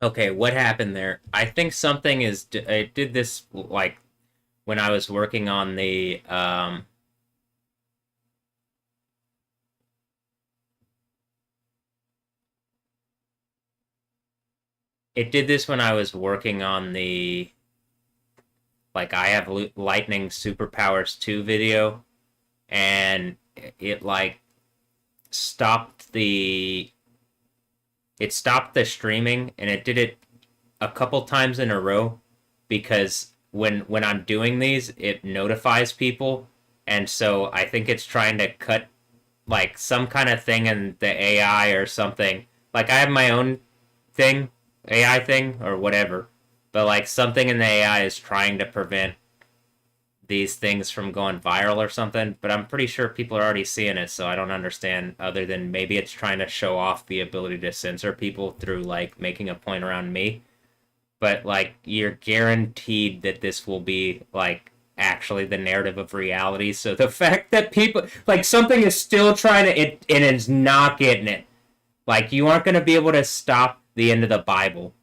Okay, what happened there? I think something is. I did this like when I was working on the. It did this when I was working on the. Like, I have lightning superpowers 2 video, and it like stopped the. It stopped the streaming, and it did it a couple times in a row because when I'm doing these, it notifies people, and so I think it's trying to cut like some kind of thing in the AI or something. Like I have my own thing, AI thing or whatever, but like something in the AI is trying to prevent these things from going viral or something. But I'm pretty sure people are already seeing it, so I don't understand other than maybe it's trying to show off the ability to censor people through like making a point around me. But like you're guaranteed that this will be like actually the narrative of reality. So the fact that people like something is still trying to it and it's not getting it. Like you aren't going to be able to stop the end of the Bible.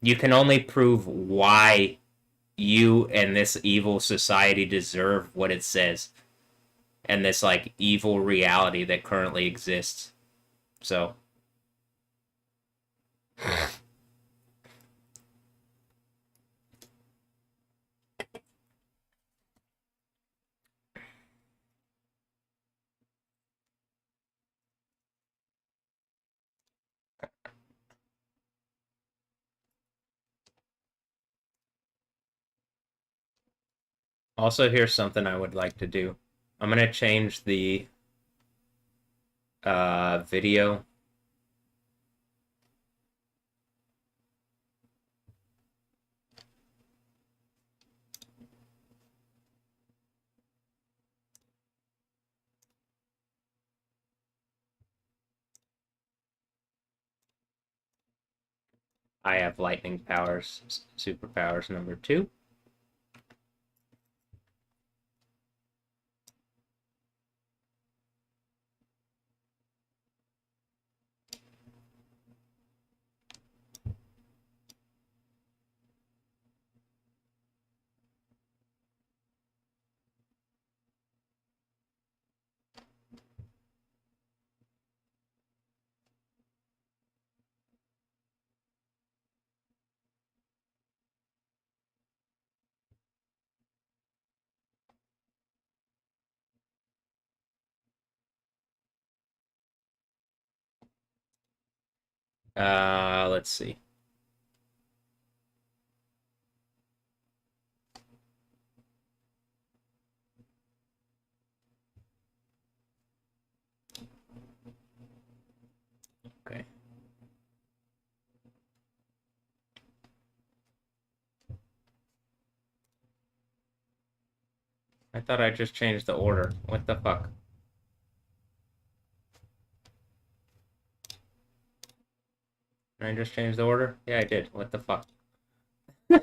You can only prove why you and this evil society deserve what it says and this like evil reality that currently exists. So also here's something I would like to do. I'm going to change the video. I have lightning powers, superpowers number 2. Let's see. Okay. I thought I just changed the order. What the fuck? Did I just change the order? Yeah, I did. What the fuck? Here,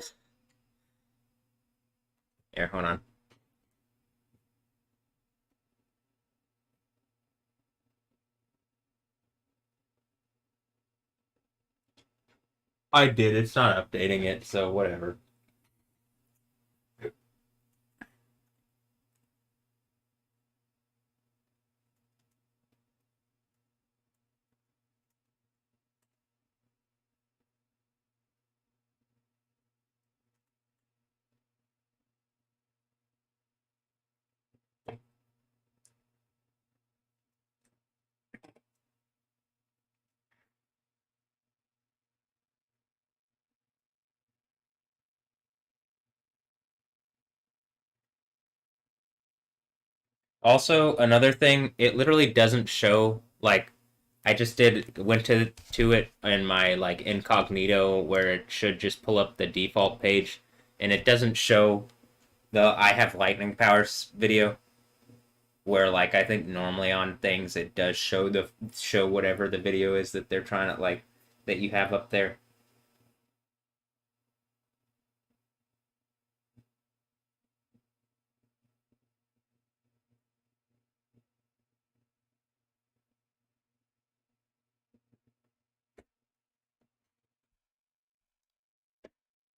hold on. I did. It's not updating it, so whatever. Also, another thing, it literally doesn't show like I just did went to it in my like incognito where it should just pull up the default page and it doesn't show the I have lightning powers video where like I think normally on things it does show whatever the video is that they're trying to like that you have up there.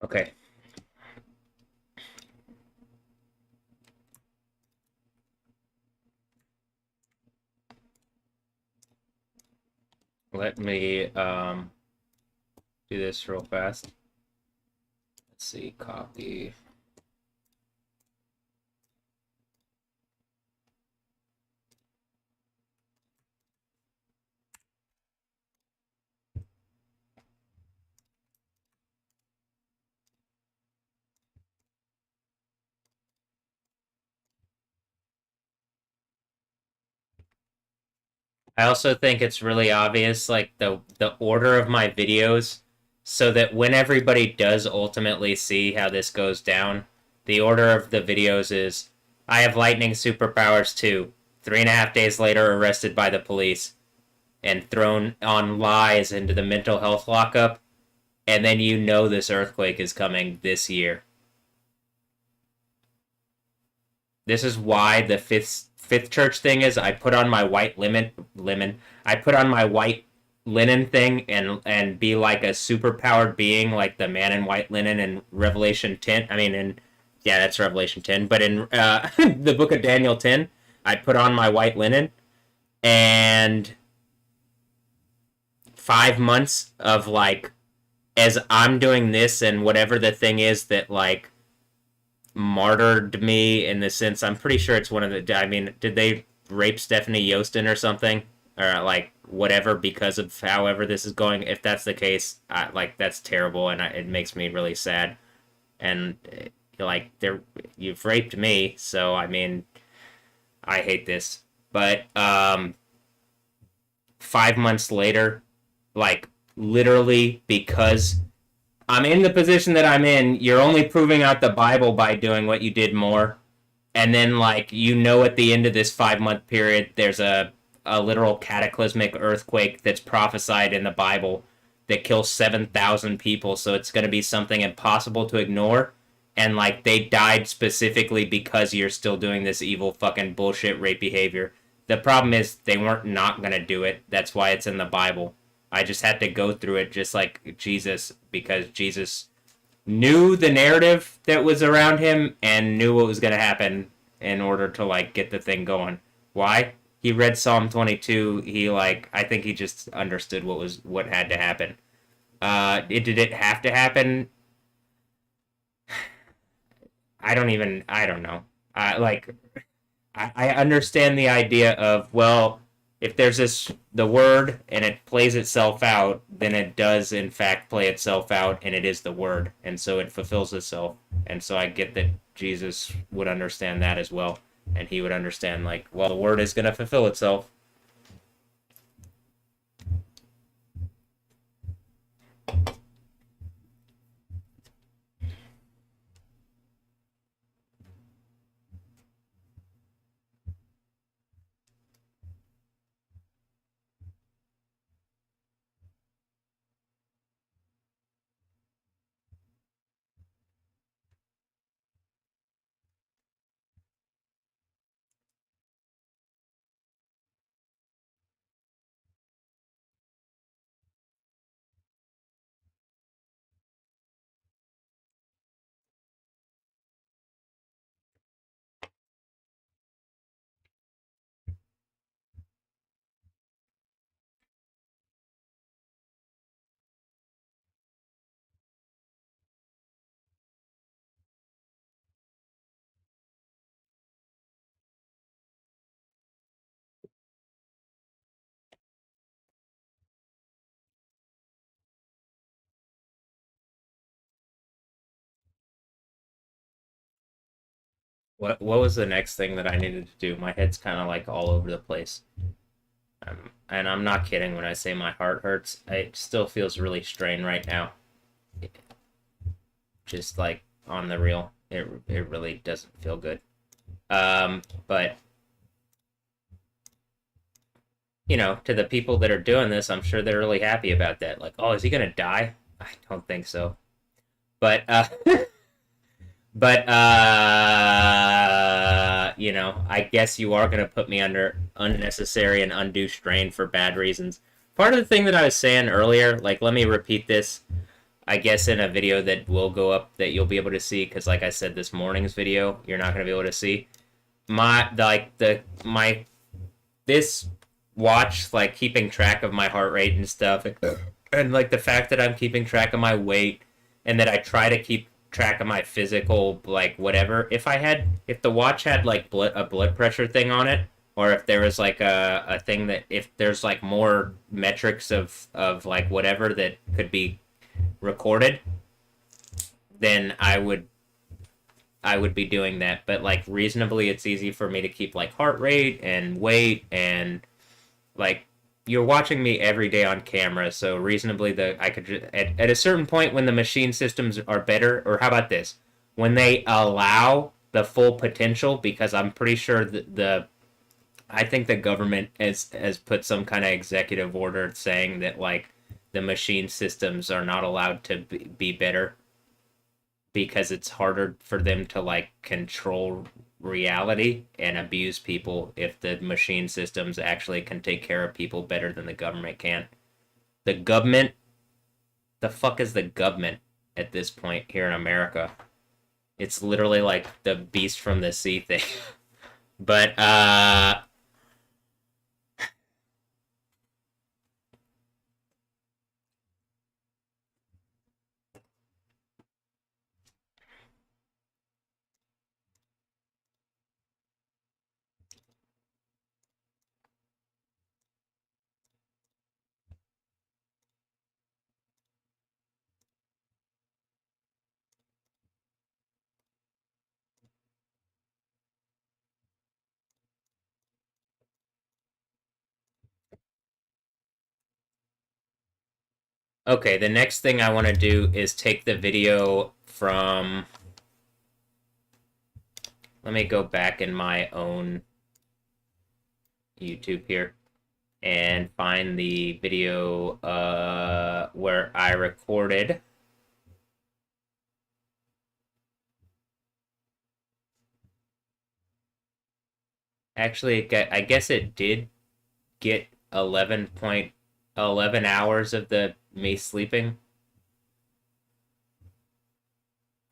Okay. Let me do this real fast. Let's see, copy. I also think it's really obvious, like the order of my videos, so that when everybody does ultimately see how this goes down, the order of the videos is: I have lightning superpowers too. 3.5 days later, arrested by the police and thrown on lies into the mental health lockup, and then you know this earthquake is coming this year. This is why the fifth church thing is I put on my white lemon. I put on my white linen thing and be like a superpowered being like the man in white linen in Revelation 10. I mean in yeah, that's Revelation 10, but in the book of Daniel 10, I put on my white linen and 5 months of like as I'm doing this and whatever the thing is that like martyred me in the sense I'm pretty sure it's one of the I mean did they rape Stephanie Yostin or something or like whatever because of however this is going if that's the case like that's terrible and it makes me really sad and like you've raped me so I mean I hate this but 5 months later like literally because I'm in the position that I'm in, you're only proving out the Bible by doing what you did more. And then, like, at the end of this 5 month period, there's a literal cataclysmic earthquake that's prophesied in the Bible that kills 7,000 people. So it's going to be something impossible to ignore. And, like, they died specifically because you're still doing this evil fucking bullshit rape behavior. The problem is they weren't not going to do it. That's why it's in the Bible. I just had to go through it just like Jesus because Jesus knew the narrative that was around him and knew what was going to happen in order to like get the thing going. Why? He read Psalm 22. He like I think he just understood what had to happen. Did it have to happen? I don't know. Like I understand the idea of well if there's the word and it plays itself out, then it does in fact play itself out, and it is the word, and so it fulfills itself. And so I get that Jesus would understand that as well, and he would understand like, well, the word is going to fulfill itself. What was the next thing that I needed to do? My head's kind of like all over the place. And I'm not kidding when I say my heart hurts. It still feels really strained right now. Just like on the real, it really doesn't feel good. But to the people that are doing this, I'm sure they're really happy about that. Like, oh, is he gonna die? I don't think so. But but I guess you are gonna put me under unnecessary and undue strain for bad reasons. Part of the thing that I was saying earlier, like, let me repeat this. I guess in a video that will go up that you'll be able to see, because like I said, this morning's video you're not going to be able to see my like the my this watch, like keeping track of my heart rate and stuff, and like the fact that I'm keeping track of my weight and that I try to keep track of my physical, like whatever. If the watch had like a blood pressure thing on it, or if there was like a thing that if there's like more metrics of like whatever that could be recorded, then I would be doing that. But like reasonably, it's easy for me to keep like heart rate and weight and like you're watching me every day on camera, so reasonably the I could at a certain point when the machine systems are better, or how about this, when they allow the full potential, because I'm pretty sure that the I think the government has put some kind of executive order saying that like the machine systems are not allowed to be better because it's harder for them to like control reality and abuse people if the machine systems actually can take care of people better than the government can. The government, the fuck is the government at this point here in America? It's literally like the beast from the sea thing. But okay, the next thing I want to do is take the video from, let me go back in my own YouTube here and find the video where I recorded. Actually, I guess it did get 11.11 hours of the me sleeping.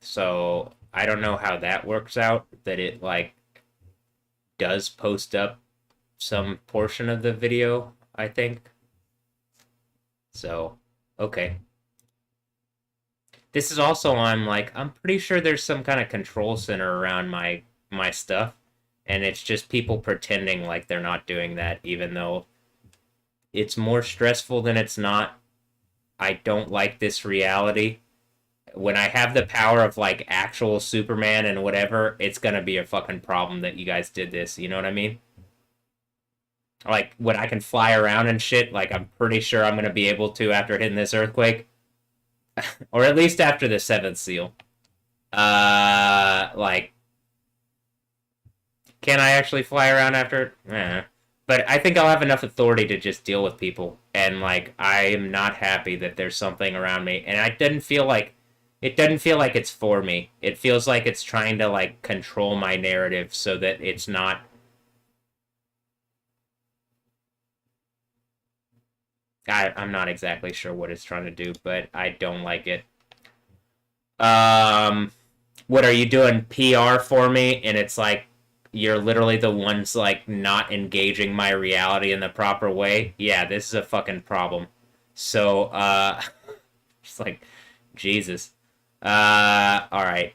So I don't know how that works out, that it like does post up some portion of the video, I think. So, okay. This is also on like I'm pretty sure there's some kind of control center around my stuff, and it's just people pretending like they're not doing that even though it's more stressful than it's not. I don't like this reality. When I have the power of like actual Superman and whatever, it's gonna be a fucking problem that you guys did this. You know what I mean? Like when I can fly around and shit, like I'm pretty sure I'm gonna be able to after hitting this earthquake, or at least after the seventh seal. Like, can I actually fly around after? But I think I'll have enough authority to just deal with people, and like I am not happy that there's something around me, and it doesn't feel like it's for me. It feels like it's trying to like control my narrative so that it's not. I'm not exactly sure what it's trying to do, but I don't like it. Um, what are you doing PR for me? And it's like you're literally the ones like not engaging my reality in the proper way. Yeah, this is a fucking problem. So, just like Jesus. All right.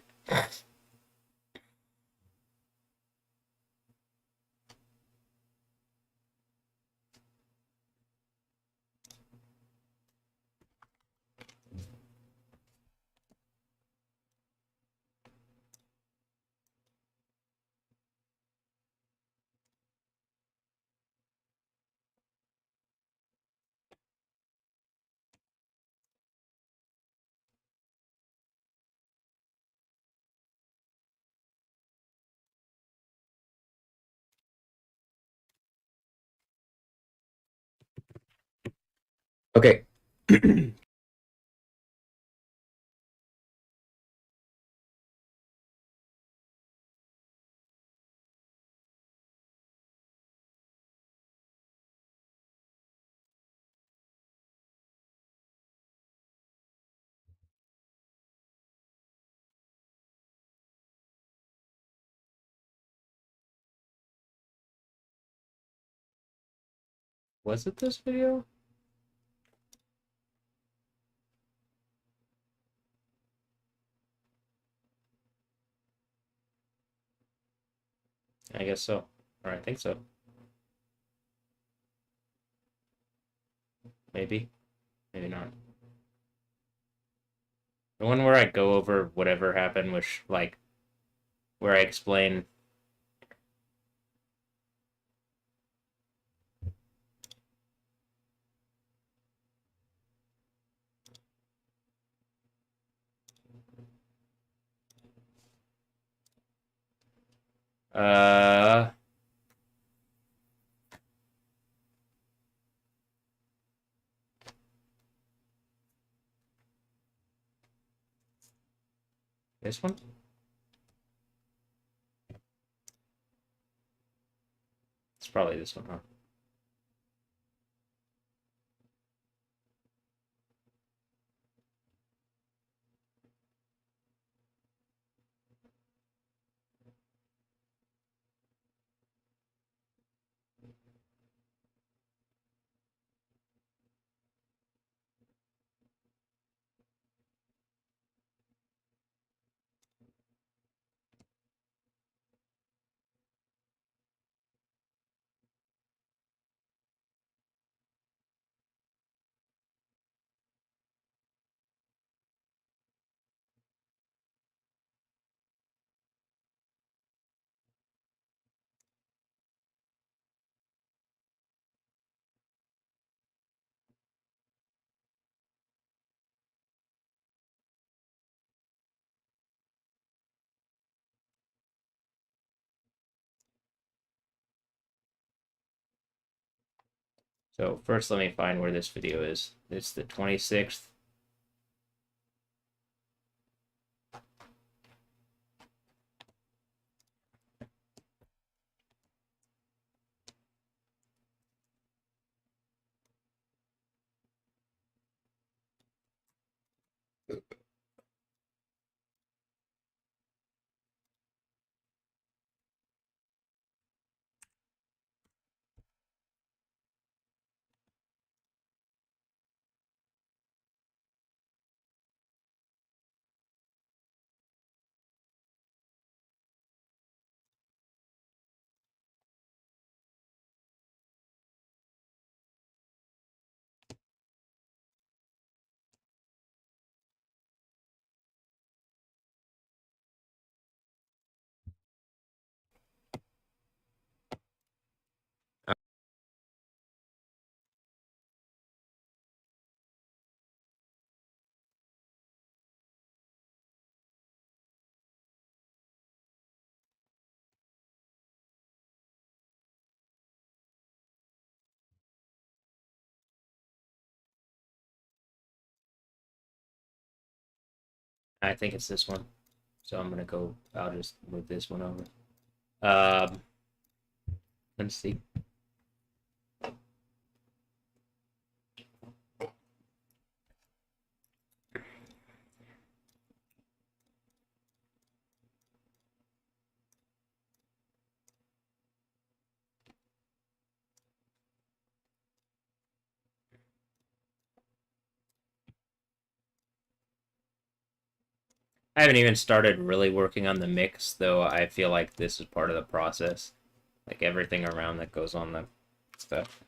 Okay. Was it this video? I guess so. Or I think so. Maybe. Maybe not. The one where I go over whatever happened, which, like, where I explain. Uh, this one? It's probably this one, huh? So first let me find where this video is. It's the 26th. I think it's this one. So I'm gonna go, I'll just move this one over. Let's see. I haven't even started really working on the mix, though I feel like this is part of the process. Like everything around that goes on the stuff.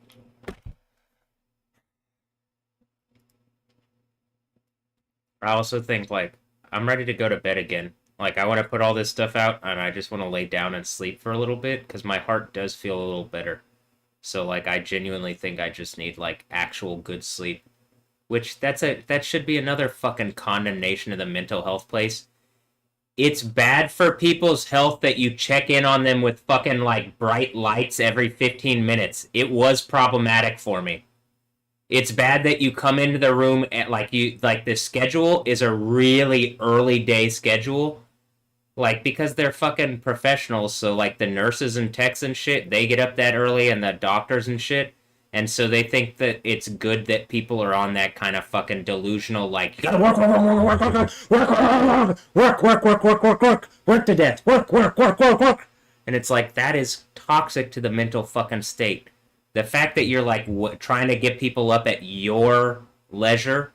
I also think, like, I'm ready to go to bed again. Like, I want to put all this stuff out, and I just want to lay down and sleep for a little bit, because my heart does feel a little better. So, like, I genuinely think I just need, like, actual good sleep. Which, that should be another fucking condemnation of the mental health place. It's bad for people's health that you check in on them with fucking, like, bright lights every 15 minutes. It was problematic for me. It's bad that you come into the room at like the schedule is a really early day schedule. Like because they're fucking professionals, so like the nurses and techs and shit, they get up that early and the doctors and shit. And so they think that it's good that people are on that kind of fucking delusional, like, you gotta work to death, work. And it's like, that is toxic to the mental fucking state. the fact that you're like trying to get people up at your leisure,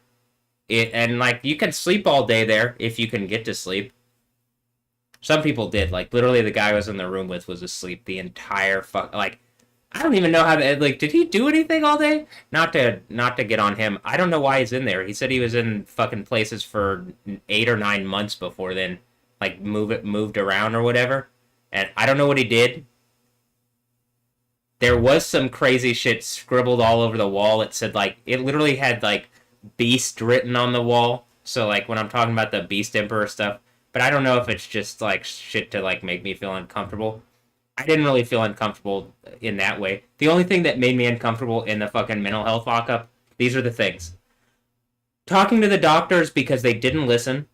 and like you can sleep all day there if you can get to sleep. Some people did. Like literally, the guy I was in the room with was asleep the entire fuck. Like I don't even know how to like. Did he do anything all day? Not to get on him. I don't know why he's in there. He said he was in fucking places for 8 or 9 months before then. Like moved around or whatever. And I don't know what he did. There was some crazy shit scribbled all over the wall. It said like it literally had like Beast written on the wall. So like when I'm talking about the Beast Emperor stuff, but I don't know if it's just like shit to like make me feel uncomfortable. I didn't really feel uncomfortable in that way. The only thing that made me uncomfortable in the fucking mental health lockup, these are the things. Talking to the doctors because they didn't listen.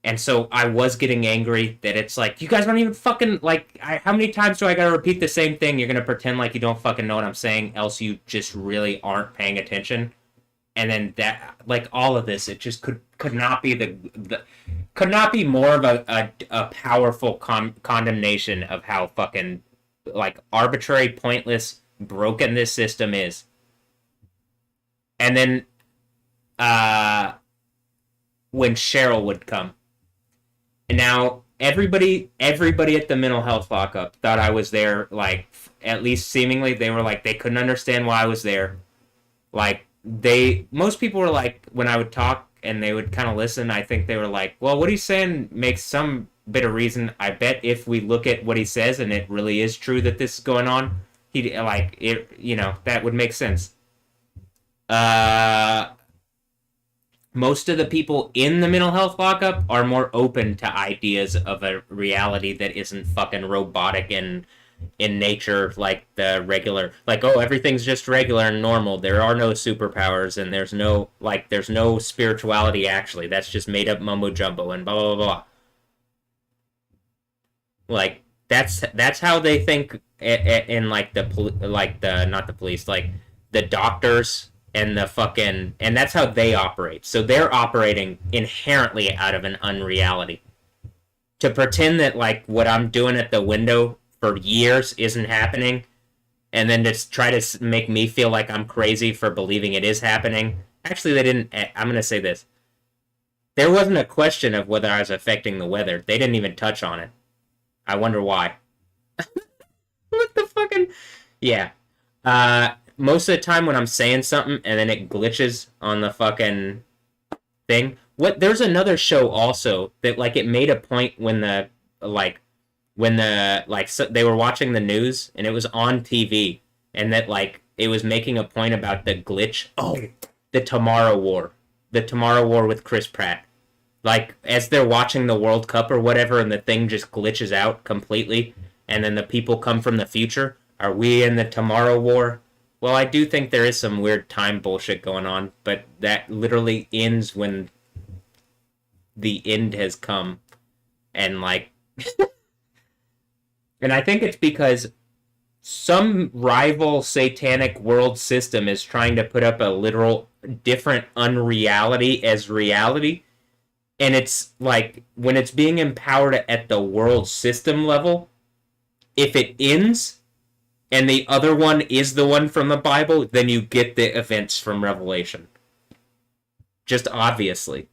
And so I was getting angry that it's like, you guys don't even fucking, like, how many times do I gotta repeat the same thing? You're gonna pretend like you don't fucking know what I'm saying, else you just really aren't paying attention. And then that, like, all of this, it just could not be could not be more of a powerful condemnation of how fucking, like, arbitrary, pointless, broken this system is. And then, when Cheryl would come. And now, everybody at the mental health lockup thought I was there, like, at least seemingly, they were like, they couldn't understand why I was there. Like, most people were like, when I would talk and they would kind of listen, I think they were like, well, what he's saying makes some bit of reason. I bet if we look at what he says and it really is true that this is going on, he like it, that would make sense. Most of the people in the mental health lockup are more open to ideas of a reality that isn't fucking robotic and in nature, like the regular, like, oh, everything's just regular and normal. There are no superpowers and there's no spirituality actually. That's just made up mumbo jumbo and blah blah blah. Like that's how they think in like the not the police, like the doctors and the fucking, and that's how they operate. So they're operating inherently out of an unreality. To pretend that like what I'm doing at the window for years isn't happening, and then just try to make me feel like I'm crazy for believing it is happening. Actually, they didn't. I'm going to say this. There wasn't a question of whether I was affecting the weather. They didn't even touch on it. I wonder why. What the fucking... Yeah. Most of the time when I'm saying something and then it glitches on the fucking thing. There's another show also that like it made a point when they were watching the news and it was on TV and that like it was making a point about the glitch. Oh, the Tomorrow War with Chris Pratt. Like as they're watching the World Cup or whatever and the thing just glitches out completely and then the people come from the future. Are we in the Tomorrow War? Well, I do think there is some weird time bullshit going on, but that literally ends when the end has come. And like and I think it's because some rival satanic world system is trying to put up a literal different unreality as reality. And it's like, when it's being empowered at the world system level, if it ends and the other one is the one from the Bible, then you get the events from Revelation. Just obviously.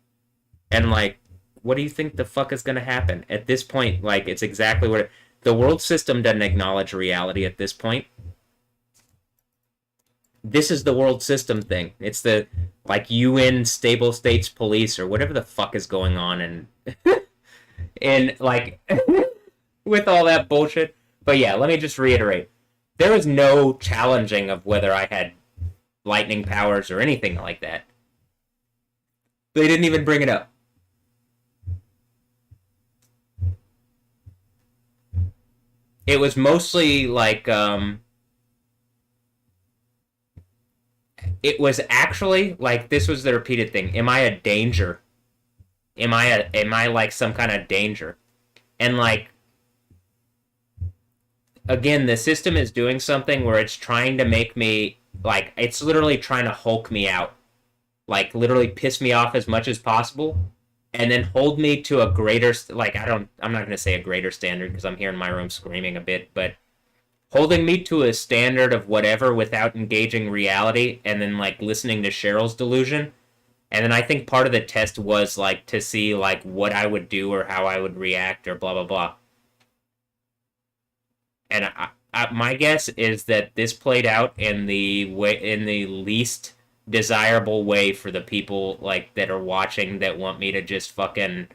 And like, what do you think the fuck is going to happen? At this point, like, it's exactly what... The world system doesn't acknowledge reality at this point. This is the world system thing. It's the, like, UN stable states police or whatever the fuck is going on and like, with all that bullshit. But yeah, let me just reiterate. There was no challenging of whether I had lightning powers or anything like that. They didn't even bring it up. It was mostly like, it was actually like, this was the repeated thing. Am I a danger? Am I like some kind of danger? And like, again, the system is doing something where it's trying to make me, like, it's literally trying to Hulk me out. Like, literally piss me off as much as possible. And then hold me to a greater, like, I'm not going to say a greater standard because I'm here in my room screaming a bit, but holding me to a standard of whatever without engaging reality, and then like listening to Cheryl's delusion. And then I think part of the test was like to see like what I would do or how I would react or blah blah blah. And my guess is that this played out in the least desirable way for the people like that are watching that want me to just fucking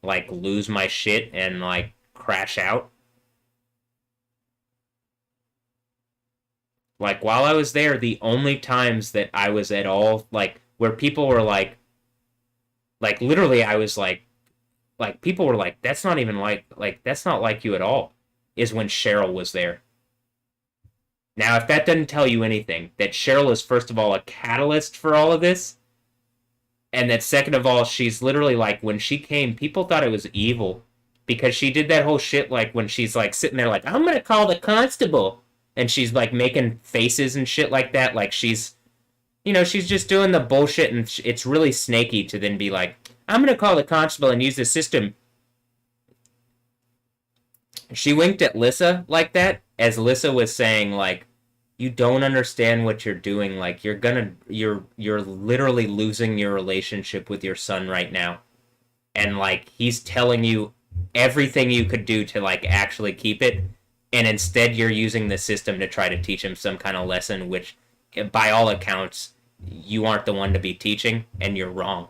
like lose my shit and like crash out. Like while I was there, the only times that I was at all like where people were like literally I was like people were like that's not even like that's not like you at all is when Cheryl was there. Now, if that doesn't tell you anything, that Cheryl is first of all a catalyst for all of this, and that second of all, she's literally like when she came, people thought it was evil because she did that whole shit like when she's like sitting there like I'm gonna call the constable, and she's like making faces and shit like that, like she's she's just doing the bullshit, and it's really snaky to then be like I'm gonna call the constable and use the system. She winked at Lissa like that, as Lissa was saying, like, you don't understand what you're doing. Like, you're literally losing your relationship with your son right now. And, like, he's telling you everything you could do to, like, actually keep it. And instead, you're using the system to try to teach him some kind of lesson, which, by all accounts, you aren't the one to be teaching, and you're wrong.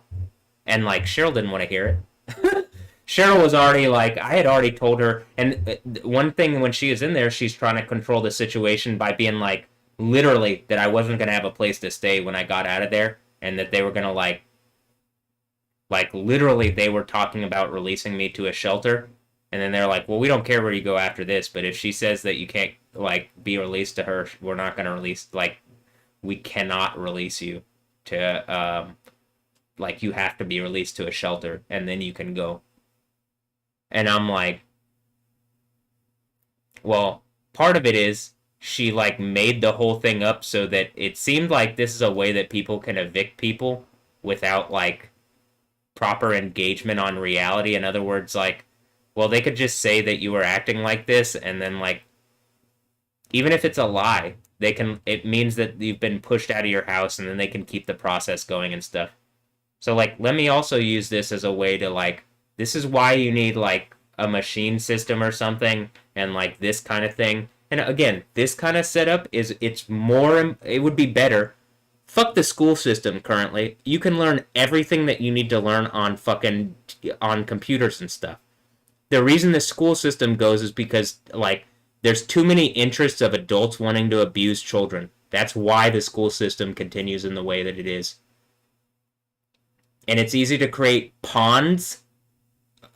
And, like, Cheryl didn't want to hear it. Cheryl was already like, I had already told her, and one thing when she was in there, she's trying to control the situation by being like, literally, that I wasn't going to have a place to stay when I got out of there, and that they were going to like, literally, they were talking about releasing me to a shelter, and then they're like, well, we don't care where you go after this, but if she says that you can't, like, be released to her, we're not going to release, like, we cannot release you to, like, you have to be released to a shelter, and then you can go. And I'm like, well, part of it is she like made the whole thing up so that it seemed like this is a way that people can evict people without like proper engagement on reality. In other words, like, well, they could just say that you were acting like this, and then like, even if it's a lie, it means that you've been pushed out of your house, and then they can keep the process going and stuff. So like, let me also use this as a way to like, this is why you need like a machine system or something, and like this kind of thing. And again, this kind of setup it would be better. Fuck the school system currently. You can learn everything that you need to learn on computers and stuff. The reason the school system goes is because like there's too many interests of adults wanting to abuse children. That's why the school system continues in the way that it is. And it's easy to create ponds,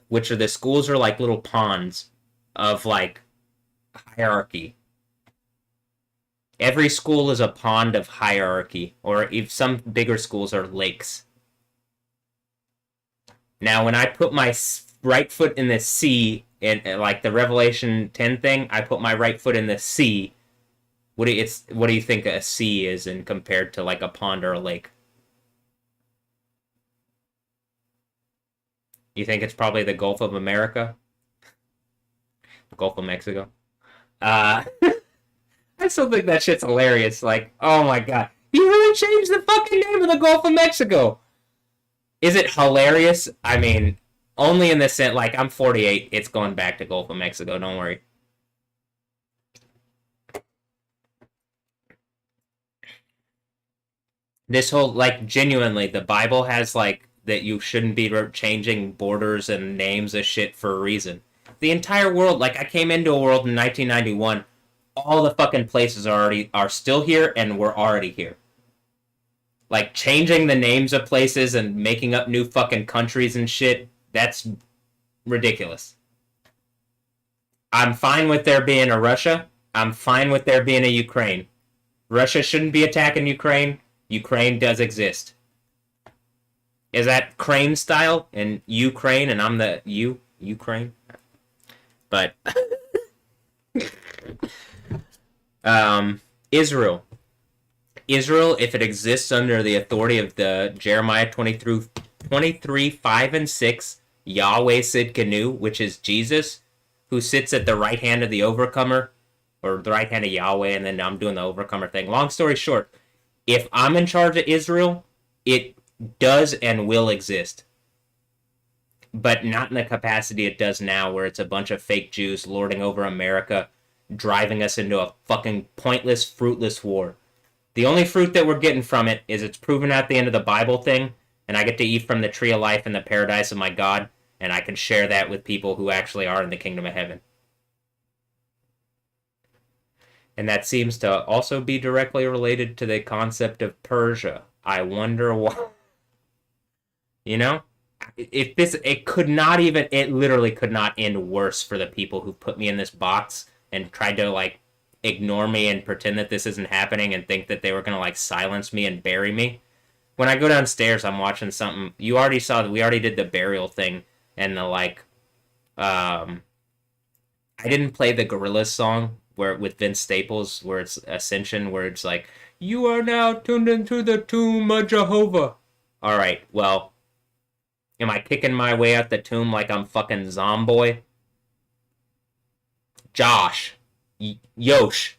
which are the schools are like little ponds of like hierarchy. Every school is a pond of hierarchy, or if some bigger schools are lakes. Now, when I put my right foot in the sea, in like the Revelation 10 thing, I put my right foot in the sea. What do you think a sea is in compared to like a pond or a lake? You think it's probably the Gulf of America? The Gulf of Mexico? I still think that shit's hilarious. Like, oh my god. You really changed the fucking name of the Gulf of Mexico! Is it hilarious? I mean, only in the sense, like, I'm 48, it's going back to Gulf of Mexico, don't worry. This whole, like, genuinely, the Bible has, like, that you shouldn't be changing borders and names of shit for a reason. The entire world, like, I came into a world in 1991, all the fucking places are still here, and we're already here. Like, changing the names of places and making up new fucking countries and shit, that's ridiculous. I'm fine with there being a Russia. I'm fine with there being a Ukraine. Russia shouldn't be attacking Ukraine. Ukraine does exist. Is that Crane style and Ukraine and I'm the Ukraine? But Israel. Israel, if it exists under the authority of the Jeremiah 23, 5 and 6, Yahweh Sidkenu, which is Jesus, who sits at the right hand of the overcomer, or the right hand of Yahweh, and then I'm doing the overcomer thing. Long story short, if I'm in charge of Israel, it does and will exist. But not in the capacity it does now, where it's a bunch of fake Jews lording over America, driving us into a fucking pointless, fruitless war. The only fruit that we're getting from it is it's proven at the end of the Bible thing, and I get to eat from the tree of life in the paradise of my God, and I can share that with people who actually are in the kingdom of heaven. And that seems to also be directly related to the concept of Persia. I wonder why. You know? If this, it could not even, it literally could not end worse for the people who put me in this box and tried to, like, ignore me and pretend that this isn't happening and think that they were going to, like, silence me and bury me. When I go downstairs, I'm watching something. You already saw that we already did the burial thing and the, like, I didn't play the Gorillaz song where with Vince Staples, where it's Ascension, where it's like, you are now tuned into the tomb of Jehovah. All right, well, am I kicking my way out the tomb like I'm fucking Zomboy? Josh. Yosh.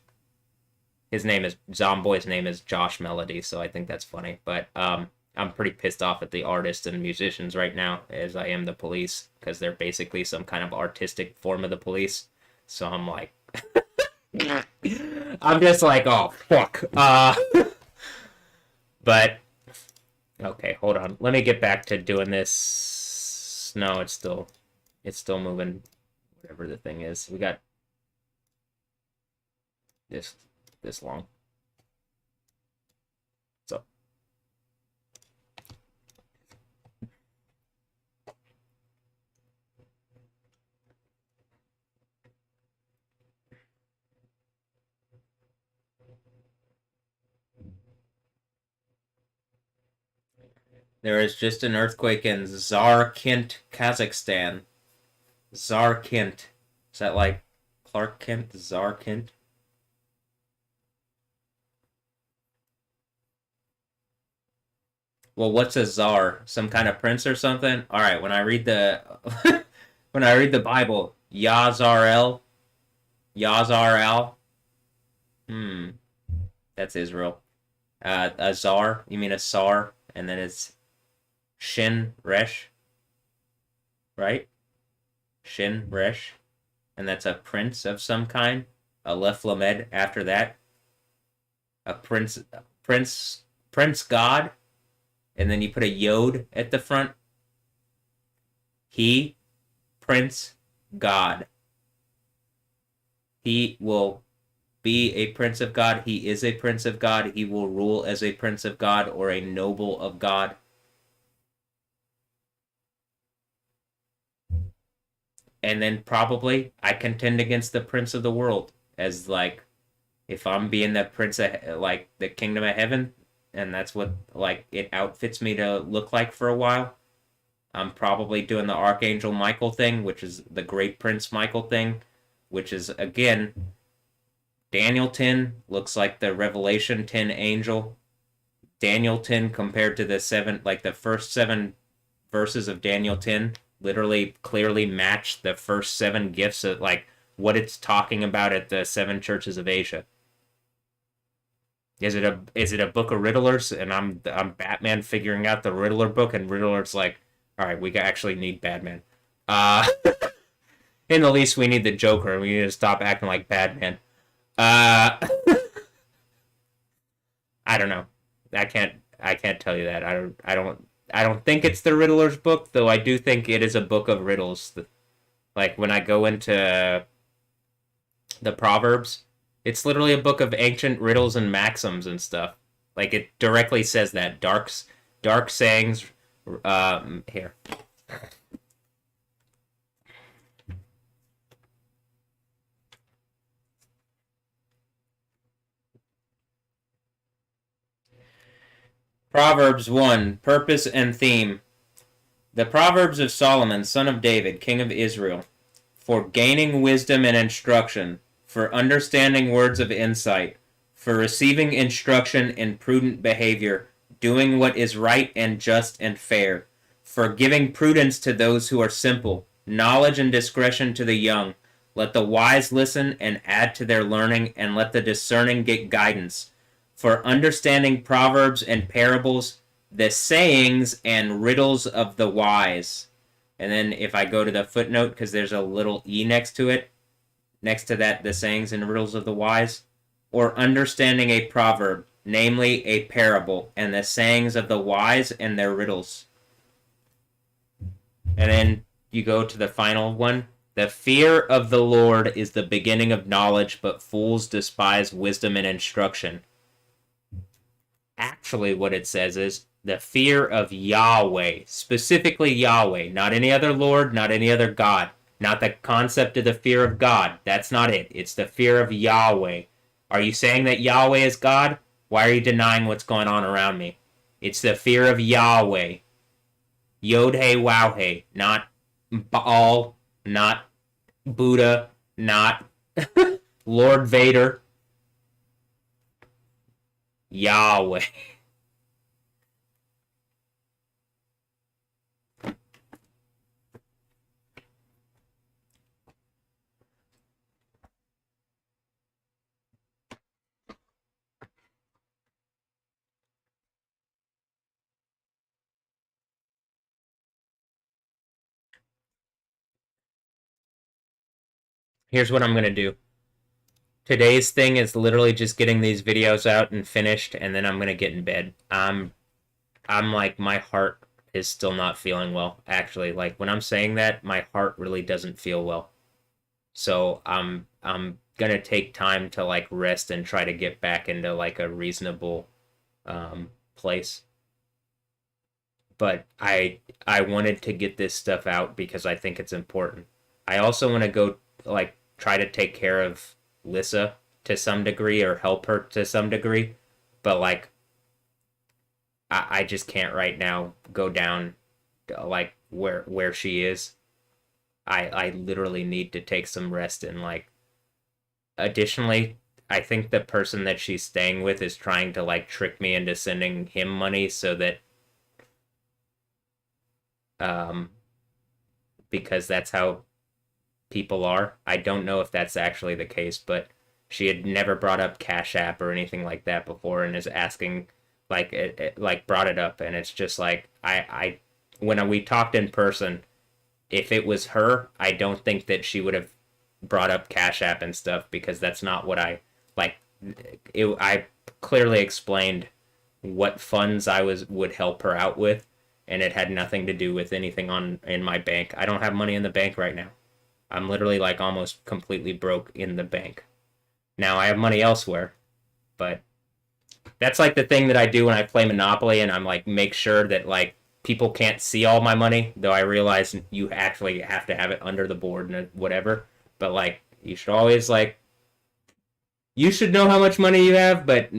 His name is, Zomboy's name is Josh Melody, so I think that's funny. But I'm pretty pissed off at the artists and musicians right now, as I am the police, because they're basically some kind of artistic form of the police. So I'm like... I'm just like, oh, fuck. But... Okay, hold on. Let me get back to doing this. No, it's still moving. Whatever the thing is. We got this long. So there is just an earthquake in Zarkint, Kazakhstan. Zarkint. Is that like Clark Kent? Zarkint? Well, what's a czar? Some kind of prince or something? All right, when I read the when I read the Bible, Yazarel, Yazarel. That's Israel. A czar, you mean a czar, and then it's Shin Resh, right? Shin Resh, and that's a prince of some kind. Aleph Lamed after that. A prince god, and then you put a yod at the front. He, Prince God. He will be a prince of God. He is a prince of God. He will rule as a prince of God or a noble of God. And then probably I contend against the prince of the world as, like, if I'm being the prince of, like, the kingdom of heaven, and that's what, like, it outfits me to look like for a while, I'm probably doing the Archangel Michael thing, which is the Great Prince Michael thing, which is, again, Daniel 10 looks like the Revelation 10 angel. Daniel 10 compared to the the first 7 verses of Daniel 10 literally clearly match the first 7 gifts of, like, what it's talking about at the 7 churches of Asia. Is it a book of riddlers, and I'm Batman figuring out the Riddler book, and Riddler's like, all right, we actually need Batman. In the least, we need the Joker, and we need to stop acting like Batman. I don't know. I can't tell you that. I don't think it's the Riddler's book, though I do think it is a book of riddles. Like, when I go into the Proverbs, it's literally a book of ancient riddles and maxims and stuff. Like, it directly says that. Dark sayings, here. Proverbs 1, Purpose and Theme. The Proverbs of Solomon, son of David, king of Israel, for gaining wisdom and instruction, for understanding words of insight, for receiving instruction in prudent behavior, doing what is right and just and fair, for giving prudence to those who are simple, knowledge and discretion to the young, Let the wise listen and add to their learning, and let the discerning get guidance. For understanding proverbs and parables, the sayings and riddles of the wise. And then if I go to the footnote, because there's a little e next to it, next to that, the sayings and riddles of the wise, or understanding a proverb, namely a parable, and the sayings of the wise and their riddles. And then you go to the final one. The fear of the Lord is the beginning of knowledge, but fools despise wisdom and instruction. Actually, what it says is the fear of Yahweh, specifically Yahweh, not any other Lord, not any other God, not the concept of the fear of God. That's not it. It's the fear of Yahweh. Are you saying that Yahweh is God? Why are you denying what's going on around me? It's the fear of Yahweh. Yod-Hey, Wow-Hey, not Baal, not Buddha, not Lord Vader. Yahweh. Here's what I'm going to do. Today's thing is literally just getting these videos out and finished, and then I'm going to get in bed. I'm like, my heart is still not feeling well, actually. Like, when I'm saying that, my heart really doesn't feel well. So I'm going to take time to, like, rest and try to get back into, like, a reasonable place. But I wanted to get this stuff out because I think it's important. I also want to go, like, try to take care of Lissa to some degree or help her to some degree, but like I just can't right now go down like where she is. I literally need to take some rest, and like additionally, I think the person that she's staying with is trying to like trick me into sending him money so that um because that's how people are. I don't know if that's actually the case, but she had never brought up Cash App or anything like that before, and is asking like like brought it up, and it's just like I when we talked in person, if it was her, I don't think that she would have brought up Cash App and stuff because that's not what I like. I clearly explained what funds I would help her out with, and it had nothing to do with anything on in my bank. I don't have money in the bank right now. I'm literally like almost completely broke in the bank. Now I have money elsewhere, but that's like the thing that I do when I play Monopoly, and I'm like make sure that like people can't see all my money, though I realize you actually have to have it under the board and whatever. But like you should always like you should know how much money you have, but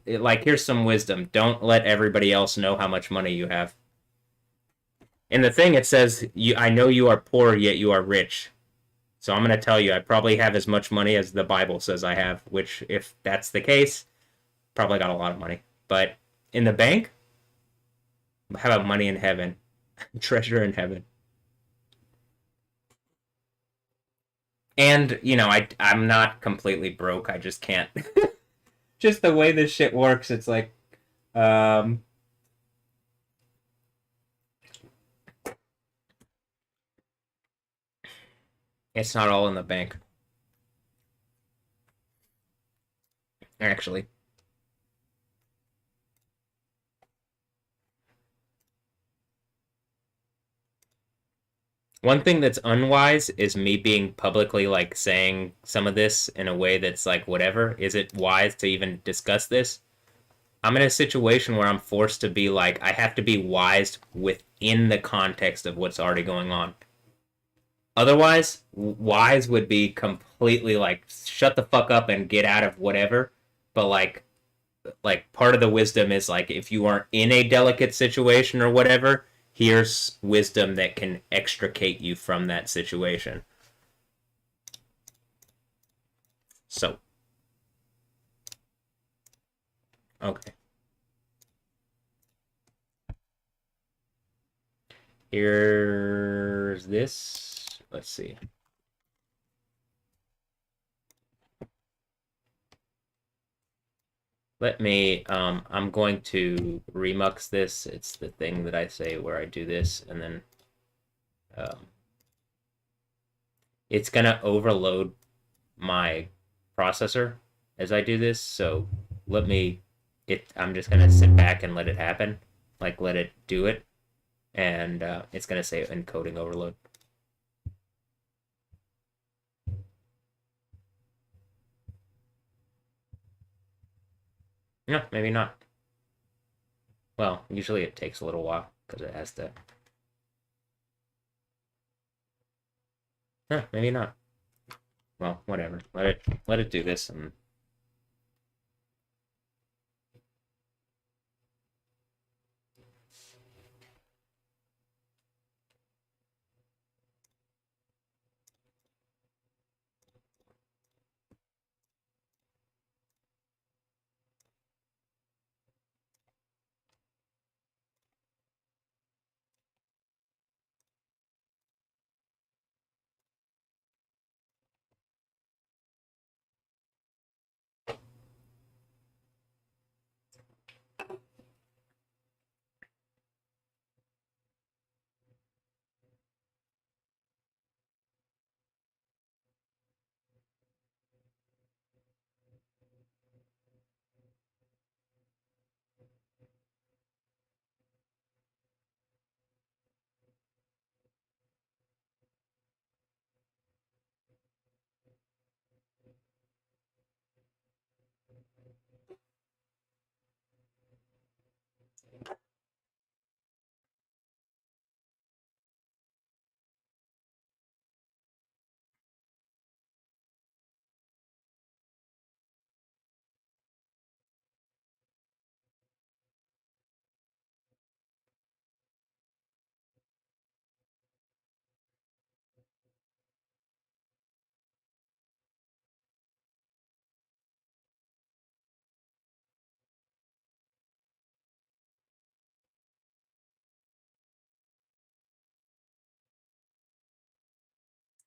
like here's some wisdom. Don't let everybody else know how much money you have. In the thing it says you I know you are poor yet you are rich. So I'm going to tell you, I probably have as much money as the Bible says I have, which, if that's the case, probably got a lot of money. But in the bank, how about money in heaven? Treasure in heaven. And, you know, I'm not completely broke. I just can't. Just the way this shit works, it's like, um, it's not all in the bank, actually. One thing that's unwise is me being publicly like saying some of this in a way that's like whatever. Is it wise to even discuss this? I'm in a situation where I'm forced to be like I have to be wise within the context of what's already going on. Otherwise, wise would be completely like shut the fuck up and get out of whatever. But like part of the wisdom is like if you are in a delicate situation or whatever, here's wisdom that can extricate you from that situation. So, okay. Here's this. Let's see. Let me, I'm going to remux this. It's the thing that I say where I do this, and then um, it's gonna overload my processor as I do this. So let me, I'm just gonna sit back and let it happen, like let it do it, and it's gonna say encoding overload. No, maybe not. Well, usually it takes a little while because it has to. Huh, maybe not. Well, whatever. Let it do this and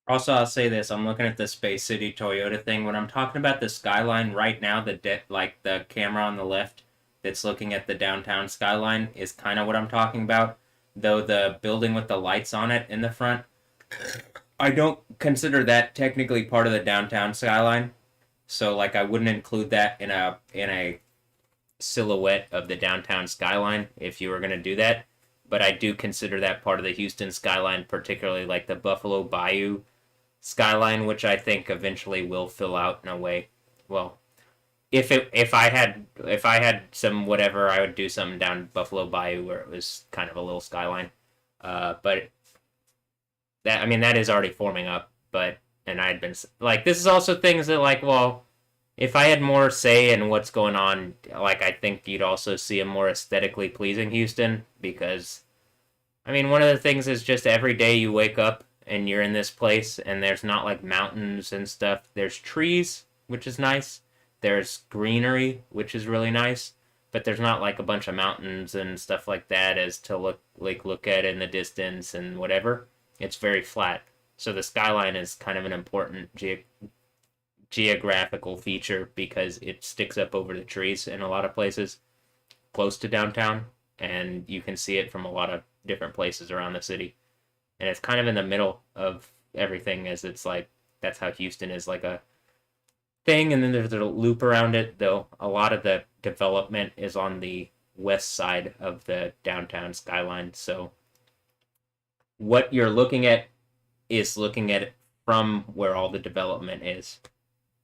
also, I'll say this: I'm looking at the Space City Toyota thing. When I'm talking about the skyline right now, like the camera on the left that's looking at the downtown skyline is kind of what I'm talking about. Though the building with the lights on it in the front, I don't consider that technically part of the downtown skyline. So, like, I wouldn't include that in a silhouette of the downtown skyline if you were going to do that. But I do consider that part of the Houston skyline, particularly like the Buffalo Bayou skyline, which I think eventually will fill out in a way. Well, if I had some whatever, I would do something down Buffalo Bayou where it was kind of a little skyline. But that, I mean, that is already forming up. But and I had been like, this is also things that, like, well, if I had more say in what's going on, like, I think you'd also see a more aesthetically pleasing Houston because I mean, one of the things is just every day you wake up and you're in this place and there's not like mountains and stuff. There's trees, which is nice. There's greenery, which is really nice, but there's not like a bunch of mountains and stuff like that as to look at in the distance and whatever. It's very flat. So the skyline is kind of an important geographical feature because it sticks up over the trees in a lot of places close to downtown, and you can see it from a lot of different places around the city. And it's kind of in the middle of everything, as it's like that's how Houston is like a thing, and then there's a loop around it. Though a lot of the development is on the west side of the downtown skyline, so what you're looking at is looking at it from where all the development is.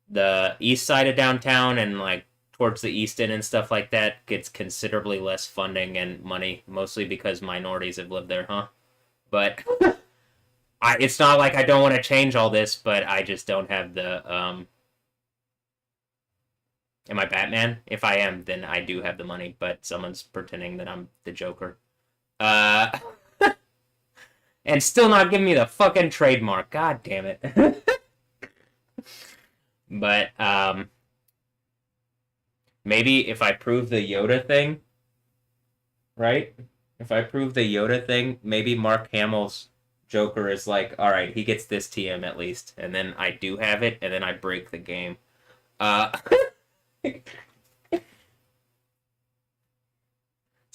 The east side of downtown and like towards the east end and stuff like that gets considerably less funding and money, mostly because minorities have lived there, huh? But it's not like I don't want to change all this, but I just don't have the. Am I Batman? If I am, then I do have the money, but someone's pretending that I'm the Joker. Uh, and still not giving me the fucking trademark. God damn it. But maybe if I prove the Yoda thing, right? If I prove the Yoda thing, maybe Mark Hamill's Joker is like, all right, he gets this TM at least, and then I do have it, and then I break the game. Uh,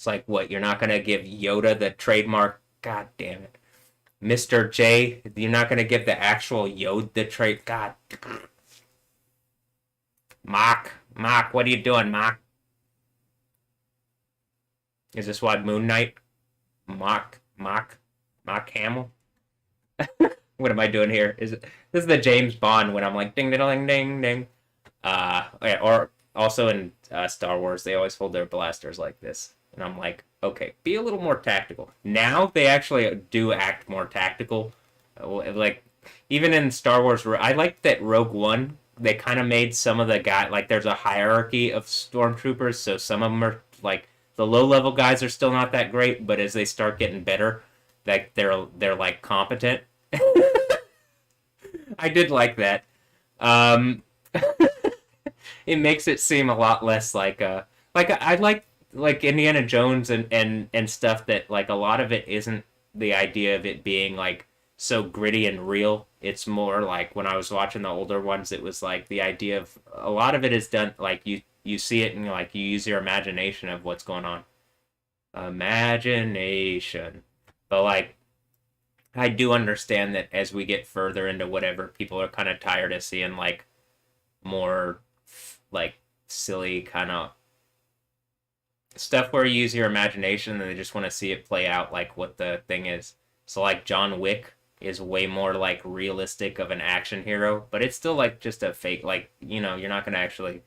It's like, what, you're not gonna give Yoda the trademark? God damn it. Mr. J, you're not gonna give the actual Yoda the trade. God. Mark, what are you doing, Mark? Is this what, Moon Knight? Mark Hamill? What am I doing here? This is the James Bond when I'm like ding ding ding ding ding. Yeah, or also in Star Wars, they always hold their blasters like this, and I'm like, okay, be a little more tactical. Now they actually do act more tactical. Like even in Star Wars, I like that Rogue One. They kind of made some of the guy like there's a hierarchy of stormtroopers, so some of them are like the low level guys are still not that great, but as they start getting better, like they're like competent. I did like that. Um, it makes it seem a lot less like I like Indiana Jones and stuff that like a lot of it isn't the idea of it being like so gritty and real. It's more like when I was watching the older ones, it was like the idea of a lot of it is done like you see it and like you use your imagination of what's going on. Imagination. But like I do understand that as we get further into whatever, people are kind of tired of seeing like more like silly kind of stuff where you use your imagination and they just want to see it play out like what the thing is. So like John Wick is way more like realistic of an action hero, but it's still like just a fake like, you're not going to actually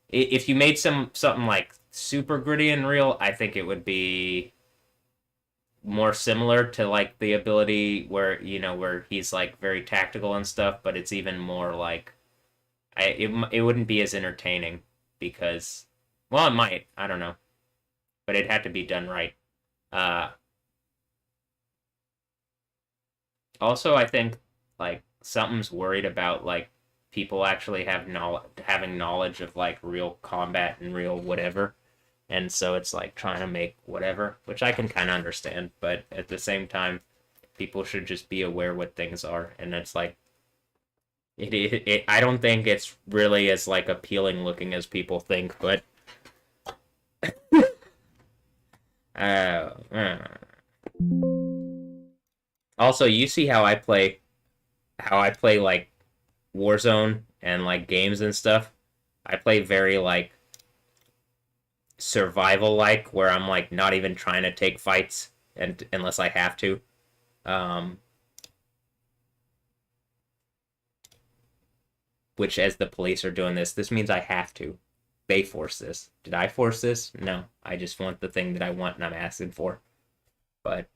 if you made something like super gritty and real, I think it would be more similar to like the ability where where he's like very tactical and stuff, but it's even more like it wouldn't be as entertaining because well it might, I don't know, but it had to be done right. Uh, Also, I think like something's worried about like people actually having knowledge of like real combat and real whatever, and so it's like trying to make whatever, which I can kind of understand, but at the same time, people should just be aware what things are, and it's like I don't think it's really as like appealing looking as people think, but uh, uh. Also you see how I play like Warzone and like games and stuff. I play very like survival like where I'm like not even trying to take fights and unless I have to. Um, which as the police are doing this means I have to. They force this. Did I force this? No. I just want the thing that I want and I'm asking for. But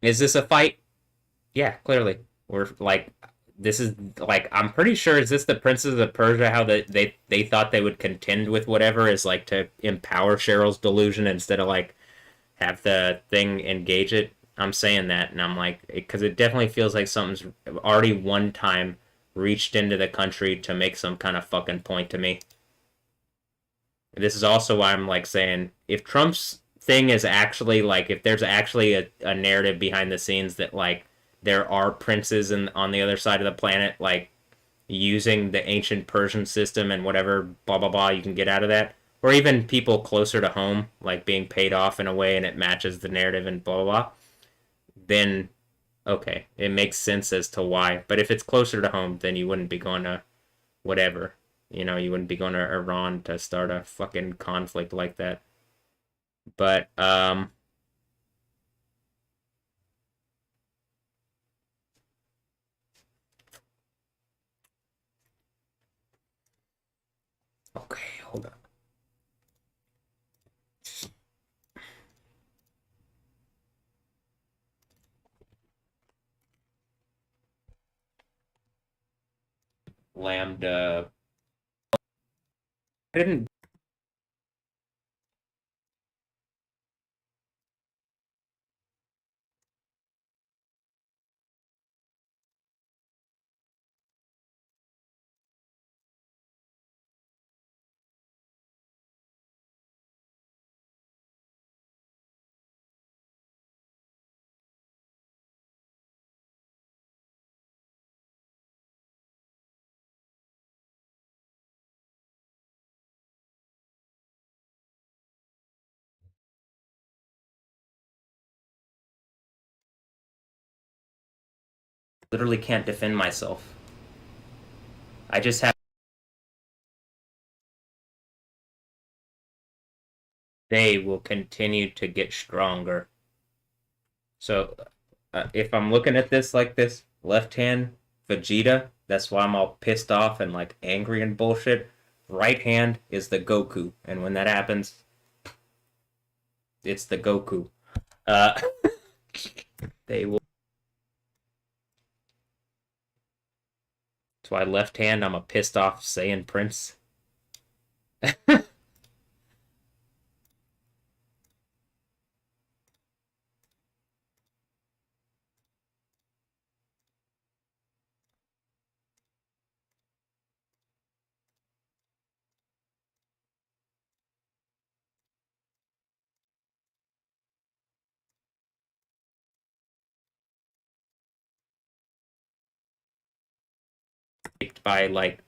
is this a fight? Yeah, clearly. We're like this is like I'm pretty sure is this the Princes of Persia how they thought they would contend with whatever is like to empower Cheryl's delusion instead of like have the thing engage it. I'm saying that and I'm like because it definitely feels like something's already one time reached into the country to make some kind of fucking point to me. This is also why I'm like saying if Trump's thing is actually like if there's actually a narrative behind the scenes that like there are princes on the other side of the planet like using the ancient Persian system and whatever blah blah blah you can get out of that or even people closer to home like being paid off in a way and it matches the narrative and blah blah blah then okay it makes sense as to why but if it's closer to home then you wouldn't be going to whatever you wouldn't be going to Iran to start a fucking conflict like that. But okay, hold on. Lambda. I didn't Literally can't defend myself. I just have. They will continue to get stronger. So, if I'm looking at this like this, left hand, Vegeta, that's why I'm all pissed off and like angry and bullshit. Right hand is the Goku. And when that happens, it's the Goku. Uh, they will. That's why left hand, I'm a pissed off Saiyan Prince. By like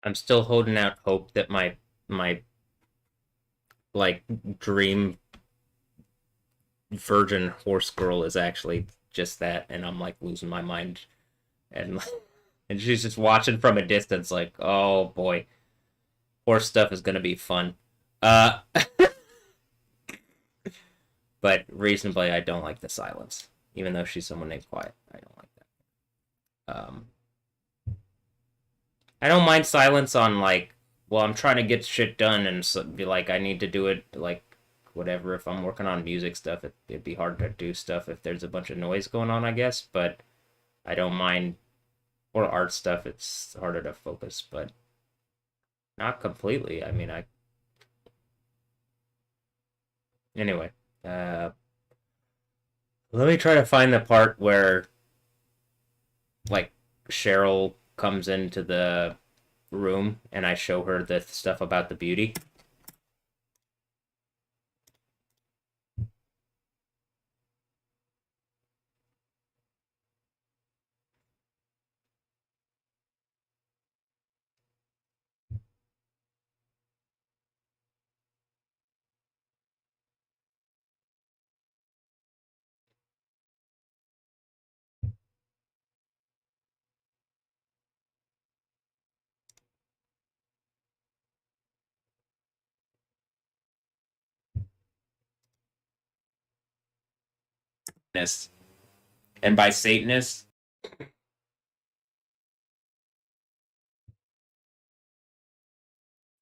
I'm still holding out hope that my like dream virgin horse girl is actually just that, and I'm like losing my mind, and and she's just watching from a distance, like, oh boy, horse stuff is gonna be fun. Uh, but reasonably, I don't like the silence, even though she's someone named Quiet. I don't like that. I don't mind silence on like, well, I'm trying to get shit done, and so, be like, I need to do it like whatever. If I'm working on music stuff, it'd be hard to do stuff if there's a bunch of noise going on, I guess. But I don't mind, or art stuff. It's harder to focus, but not completely. I mean, I anyway. Uh, Let me try to find the part where like Cheryl comes into the room and I show her the stuff about the beauty. And by Satanist,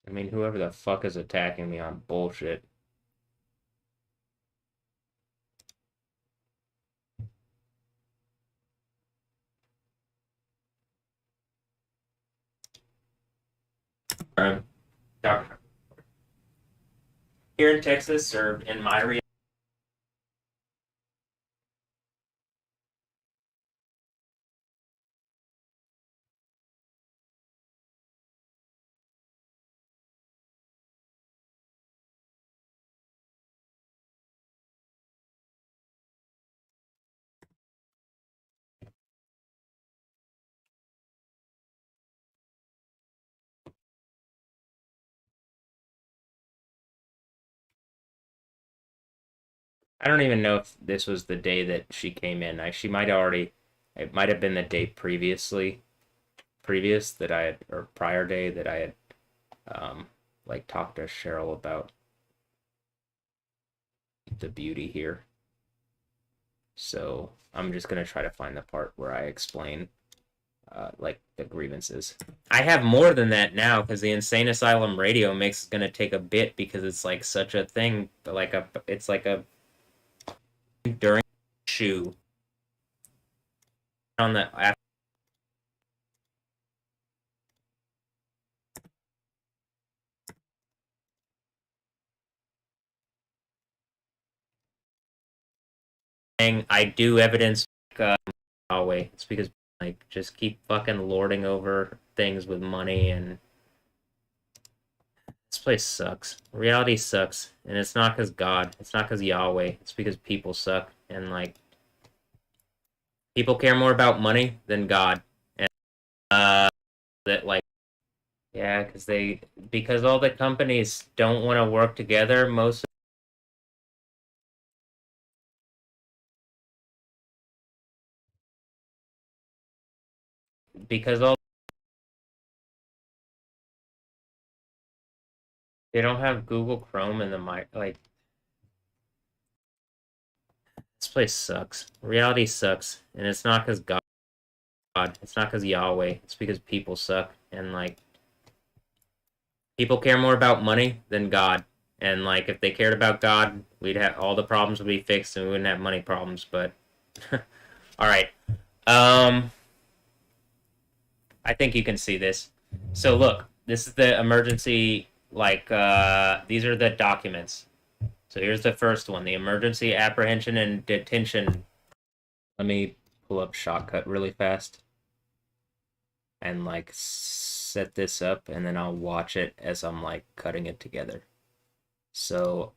I mean whoever the fuck is attacking me on bullshit. Doctor. Here in Texas, or in my region, I don't even know if this was the day that she came in. She might already, it might have been the day previously. previous that I had, or prior day that I had, like talked to Cheryl about the beauty here. So I'm just gonna try to find the part where I explain like the grievances. I have more than that now because the Insane Asylum radio mix is gonna take a bit because it's like such a thing, like it's like a during shoe on the thing. I do evidence Yahweh. It's because like just keep fucking lording over things with money, and this place sucks. Reality sucks, and it's not because God. It's not because Yahweh. It's because people suck, and like people care more about money than God, and that like yeah, because all the companies don't want to work together. Because all they don't have Google Chrome in the mic. Like this place sucks. Reality sucks, and it's not because God. It's not because Yahweh. It's because people suck, and like people care more about money than God. And like if they cared about God, we'd have all the problems would be fixed, and we wouldn't have money problems. But all right, I think you can see this. So look, this is the emergency. Like these are the documents. So here's the first one: the emergency apprehension and detention. Let me pull up Shotcut really fast and like set this up, and then I'll watch it as I'm like cutting it together. So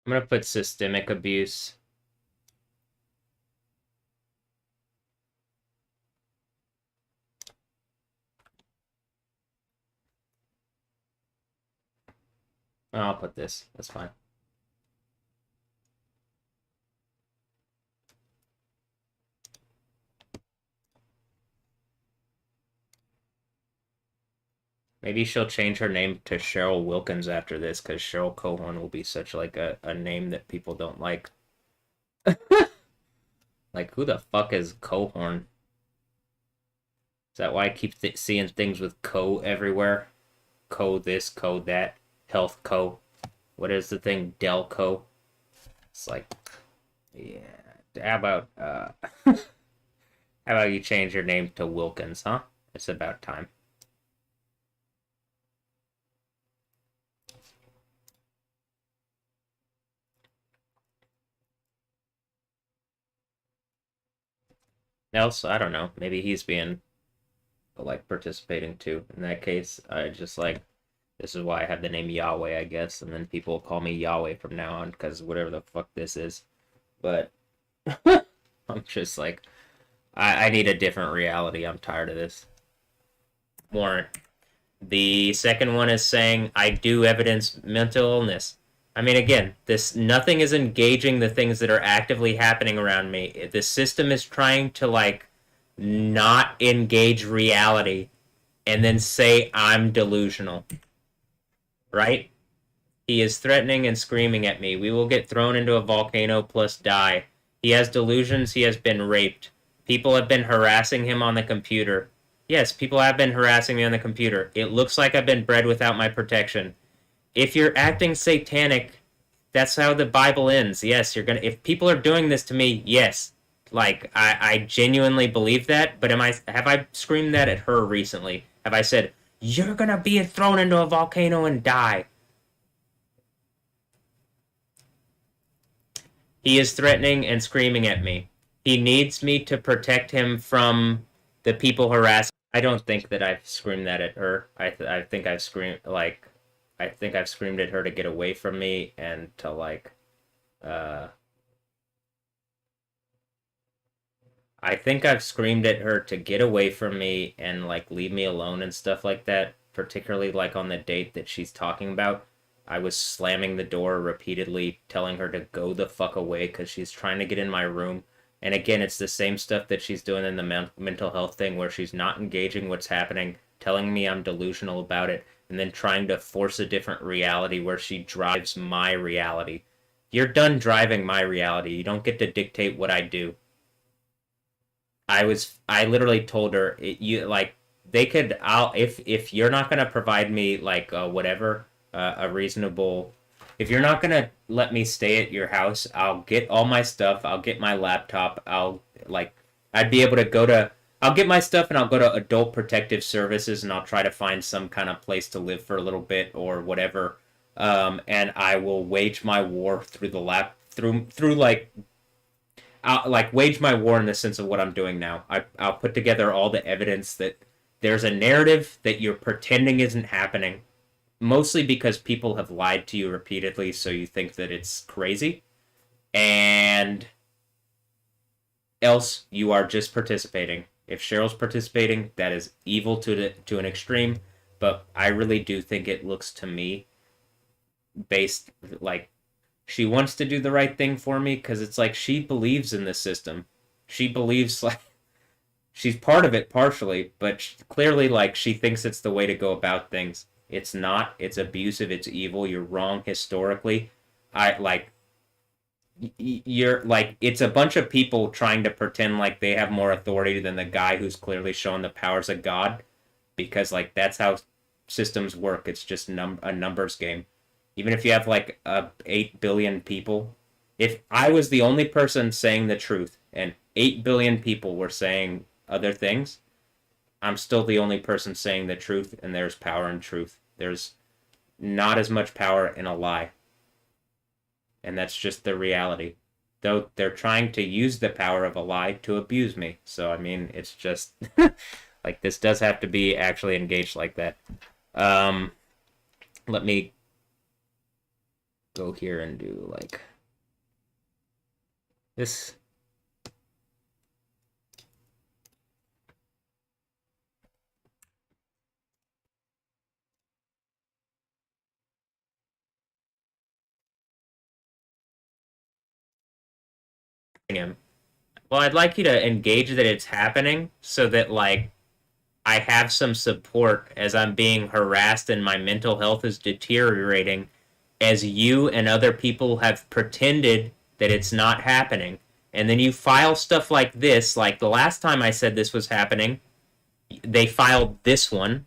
I'm gonna put systemic abuse. I'll put this. That's fine. Maybe she'll change her name to Cheryl Wilkins after this, because Cheryl Cohorn will be such like a name that people don't like. Like, who the fuck is Cohorn? Is that why I keep seeing things with co everywhere? Co this, co that, health co. What is the thing? Delco. It's like, yeah. How about how about you change your name to Wilkins, huh? It's about time. Else, I don't know. Maybe he's being like participating too. In that case, I just like this is why I have the name Yahweh, I guess, and then people call me Yahweh from now on because whatever the fuck this is. But I'm just like I need a different reality. I'm tired of this. Warrant. The second one is saying I do evidence mental illness. I mean, again, this nothing is engaging the things that are actively happening around me. The system is trying to like not engage reality and then say I'm delusional, right? He is threatening and screaming at me. We will get thrown into a volcano plus die. He has delusions. He has been raped. People have been harassing him on the computer. Yes, people have been harassing me on the computer. It looks like I've been bred without my protection. If you're acting satanic, that's how the Bible ends. Yes, you're gonna. If people are doing this to me, yes, like I genuinely believe that. But have I screamed that at her recently? Have I said you're gonna be thrown into a volcano and die? He is threatening and screaming at me. He needs me to protect him from the people harassing. I don't think that I've screamed that at her. I think I've screamed like I think I've screamed at her to get away from me and to like uh I think I've screamed at her to get away from me and like leave me alone and stuff like that, particularly like on the date that she's talking about. I was slamming the door repeatedly, telling her to go the fuck away because she's trying to get in my room. And again, it's the same stuff that she's doing in the mental health thing where she's not engaging what's happening, telling me I'm delusional about it, and then trying to force a different reality where she drives my reality. You're done driving my reality. You don't get to dictate what I do. I literally told her you like they could I'll if you're not gonna provide me like whatever a reasonable if you're not gonna let me stay at your house, I'll get all my stuff, I'll get my laptop, like I'd be able to go to I'll get my stuff and I'll go to Adult Protective Services and I'll try to find some kind of place to live for a little bit or whatever. And I will wage my war through the through like I'll like wage my war in the sense of what I'm doing now. I'll put together all the evidence that there's a narrative that you're pretending isn't happening, mostly because people have lied to you repeatedly, so you think that it's crazy, and else you are just participating. If Cheryl's participating, that is evil to an extreme, but I really do think it looks to me based like she wants to do the right thing for me because it's like she believes in the system. She believes like she's part of it partially, but clearly like she thinks it's the way to go about things. It's not. It's abusive. It's evil. You're wrong historically. I like you're like it's a bunch of people trying to pretend like they have more authority than the guy who's clearly shown the powers of God because like that's how systems work. It's just a numbers game. Even if you have like 8 billion people, if I was the only person saying the truth and 8 billion people were saying other things, I'm still the only person saying the truth, and there's power in truth. There's not as much power in a lie. And that's just the reality. Though they're trying to use the power of a lie to abuse me. So, I mean, it's just like this does have to be actually engaged like that. Let me go here and do like this. Him. Well, I'd like you to engage that it's happening so that like I have some support as I'm being harassed and my mental health is deteriorating as you and other people have pretended that it's not happening. And then you file stuff like this, like the last time I said this was happening, they filed this one.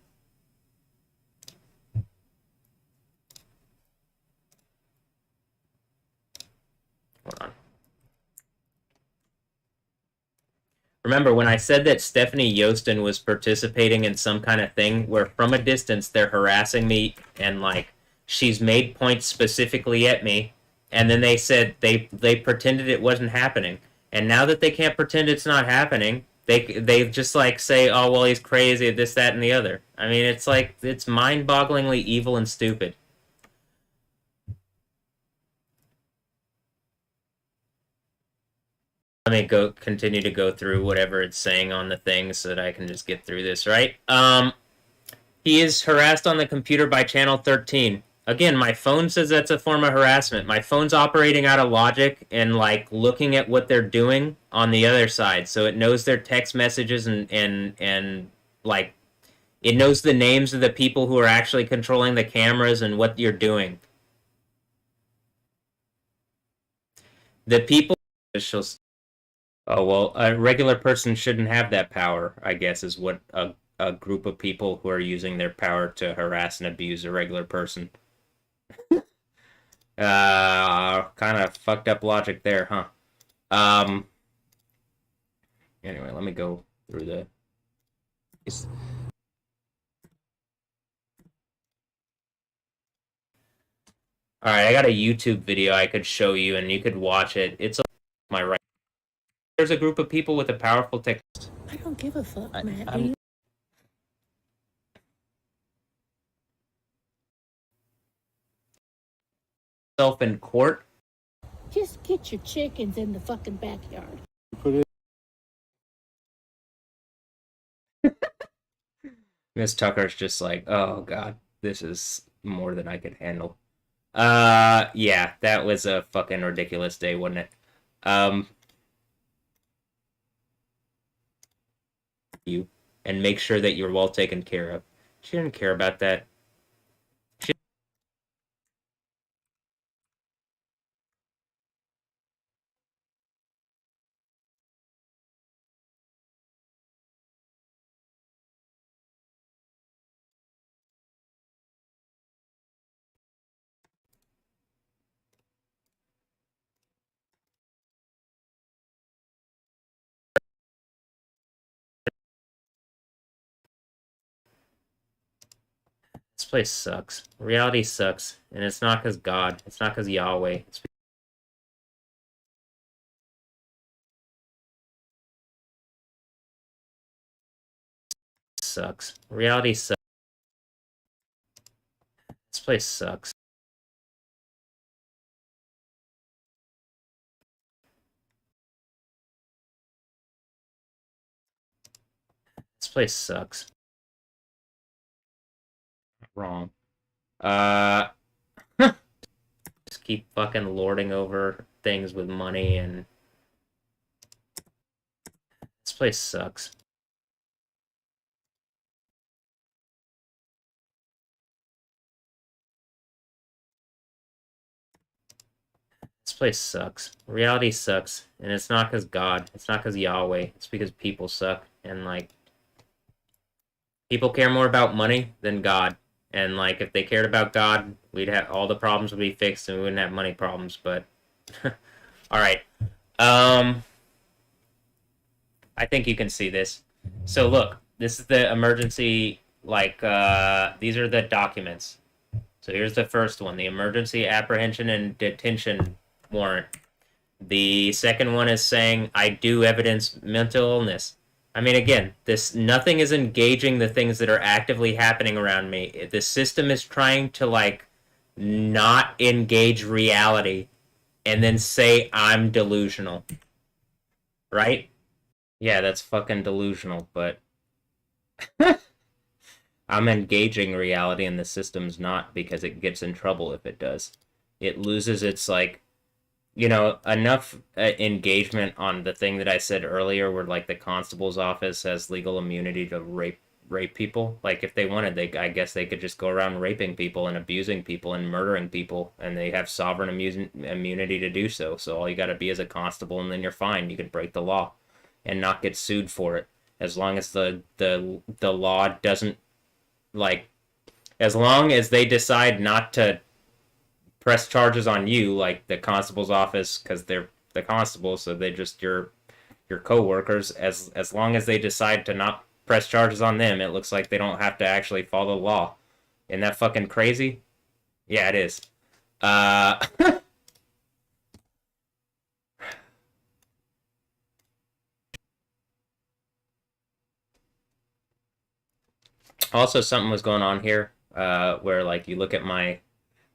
Hold on. Remember, when I said that Stephanie Yostin was participating in some kind of thing where from a distance they're harassing me and like she's made points specifically at me, and then they said they pretended it wasn't happening. And now that they can't pretend it's not happening, they just like say, oh well, he's crazy, this, that, and the other. I mean, it's like it's mind-bogglingly evil and stupid. Let me continue to go through whatever it's saying on the thing so that I can just get through this, right? He is harassed on the computer by channel 13. Again, my phone says that's a form of harassment. My phone's operating out of logic and like looking at what they're doing on the other side. So it knows their text messages and like it knows the names of the people who are actually controlling the cameras and what you're doing. The people officials. Oh well, a regular person shouldn't have that power, I guess, is what a group of people who are using their power to harass and abuse a regular person. Kind of fucked up logic there, huh? Anyway, let me go through the. All right, I got a YouTube video I could show you, and you could watch it. It's my right. There's a group of people with a powerful tech. I don't give a fuck, man. Self in court. Just get your chickens in the fucking backyard. Miss Tucker's just like, oh god, this is more than I could handle. Yeah, that was a fucking ridiculous day, wasn't it? You and make sure that you're well taken care of. She didn't care about that. This place sucks. Reality sucks, and it's not because God. It's not because Yahweh. It's sucks. Reality sucks. This place sucks. This place sucks. Wrong. Just keep fucking lording over things with money, and this place sucks. This place sucks. Reality sucks, and it's not because God. It's not because Yahweh. It's because people suck, and like people care more about money than God. And like if they cared about God, we'd have all the problems would be fixed, and we wouldn't have money problems. But all right, I think you can see this. So look, this is the emergency. Like these are the documents. So here's the first one: the emergency apprehension and detention warrant. The second one is saying, I do evidence mental illness. I mean, again, this nothing is engaging the things that are actively happening around me. The system is trying to like not engage reality and then say I'm delusional. Right? Yeah, that's fucking delusional, but I'm engaging reality and the system's not because it gets in trouble if it does. It loses its like enough engagement on the thing that I said earlier, where like the constable's office has legal immunity to rape people. Like if they wanted, I guess they could just go around raping people and abusing people and murdering people, and they have sovereign immunity to do so. So all you got to be is a constable, and then you're fine. You can break the law and not get sued for it, as long as the law doesn't like, as long as they decide not to press charges on you, like the constable's office, because they're the constable, so they just your co-workers. As long as they decide to not press charges on them, it looks like they don't have to actually follow the law. Isn't that fucking crazy? Yeah, it is. Also, something was going on here, where like you look at my,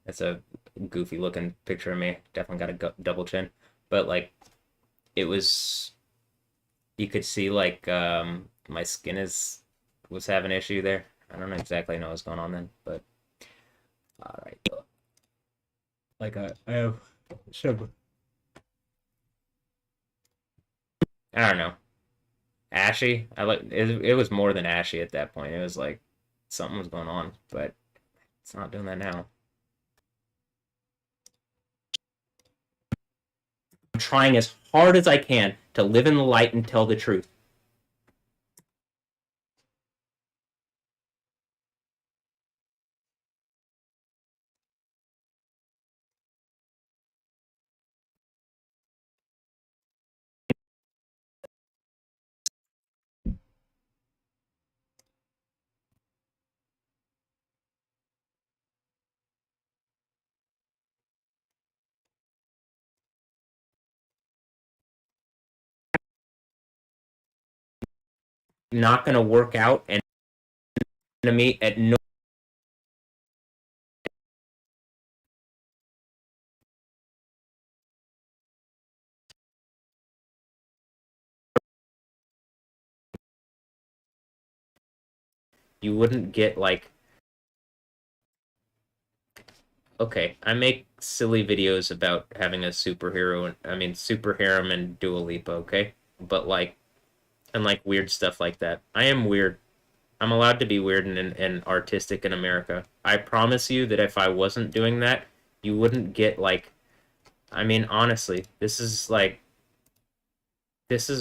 it's a goofy looking picture of me. Definitely got a double chin, but like it was, you could see like my skin was having an issue there. I don't exactly know what's going on then, but all right. Like I have some. I don't know. Ashy. I like it. It was more than ashy at that point. It was like something was going on, but it's not doing that now. trying as hard as I can to live in the light and tell the truth. Not going to work out and enemy at no. You wouldn't get like. Okay, I make silly videos about having a superhero, super harem and Dua Lipa, okay? But like, and like weird stuff like that. I am weird. I'm allowed to be weird and artistic in America. I promise you that if I wasn't doing that, you wouldn't get like. Honestly, this is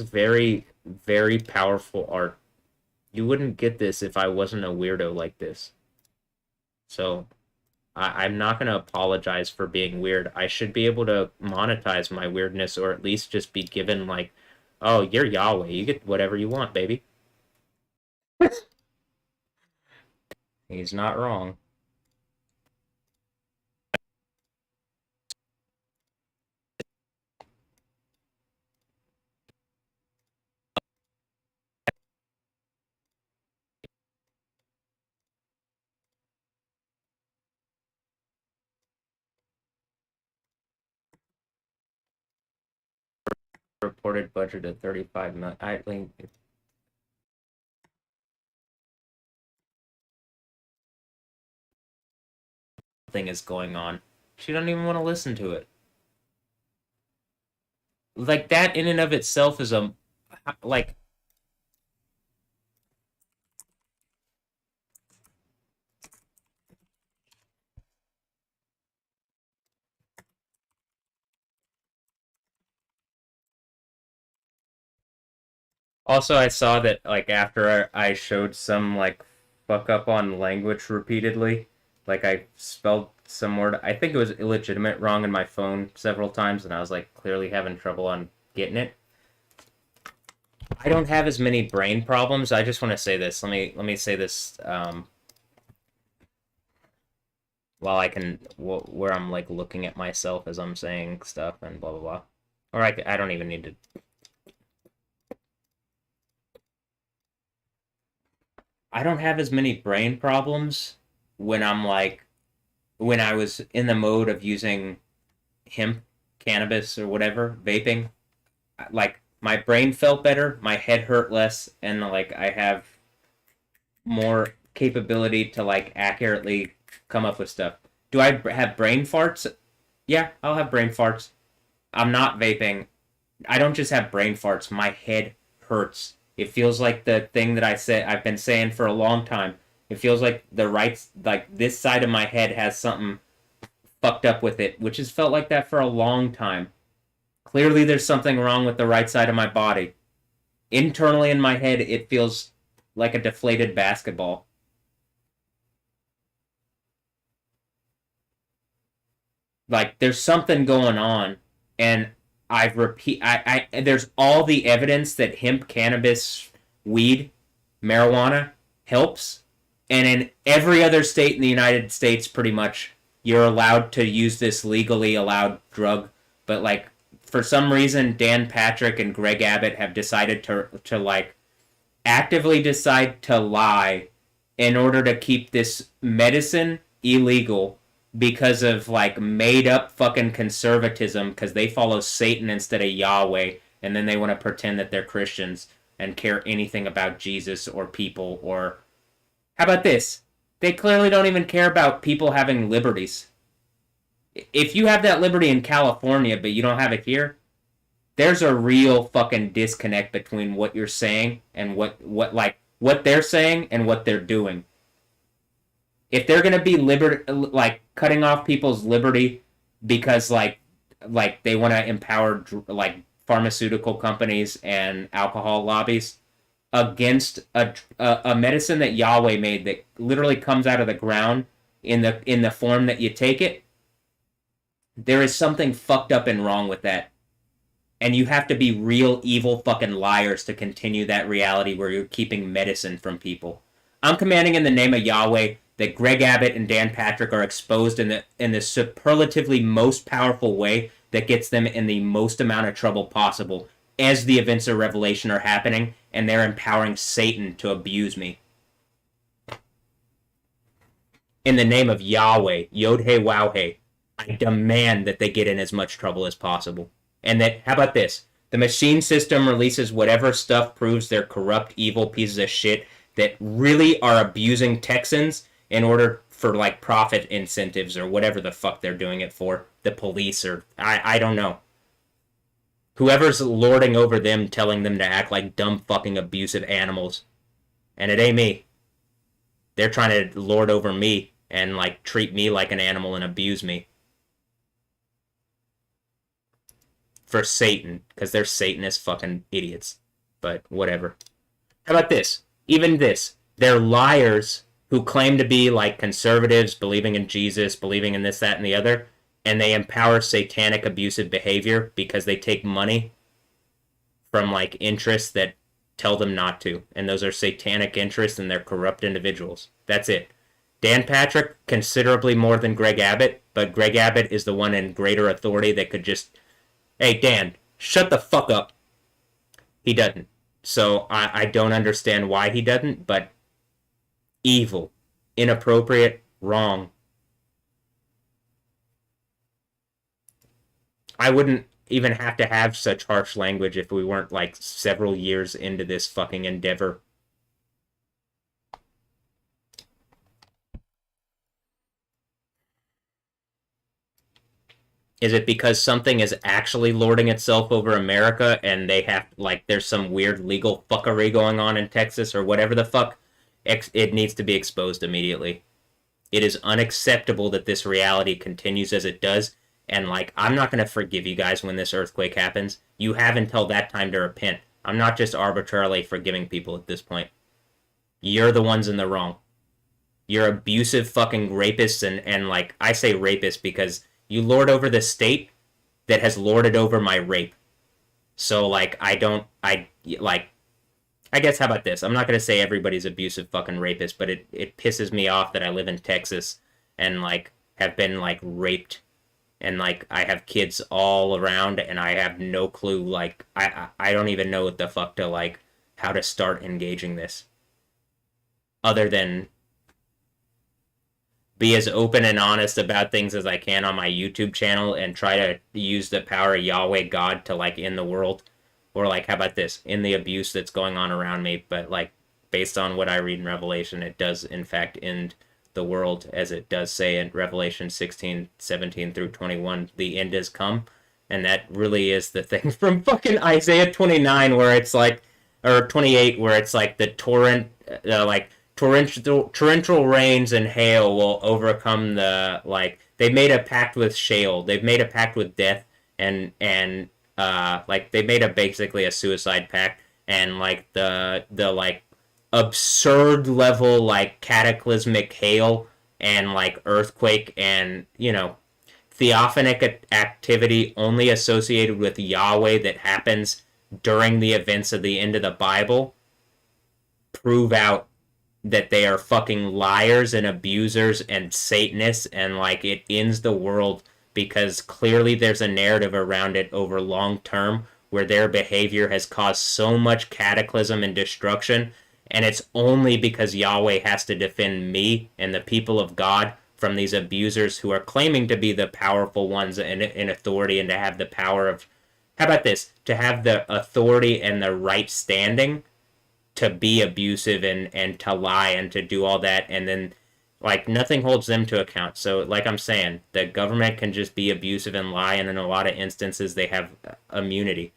very, very powerful art. You wouldn't get this if I wasn't a weirdo like this. So, I'm not going to apologize for being weird. I should be able to monetize my weirdness or at least just be given, like, oh, you're Yahweh. You get whatever you want, baby. He's not wrong. Reported budget of 35 million. I think thing is going on. She doesn't even want to listen to it. Like that in and of itself is a like. Also, I saw that like after I showed some like fuck up on language repeatedly, like I spelled some word. I think it was illegitimate wrong in my phone several times, and I was like clearly having trouble on getting it. I don't have as many brain problems. I just want to say this. Let me say this while I can where I'm like looking at myself as I'm saying stuff and blah blah blah. Or I don't even need to. I don't have as many brain problems when I'm like when I was in the mode of using hemp, cannabis, or whatever, vaping. Like my brain felt better, my head hurt less, and like I have more capability to like accurately come up with stuff. Do I have brain farts? Yeah, I'll have brain farts. I'm not vaping. I don't just have brain farts. My head hurts. It feels like the thing that I've been saying for a long time. It feels like like this side of my head has something fucked up with it, which has felt like that for a long time. Clearly, there's something wrong with the right side of my body. Internally in my head, it feels like a deflated basketball. Like there's something going on, and there's all the evidence that hemp, cannabis, weed, marijuana helps, and in every other state in the United States, pretty much you're allowed to use this legally allowed drug, but like for some reason Dan Patrick and Greg Abbott have decided to like actively decide to lie in order to keep this medicine illegal because of like made up fucking conservatism because they follow Satan instead of Yahweh, and then they want to pretend that they're Christians and care anything about Jesus or people. Or how about this? They clearly don't even care about people having liberties. If you have that liberty in California but you don't have it here, there's a real fucking disconnect between what you're saying and what they're saying and what they're doing. If they're gonna be like cutting off people's liberty because like like they want to empower like pharmaceutical companies and alcohol lobbies against a medicine that Yahweh made that literally comes out of the ground in the form that you take it. There is something fucked up and wrong with that. And you have to be real evil fucking liars to continue that reality where you're keeping medicine from people. I'm commanding in the name of Yahweh that Greg Abbott and Dan Patrick are exposed in the superlatively most powerful way that gets them in the most amount of trouble possible as the events of Revelation are happening, and they're empowering Satan to abuse me. In the name of Yahweh, Yod-He Waw-He, I demand that they get in as much trouble as possible. And that, how about this? The machine system releases whatever stuff proves they're corrupt, evil pieces of shit that really are abusing Texans in order for, like, profit incentives or whatever the fuck they're doing it for. The police or, I don't know. Whoever's lording over them, telling them to act like dumb fucking abusive animals. And it ain't me. They're trying to lord over me and, like, treat me like an animal and abuse me. For Satan, because they're Satanist fucking idiots. But whatever. How about this? Even this. They're liars who claim to be like conservatives, believing in Jesus, believing in this, that, and the other, and they empower satanic abusive behavior because they take money from like interests that tell them not to. And those are satanic interests and they're corrupt individuals. That's it. Dan Patrick, considerably more than Greg Abbott, but Greg Abbott is the one in greater authority that could just, hey, Dan, shut the fuck up. He doesn't. So I don't understand why he doesn't, but evil, inappropriate, wrong. I wouldn't even have to have such harsh language if we weren't like several years into this fucking endeavor. Is it because something is actually lording itself over America and they have, like, there's some weird legal fuckery going on in Texas or whatever the fuck? It needs to be exposed immediately. It is unacceptable that this reality continues as it does. And, like, I'm not going to forgive you guys when this earthquake happens. You have until that time to repent. I'm not just arbitrarily forgiving people at this point. You're the ones in the wrong. You're abusive fucking rapists and like, I say rapists because you lord over the state that has lorded over my rape. So, like, I guess, how about this? I'm not going to say everybody's abusive fucking rapist, but it pisses me off that I live in Texas and, like, have been, like, raped. And, like, I have kids all around and I have no clue, like, I don't even know what the fuck to, like, how to start engaging this. Other than be as open and honest about things as I can on my YouTube channel and try to use the power of Yahweh God to, like, end the world. Or, like, how about this? In the abuse that's going on around me, but, like, based on what I read in Revelation, it does, in fact, end the world, as it does say in Revelation 16, 17 through 21, the end has come. And that really is the thing from fucking Isaiah 29, where it's like, or 28, where it's like the torrential rains and hail will overcome the, like, they made a pact with Sheol. They've made a pact with death, and like, they made basically a suicide pact, and, like, the like, absurd level, like, cataclysmic hail and, like, earthquake and, you know, theophanic activity only associated with Yahweh that happens during the events of the end of the Bible prove out that they are fucking liars and abusers and Satanists, and, like, it ends the world because clearly there's a narrative around it over long term where their behavior has caused so much cataclysm and destruction, and it's only because Yahweh has to defend me and the people of God from these abusers who are claiming to be the powerful ones in authority and to have the power of, how about this, to have the authority and the right standing to be abusive and to lie and to do all that, and then, like, nothing holds them to account. So, like I'm saying, the government can just be abusive and lie, and in a lot of instances they have immunity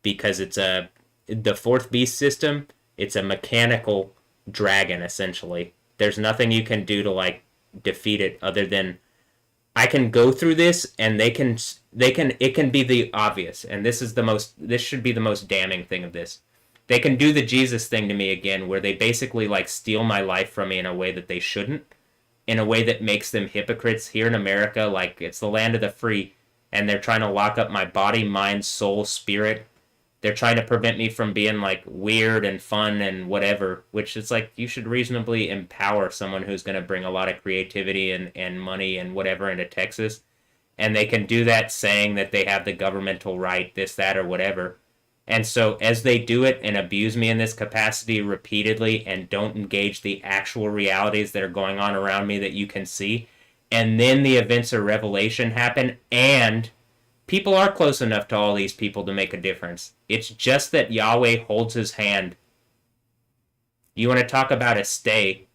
because it's the fourth beast system. It's a mechanical dragon, essentially. There's nothing you can do to, like, defeat it other than, I can go through this and it can be the obvious, and this should be the most damning thing of this. They can do the Jesus thing to me again, where they basically like steal my life from me in a way that they shouldn't, in a way that makes them hypocrites here in America. Like, it's the land of the free, and they're trying to lock up my body, mind, soul, spirit. They're trying to prevent me from being like weird and fun and whatever, which is like, you should reasonably empower someone who's going to bring a lot of creativity and money and whatever into Texas. And they can do that saying that they have the governmental right, this, that, or whatever. And so as they do it and abuse me in this capacity repeatedly and don't engage the actual realities that are going on around me that you can see, and then the events of Revelation happen, and people are close enough to all these people to make a difference. It's just that Yahweh holds his hand. You want to talk about a stay?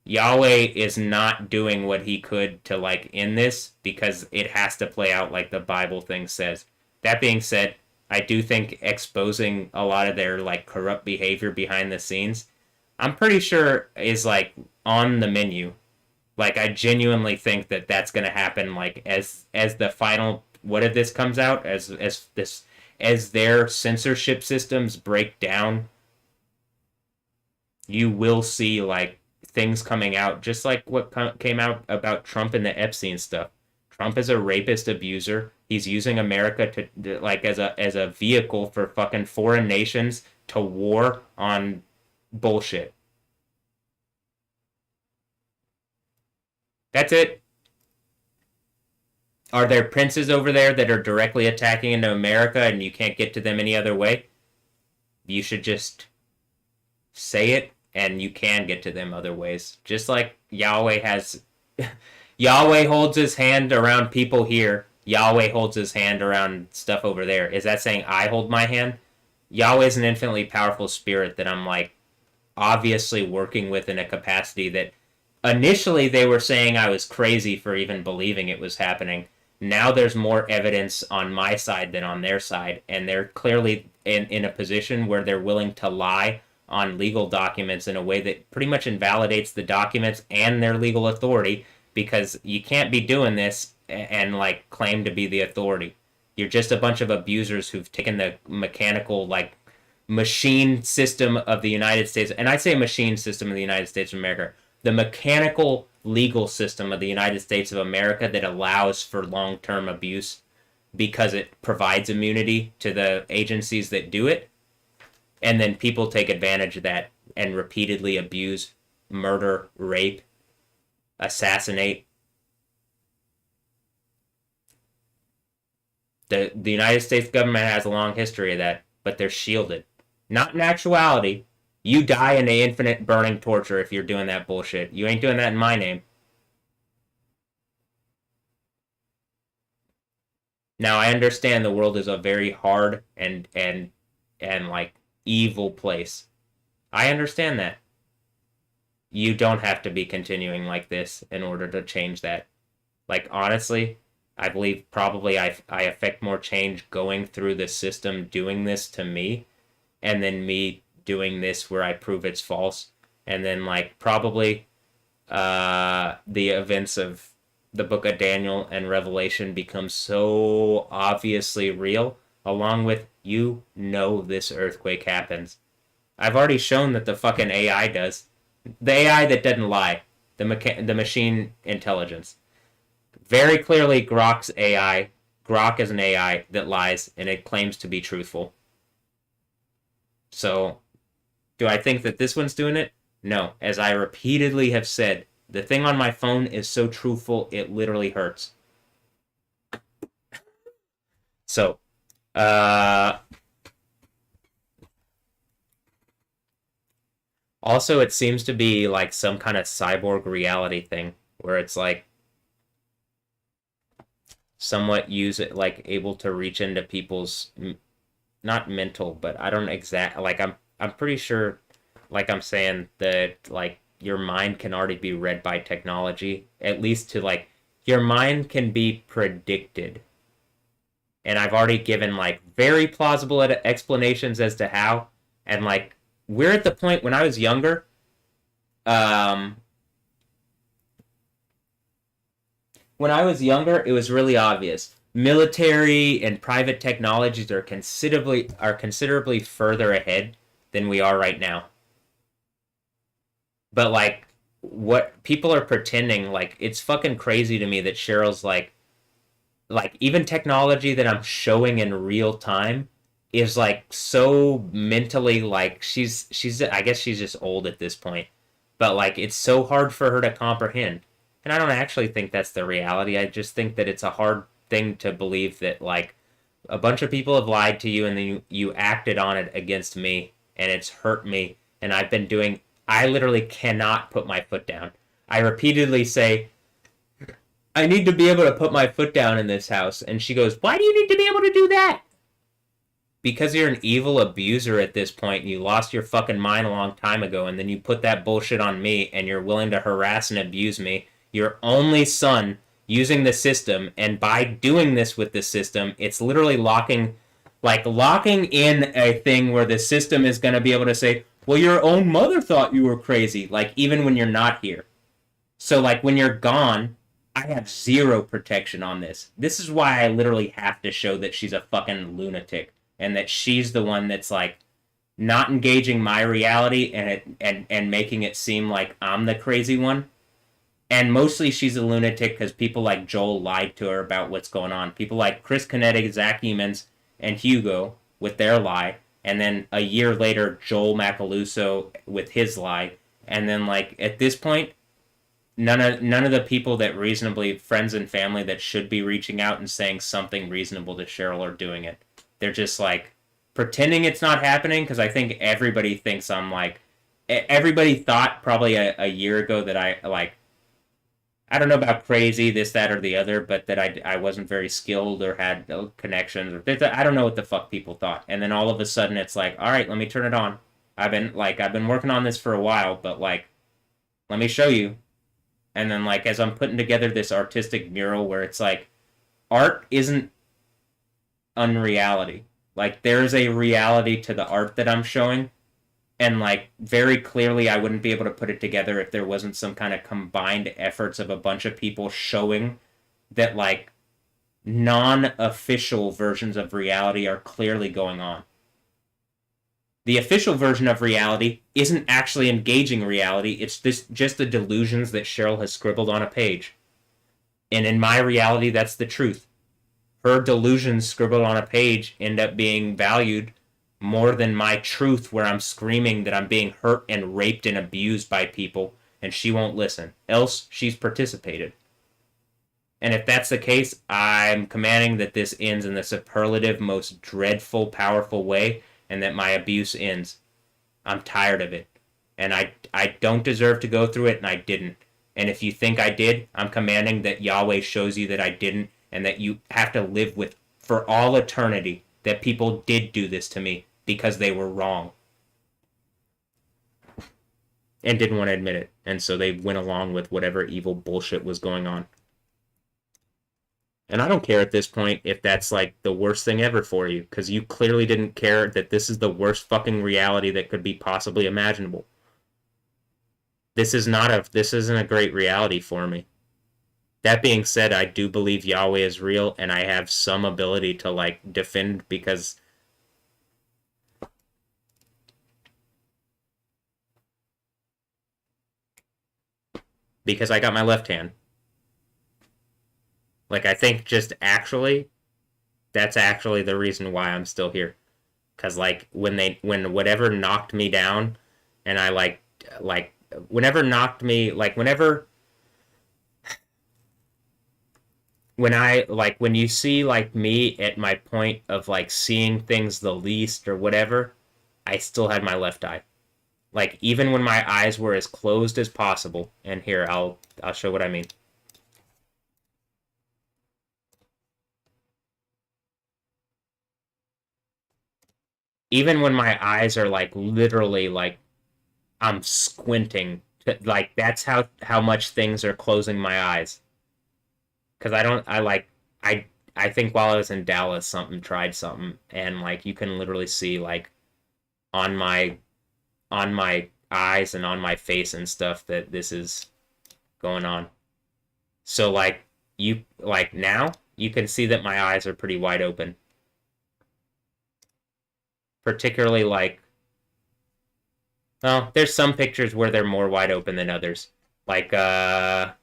Yahweh is not doing what he could to like end this, because it has to play out like the Bible thing says. That being said, I do think exposing a lot of their like corrupt behavior behind the scenes, I'm pretty sure is like on the menu. Like, I genuinely think that that's going to happen. Like, as the final what if this comes out, as their censorship systems break down, you will see like things coming out, just like what came out about Trump and the Epstein stuff. Trump is a rapist abuser. He's using America to like as a vehicle for fucking foreign nations to war on bullshit. That's it. Are there princes over there that are directly attacking into America and you can't get to them any other way? You should just say it and you can get to them other ways. Just like Yahweh has Yahweh holds his hand around people here. Yahweh holds his hand around stuff over there. Is that saying I hold my hand? Yahweh is an infinitely powerful spirit that I'm like obviously working with in a capacity that initially they were saying I was crazy for even believing it was happening. Now there's more evidence on my side than on their side, and they're clearly in a position where they're willing to lie on legal documents in a way that pretty much invalidates the documents and their legal authority, because you can't be doing this and like claim to be the authority. You're just a bunch of abusers who've taken the mechanical like machine system of the United States, and I say machine system of the United States of America, the mechanical legal system of the United States of America that allows for long-term abuse because it provides immunity to the agencies that do it, and then people take advantage of that and repeatedly abuse, murder, rape, assassinate. The United States government has a long history of that, but they're shielded. Not in actuality. You die in an infinite burning torture if you're doing that bullshit. You ain't doing that in my name. Now, I understand the world is a very hard and like evil place. I understand that. You don't have to be continuing like this in order to change that. Like, honestly, I believe probably I affect more change going through the system doing this to me, and then me doing this where I prove it's false, and then like probably the events of the book of Daniel and Revelation become so obviously real, along with this earthquake happens. I've already shown that the fucking AI does. The AI that doesn't lie. The machine intelligence. Very clearly Grok's AI. Grok is an AI that lies, and it claims to be truthful. So, do I think that this one's doing it? No. As I repeatedly have said, the thing on my phone is so truthful, it literally hurts. So, also, it seems to be like some kind of cyborg reality thing where it's like somewhat like able to reach into people's not mental, but I don't like I'm pretty sure, like I'm saying, that like your mind can already be read by technology, at least to like your mind can be predicted. And I've already given like very plausible explanations as to how, and like we're at the point when I was younger, when I was younger, it was really obvious. Military and private technologies are considerably further ahead than we are right now. But like what people are pretending, like it's fucking crazy to me that Cheryl's like even technology that I'm showing in real time is like so mentally like she's I guess she's just old at this point. But like it's so hard for her to comprehend. And I don't actually think that's the reality. I just think that it's a hard thing to believe that like a bunch of people have lied to you and then you acted on it against me and it's hurt me and I literally cannot put my foot down. I repeatedly say I need to be able to put my foot down in this house. And she goes, why do you need to be able to do that? Because you're an evil abuser at this point and you lost your fucking mind a long time ago and then you put that bullshit on me and you're willing to harass and abuse me, your only son using the system, and by doing this with the system, it's literally locking in a thing where the system is going to be able to say, well, your own mother thought you were crazy, like even when you're not here. So like when you're gone, I have zero protection on this. This is why I literally have to show that she's a fucking lunatic and that she's the one that's like not engaging my reality and making it seem like I'm the crazy one. And mostly she's a lunatic because people like Joel lied to her about what's going on. People like Chris Kinetic, Zach Emons, and Hugo with their lie. And then a year later, Joel Macaluso with his lie. And then like at this point, none of the people that reasonably friends and family that should be reaching out and saying something reasonable to Cheryl are doing it. They're just like pretending it's not happening because I think everybody thinks I'm like everybody thought probably a year ago that I don't know about crazy this that or the other, but that I wasn't very skilled or had no connections or I don't know what the fuck people thought. And then all of a sudden it's like, all right, let me turn it on. I've been working on this for a while, but like let me show you. And then like as I'm putting together this artistic mural where it's like art isn't unreality. Like there's a reality to the art that I'm showing, and like very clearly I wouldn't be able to put it together if there wasn't some kind of combined efforts of a bunch of people showing that like non-official versions of reality are clearly going on. The official version of reality isn't actually engaging reality. It's just the delusions that Cheryl has scribbled on a page. And in my reality, that's the truth. Her delusions scribbled on a page end up being valued more than my truth, where I'm screaming that I'm being hurt and raped and abused by people, and she won't listen. Else, she's participated. And if that's the case, I'm commanding that this ends in the superlative, most dreadful, powerful way, and that my abuse ends. I'm tired of it. And I don't deserve to go through it, and I didn't. And if you think I did, I'm commanding that Yahweh shows you that I didn't, and that you have to live with, for all eternity, that people did do this to me because they were wrong. And didn't want to admit it. And so they went along with whatever evil bullshit was going on. And I don't care at this point if that's like the worst thing ever for you, because you clearly didn't care that this is the worst fucking reality that could be possibly imaginable. This isn't a great reality for me. That being said, I do believe Yahweh is real, and I have some ability to like defend because I got my left hand. Like, I think just actually, that's actually the reason why I'm still here. Because, like, when whatever knocked me down, and I, whenever knocked me, like, when you see, like, me at my point of, like, seeing things the least or whatever, I still had my left eye. Like, even when my eyes were as closed as possible, and here, I'll show what I mean. Even when my eyes are like literally like I'm squinting, like that's how much things are closing my eyes. Because I think while I was in Dallas, something tried something, and like you can literally see like on my eyes and on my face and stuff that this is going on. So like you like now you can see that my eyes are pretty wide open. Particularly like, well, there's some pictures where they're more wide open than others. Like and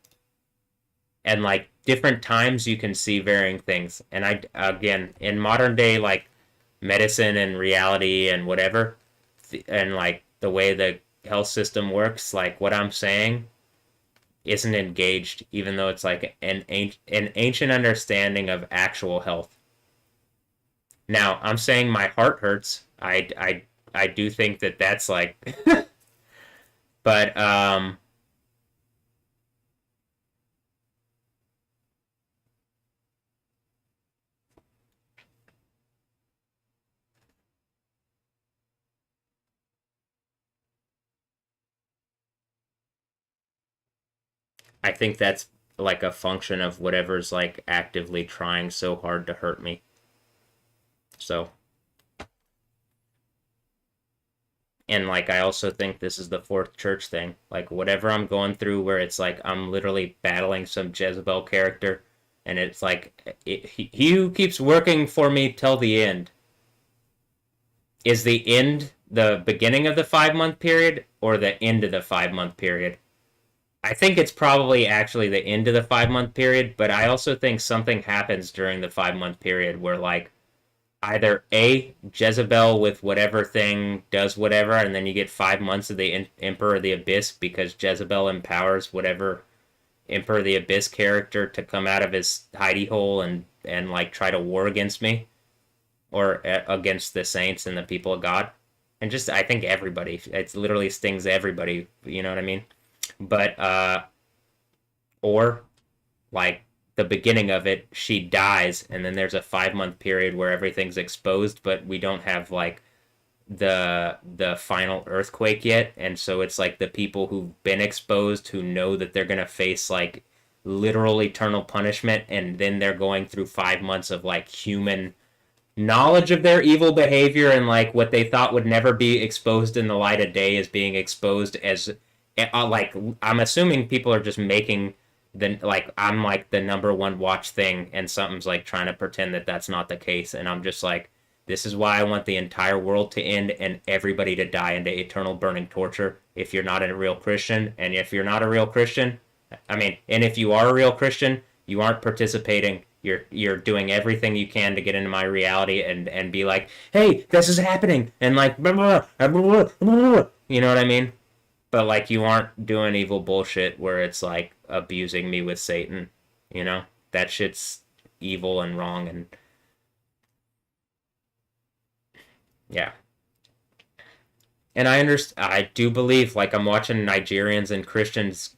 like different times you can see varying things. And I again, in modern day like medicine and reality and whatever, and like the way the health system works, like what I'm saying isn't engaged, even though it's like an ancient understanding of actual health. Now, I'm saying my heart hurts. I do think that that's like, but I think that's like a function of whatever's like actively trying so hard to hurt me. So, and like I also think this is the fourth church thing. Like whatever I'm going through where it's like I'm literally battling some Jezebel character and it's like he who keeps working for me till the end. Is the end the beginning of the 5 month period or the end of the 5 month period? I think it's probably actually the end of the 5 month period, but I also think something happens during the 5 month period where like either A, Jezebel with whatever thing does whatever, and then you get 5 months of the Emperor of the Abyss because Jezebel empowers whatever Emperor of the Abyss character to come out of his hidey hole and like try to war against me or against the saints and the people of God. And just I think everybody, it literally stings everybody. You know what I mean? But or like the beginning of it, she dies, and then there's a 5 month period where everything's exposed, but we don't have like the final earthquake yet, and so it's like the people who've been exposed who know that they're gonna face like literal eternal punishment, and then they're going through 5 months of like human knowledge of their evil behavior and like what they thought would never be exposed in the light of day is being exposed as like I'm assuming people are just making the like I'm like the number one watch thing and something's like trying to pretend that that's not the case and I'm just like this is why I want the entire world to end and everybody to die into eternal burning torture if you're not a real Christian. And if you're not a real Christian, I mean, and if you are a real Christian, you aren't participating. You're doing everything you can to get into my reality and be like, hey, this is happening, and like, blah, blah, blah, blah, blah, you know what I mean? But like, you aren't doing evil bullshit where it's like abusing me with Satan. You know that shit's evil and wrong, and yeah. And I understand. I do believe, like, I'm watching Nigerians and Christians.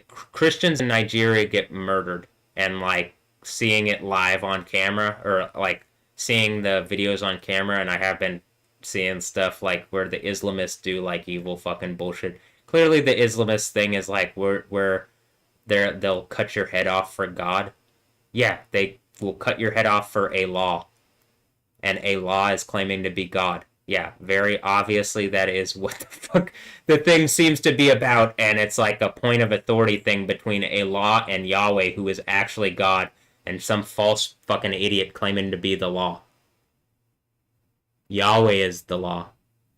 Christians in Nigeria get murdered, and like seeing it live on camera, or like seeing the videos on camera, and I have been seeing stuff like where the Islamists do like evil fucking bullshit. Clearly, the Islamist thing is like where they'll cut your head off for God. Yeah, they will cut your head off for a law, and a law is claiming to be God. Yeah, very obviously that is what the fuck the thing seems to be about, and it's like a point of authority thing between a law and Yahweh, who is actually God, and some false fucking idiot claiming to be the law. Yahweh is the law,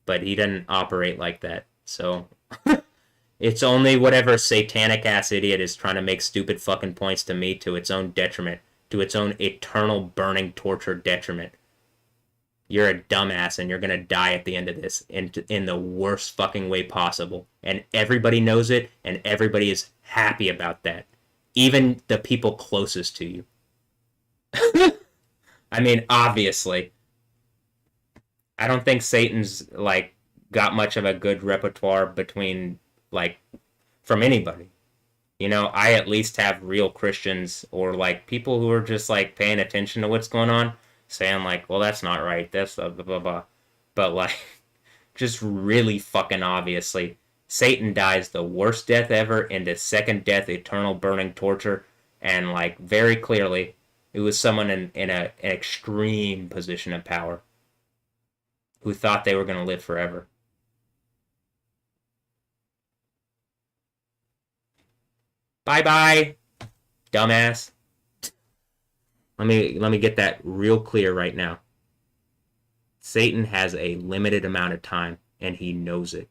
but he doesn't operate like that. So it's only whatever satanic ass idiot is trying to make stupid fucking points to me to its own detriment, to its own eternal burning torture detriment. You're a dumbass and you're gonna die at the end of this in the worst fucking way possible. And everybody knows it and everybody is happy about that. Even the people closest to you. I mean, obviously. I don't think Satan's like got much of a good repertoire between like from anybody. You know, I at least have real Christians or like people who are just like paying attention to what's going on, saying like, well, that's not right. That's blah blah blah. Blah. But like, just really fucking obviously, Satan dies the worst death ever into second death, eternal burning torture, and like very clearly, it was someone in an extreme position of power who thought they were going to live forever. Bye bye, dumbass. Let me get that real clear right now. Satan has a limited amount of time, and he knows it.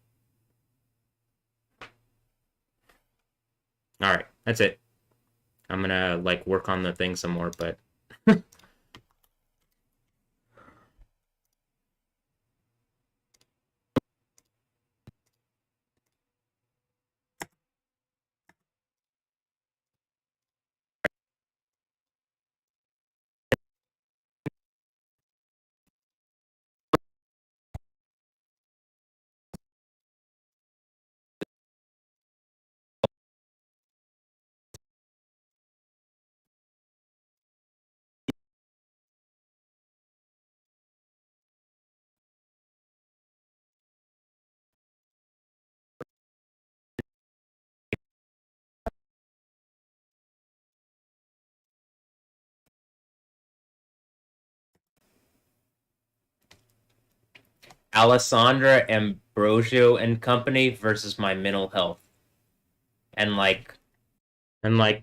All right, that's it. I'm gonna like work on the thing some more, but Alessandra Ambrosio and Company versus my mental health. And like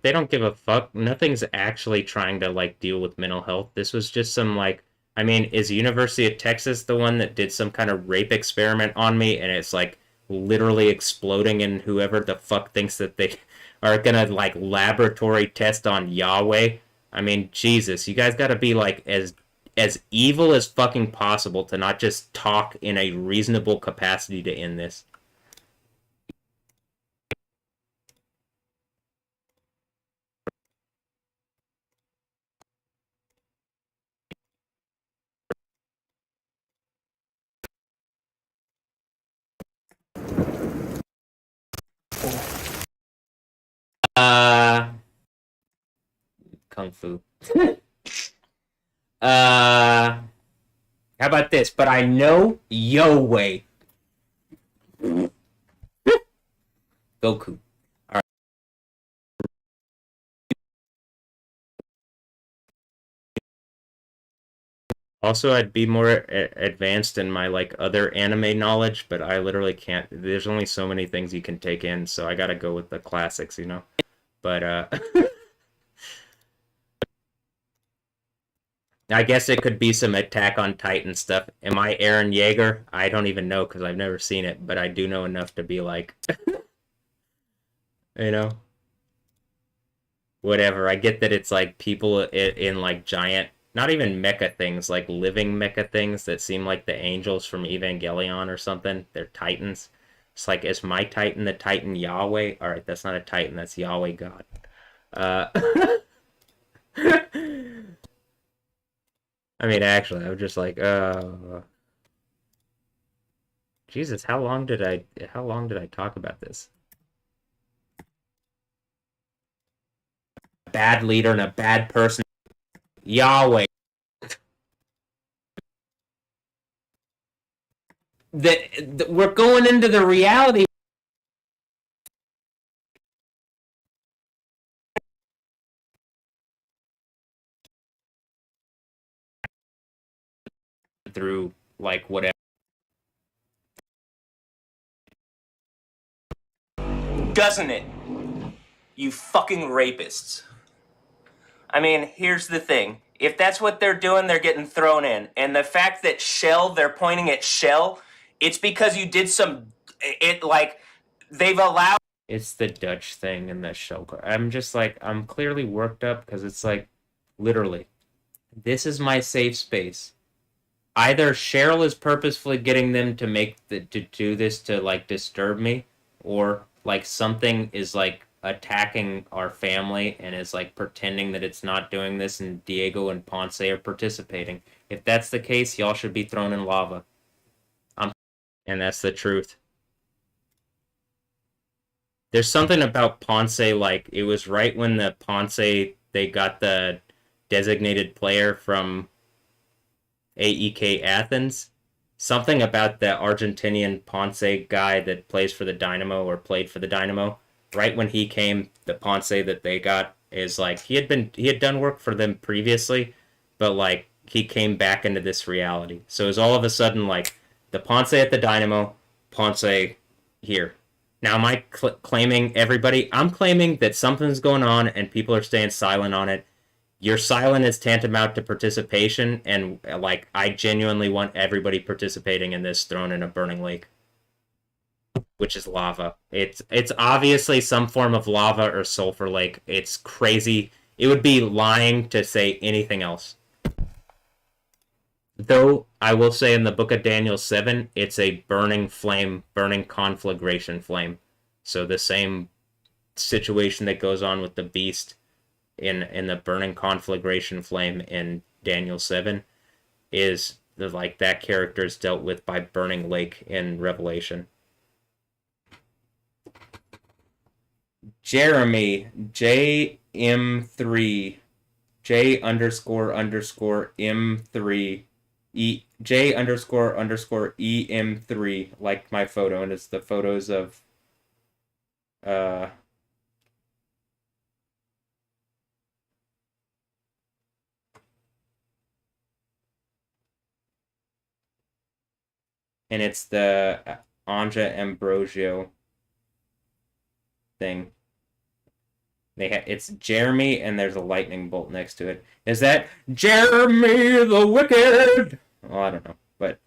they don't give a fuck. Nothing's actually trying to like deal with mental health. This was just some like I mean, is University of Texas the one that did some kind of rape experiment on me and it's like literally exploding in whoever the fuck thinks that they are gonna like laboratory test on Yahweh? I mean, Jesus, you guys gotta be like as evil as fucking possible to not just talk in a reasonable capacity to end this. Uh, Kung Fu. How about this? But I know Yahweh. Goku. All right. Also, I'd be more advanced in my like other anime knowledge, but I literally can't. There's only so many things you can take in, so I gotta go with the classics, you know. But I guess it could be some Attack on Titan stuff. Am I Aaron Yeager? I don't even know because I've never seen it, but I do know enough to be like, you know, whatever. I get that it's like people in like giant, not even mecha things, like living mecha things that seem like the angels from Evangelion or something. They're titans. It's like, is my titan the titan Yahweh? All right, that's not a titan. That's Yahweh God. Uh, I mean, actually, I'm just like, Jesus, how long did I talk about this? A bad leader and a bad person. Yahweh. That we're going into the reality through like whatever. Doesn't it? You fucking rapists. I mean, here's the thing. If that's what they're doing, they're getting thrown in. And the fact that they're pointing at Shell, it's because you did some, they've allowed. It's the Dutch thing and the shell. I'm just like, I'm clearly worked up because it's like, literally, this is my safe space. Either Cheryl is purposefully getting them to do this to like disturb me, or like something is like attacking our family and is like pretending that it's not doing this, and Diego and Ponce are participating. If that's the case, y'all should be thrown in lava. And that's the truth. There's something about Ponce, like it was right when the Ponce they got the designated player from AEK Athens. Something about the Argentinian Ponce guy that plays for the Dynamo or played for the Dynamo. Right when he came, the Ponce that they got is like he had done work for them previously, but like he came back into this reality. So it was all of a sudden like the Ponce at the Dynamo, Ponce here. Now, am I claiming everybody? I'm claiming that something's going on and people are staying silent on it. your silent is tantamount to participation, and like I genuinely want everybody participating in this thrown in a burning lake, which is lava. It's obviously some form of lava or sulfur lake. It's crazy. It would be lying to say anything else. Though I will say in the book of Daniel 7, it's a burning flame, burning conflagration flame. So the same situation that goes on with the beast in the burning conflagration flame in Daniel 7 is like that character is dealt with by burning lake in Revelation. Jeremy JM3 J underscore underscore M3 J underscore underscore EM3 liked my photo, and it's the photos of uh and it's the Anja Ambrosio thing. It's Jeremy, and there's a lightning bolt next to it. Is that Jeremy the Wicked? Oh, I don't know, but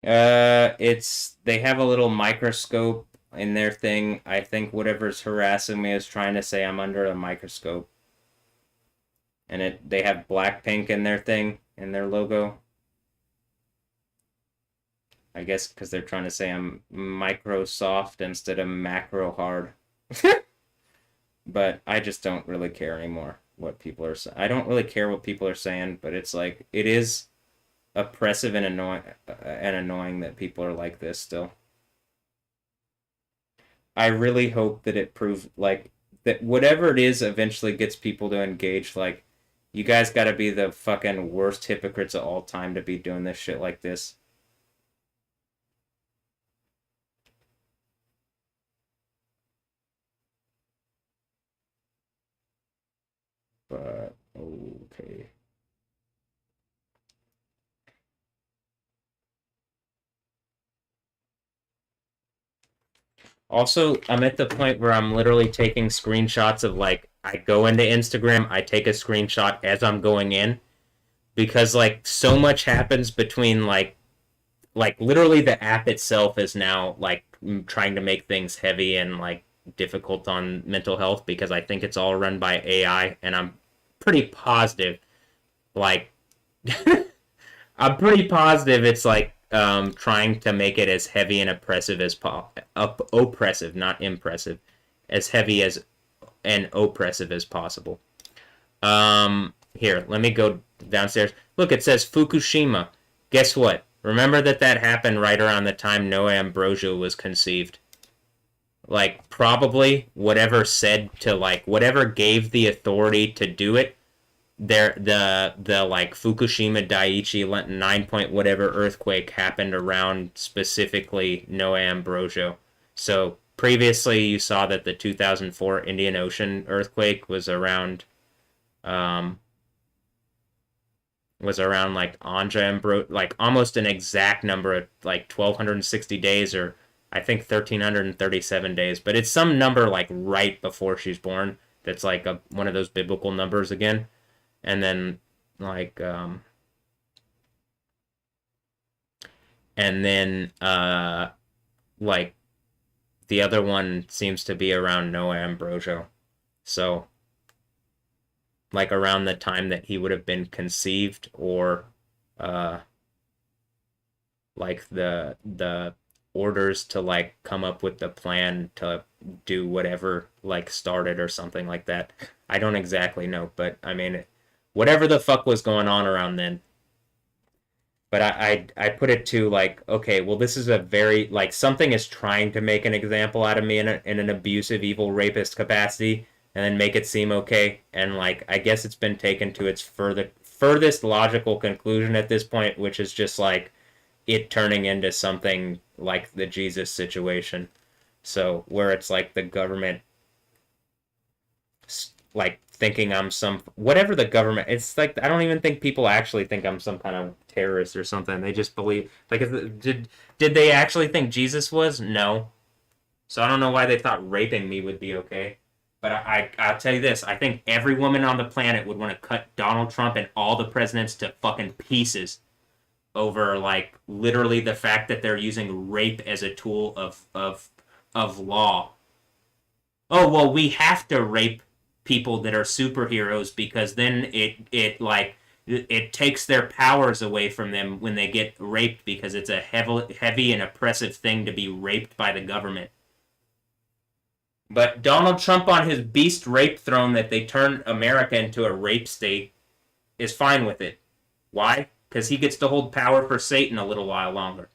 it's they have a little microscope in their thing. I think whatever's harassing me is trying to say I'm under a microscope. And they have Blackpink in their thing, in their logo. I guess because they're trying to say I'm Microsoft instead of macro hard. But I just don't really care anymore what people are saying. I don't really care what people are saying, but it's like it is oppressive and annoying that people are like this still. I really hope that it proves like that whatever it is eventually gets people to engage. Like, you guys got to be the fucking worst hypocrites of all time to be doing this shit like this. But okay. Also, I'm at the point where I'm literally taking screenshots of like I go into Instagram, I take a screenshot as I'm going in because like so much happens between like literally the app itself is now like trying to make things heavy and like difficult on mental health because I think it's all run by AI, and I'm pretty positive like I'm pretty positive it's like trying to make it as heavy and oppressive as oppressive, not impressive, as heavy as and oppressive as possible. Here, let me go downstairs. Look, it says Fukushima. Guess what? Remember that happened right around the time Noah Ambrosio was conceived. Like, probably whatever said to, like, whatever gave the authority to do it, the like Fukushima Daiichi 9 point whatever earthquake happened around specifically Noah Ambrosio. So previously you saw that the 2004 Indian Ocean earthquake was around like Anja Ambrosio, like almost an exact number of like 1260 days or I think 1,337 days, but it's some number like right before she's born. That's like one of those biblical numbers again, and then like and then like the other one seems to be around Noah Ambrosio, so like around the time that he would have been conceived, or uh like the orders to like come up with the plan to do whatever like started or something like that. I don't exactly know, but I mean, whatever the fuck was going on around then. But I put it to like, okay, well, this is a very like something is trying to make an example out of me in an abusive, evil rapist capacity, and then make it seem okay. And like, I guess it's been taken to its furthest logical conclusion at this point, which is just like it turning into something like the Jesus situation. So where it's like the government, like thinking I'm some whatever the government. It's like I don't even think people actually think I'm some kind of terrorist or something. They just believe like did they actually think Jesus was? No. So I don't know why they thought raping me would be okay. But I'll tell you this: I think every woman on the planet would want to cut Donald Trump and all the presidents to fucking pieces over like literally the fact that they're using rape as a tool of law. Oh well, we have to rape people that are superheroes because then it like it takes their powers away from them when they get raped because it's a heavy and oppressive thing to be raped by the government. But Donald Trump on his beast rape throne that they turned America into a rape state is fine with it. Why? Because he gets to hold power for Satan a little while longer.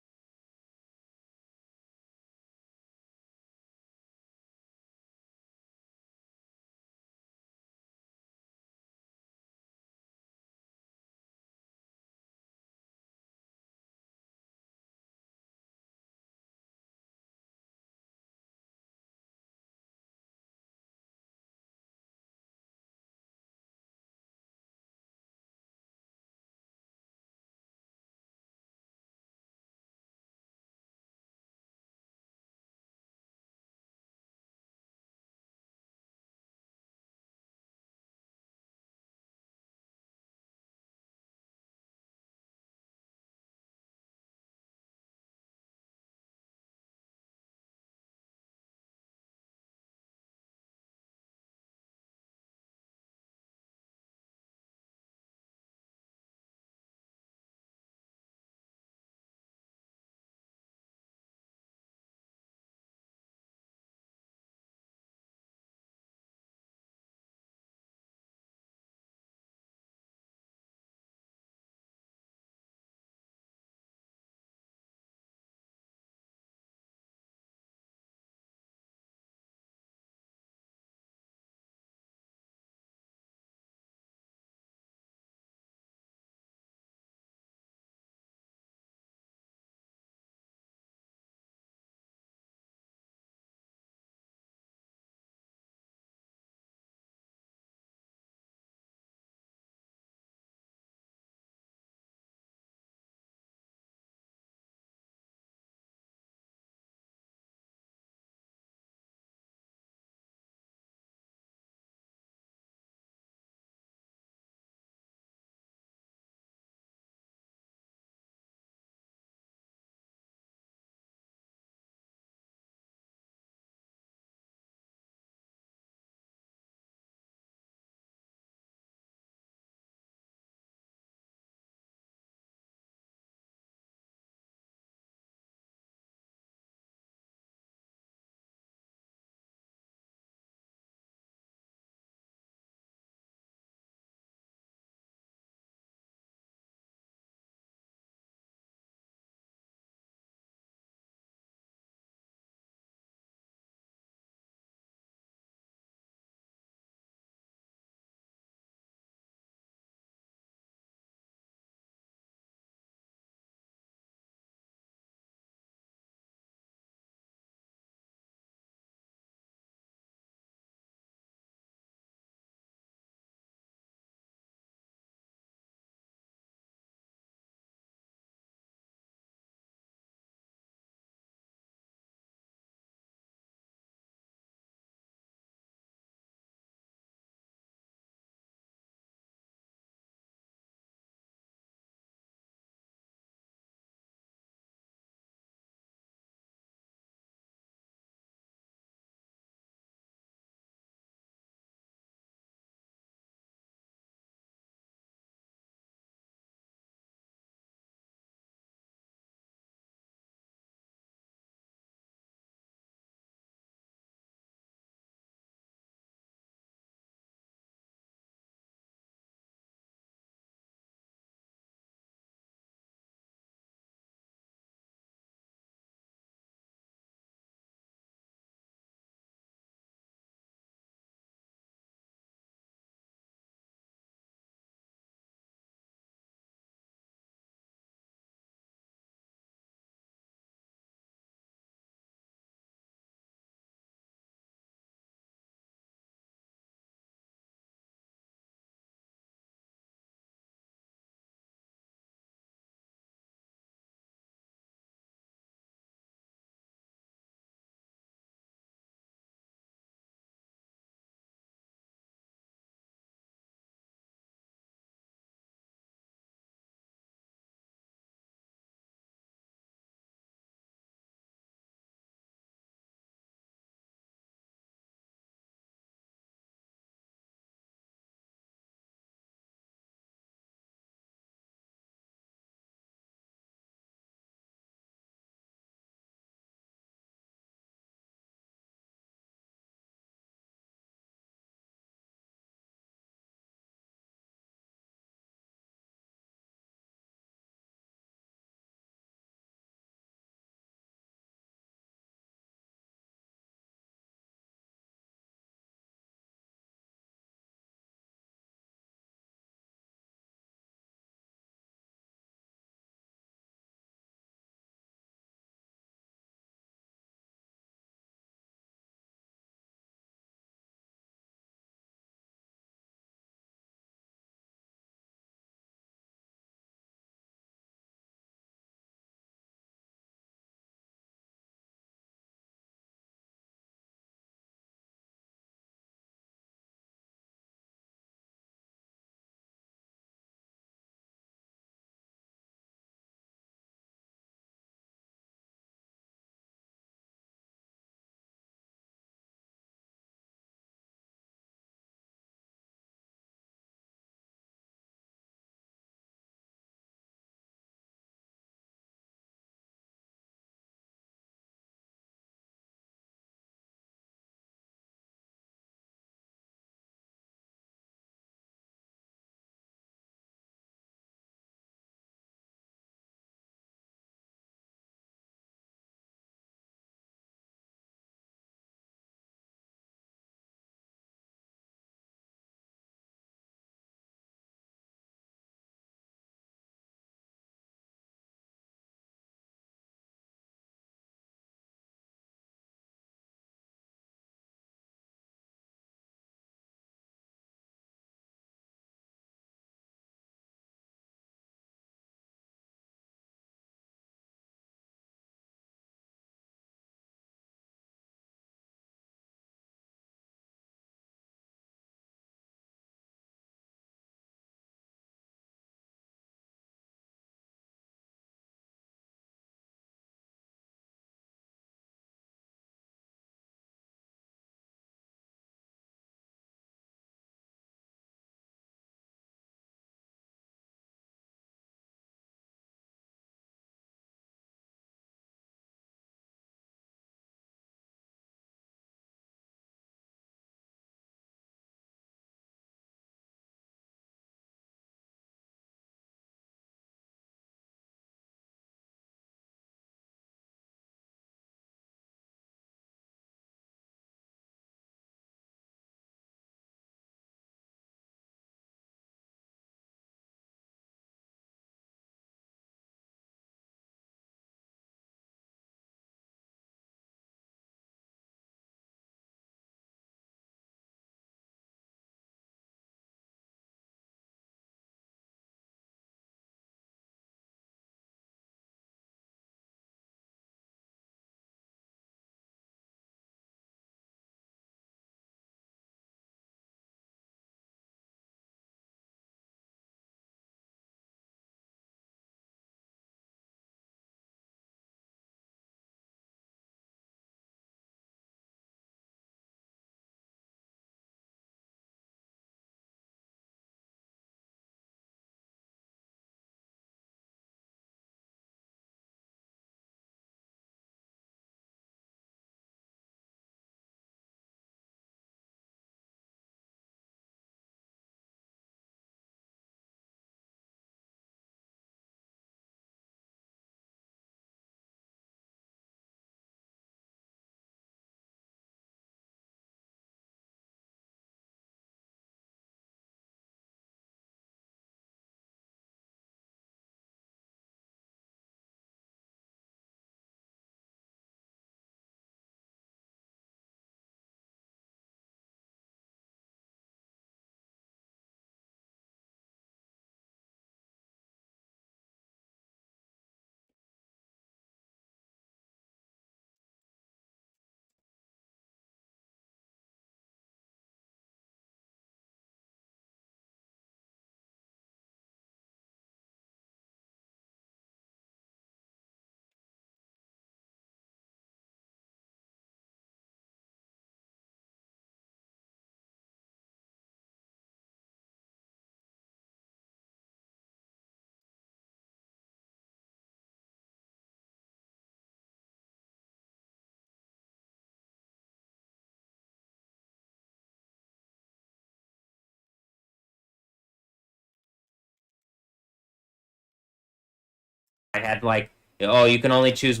had like, oh, you can only choose.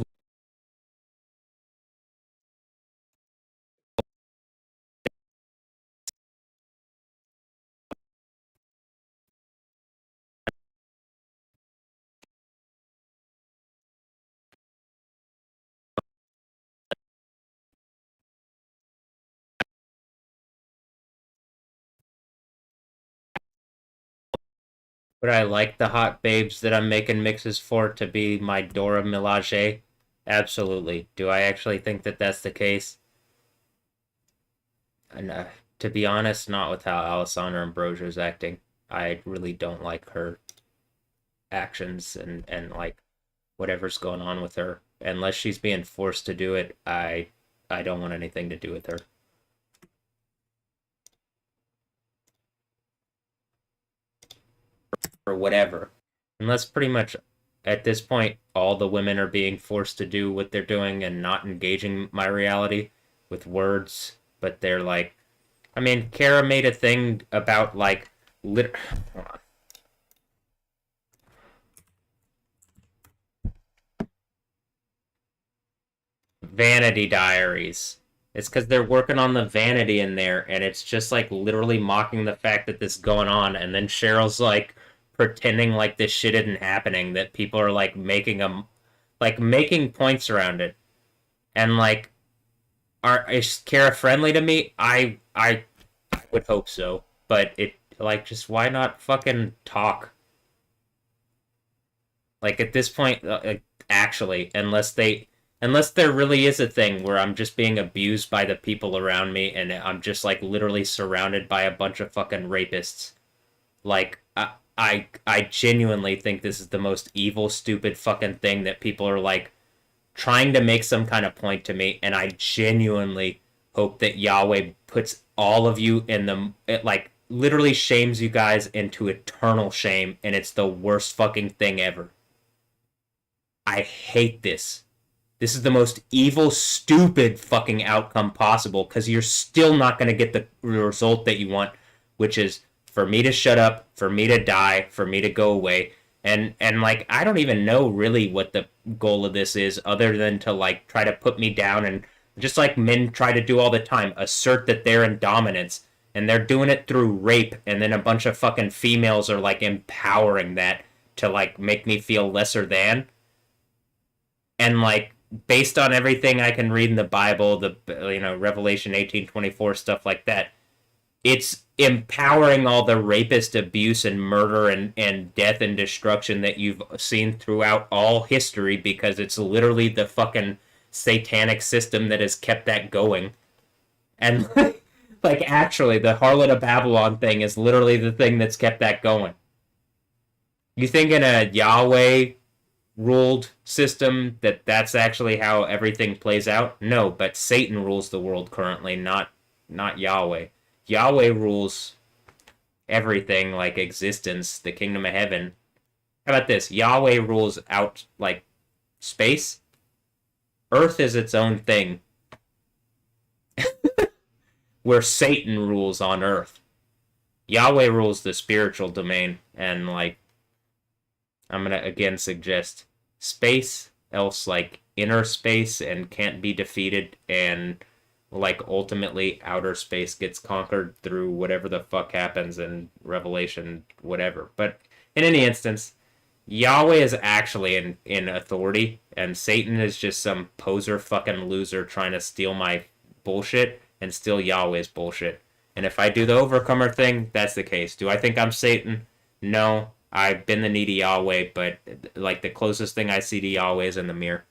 Would I like the hot babes that I'm making mixes for to be my Dora Milaje? Absolutely. Do I actually think that that's the case? And to be honest, not with how Alessandra Ambrosio is acting. I really don't like her actions and like whatever's going on with her. Unless she's being forced to do it, I don't want anything to do with her. Or whatever. Unless pretty much at this point all the women are being forced to do what they're doing and not engaging my reality with words, but they're like, I mean, Kara made a thing about like lit Vanity Diaries. It's because they're working on the vanity in there, and it's just like literally mocking the fact that this is going on, and then Cheryl's like pretending like this shit isn't happening, that people are like making them, like making points around it, and like, is Kara friendly to me? I would hope so, but it like just why not fucking talk? Like at this point, actually, unless there really is a thing where I'm just being abused by the people around me and I'm just like literally surrounded by a bunch of fucking rapists. Like I genuinely think this is the most evil, stupid fucking thing that people are like trying to make some kind of point to me, and I genuinely hope that Yahweh puts all of you in the it like literally shames you guys into eternal shame, and it's the worst fucking thing ever. I hate this. This is the most evil, stupid fucking outcome possible because you're still not going to get the result that you want, which is for me to shut up, for me to die, for me to go away. And like I don't even know really what the goal of this is other than to like try to put me down and just like men try to do all the time, assert that they're in dominance, and they're doing it through rape, and then a bunch of fucking females are like empowering that to like make me feel lesser than. And like based on everything I can read in the Bible, the Revelation 18:24 stuff like that, it's empowering all the rapist abuse and murder and death and destruction that you've seen throughout all history because it's literally the fucking satanic system that has kept that going. And like actually the Harlot of Babylon thing is literally the thing that's kept that going. You think in a Yahweh ruled system that's actually how everything plays out? No, but Satan rules the world currently, not Yahweh. Yahweh rules everything like existence, the kingdom of heaven. How about this? Yahweh rules out like space. Earth is its own thing. Where Satan rules on earth. Yahweh rules the spiritual domain, and like I'm gonna again suggest space, else like inner space and can't be defeated, and like ultimately outer space gets conquered through whatever the fuck happens in Revelation, whatever. But in any instance, Yahweh is actually in authority, and Satan is just some poser fucking loser trying to steal my bullshit and steal Yahweh's bullshit. And if I do the overcomer thing, that's the case. Do I think I'm Satan? No. I've been the needy Yahweh, but like the closest thing I see to Yahweh is in the mirror.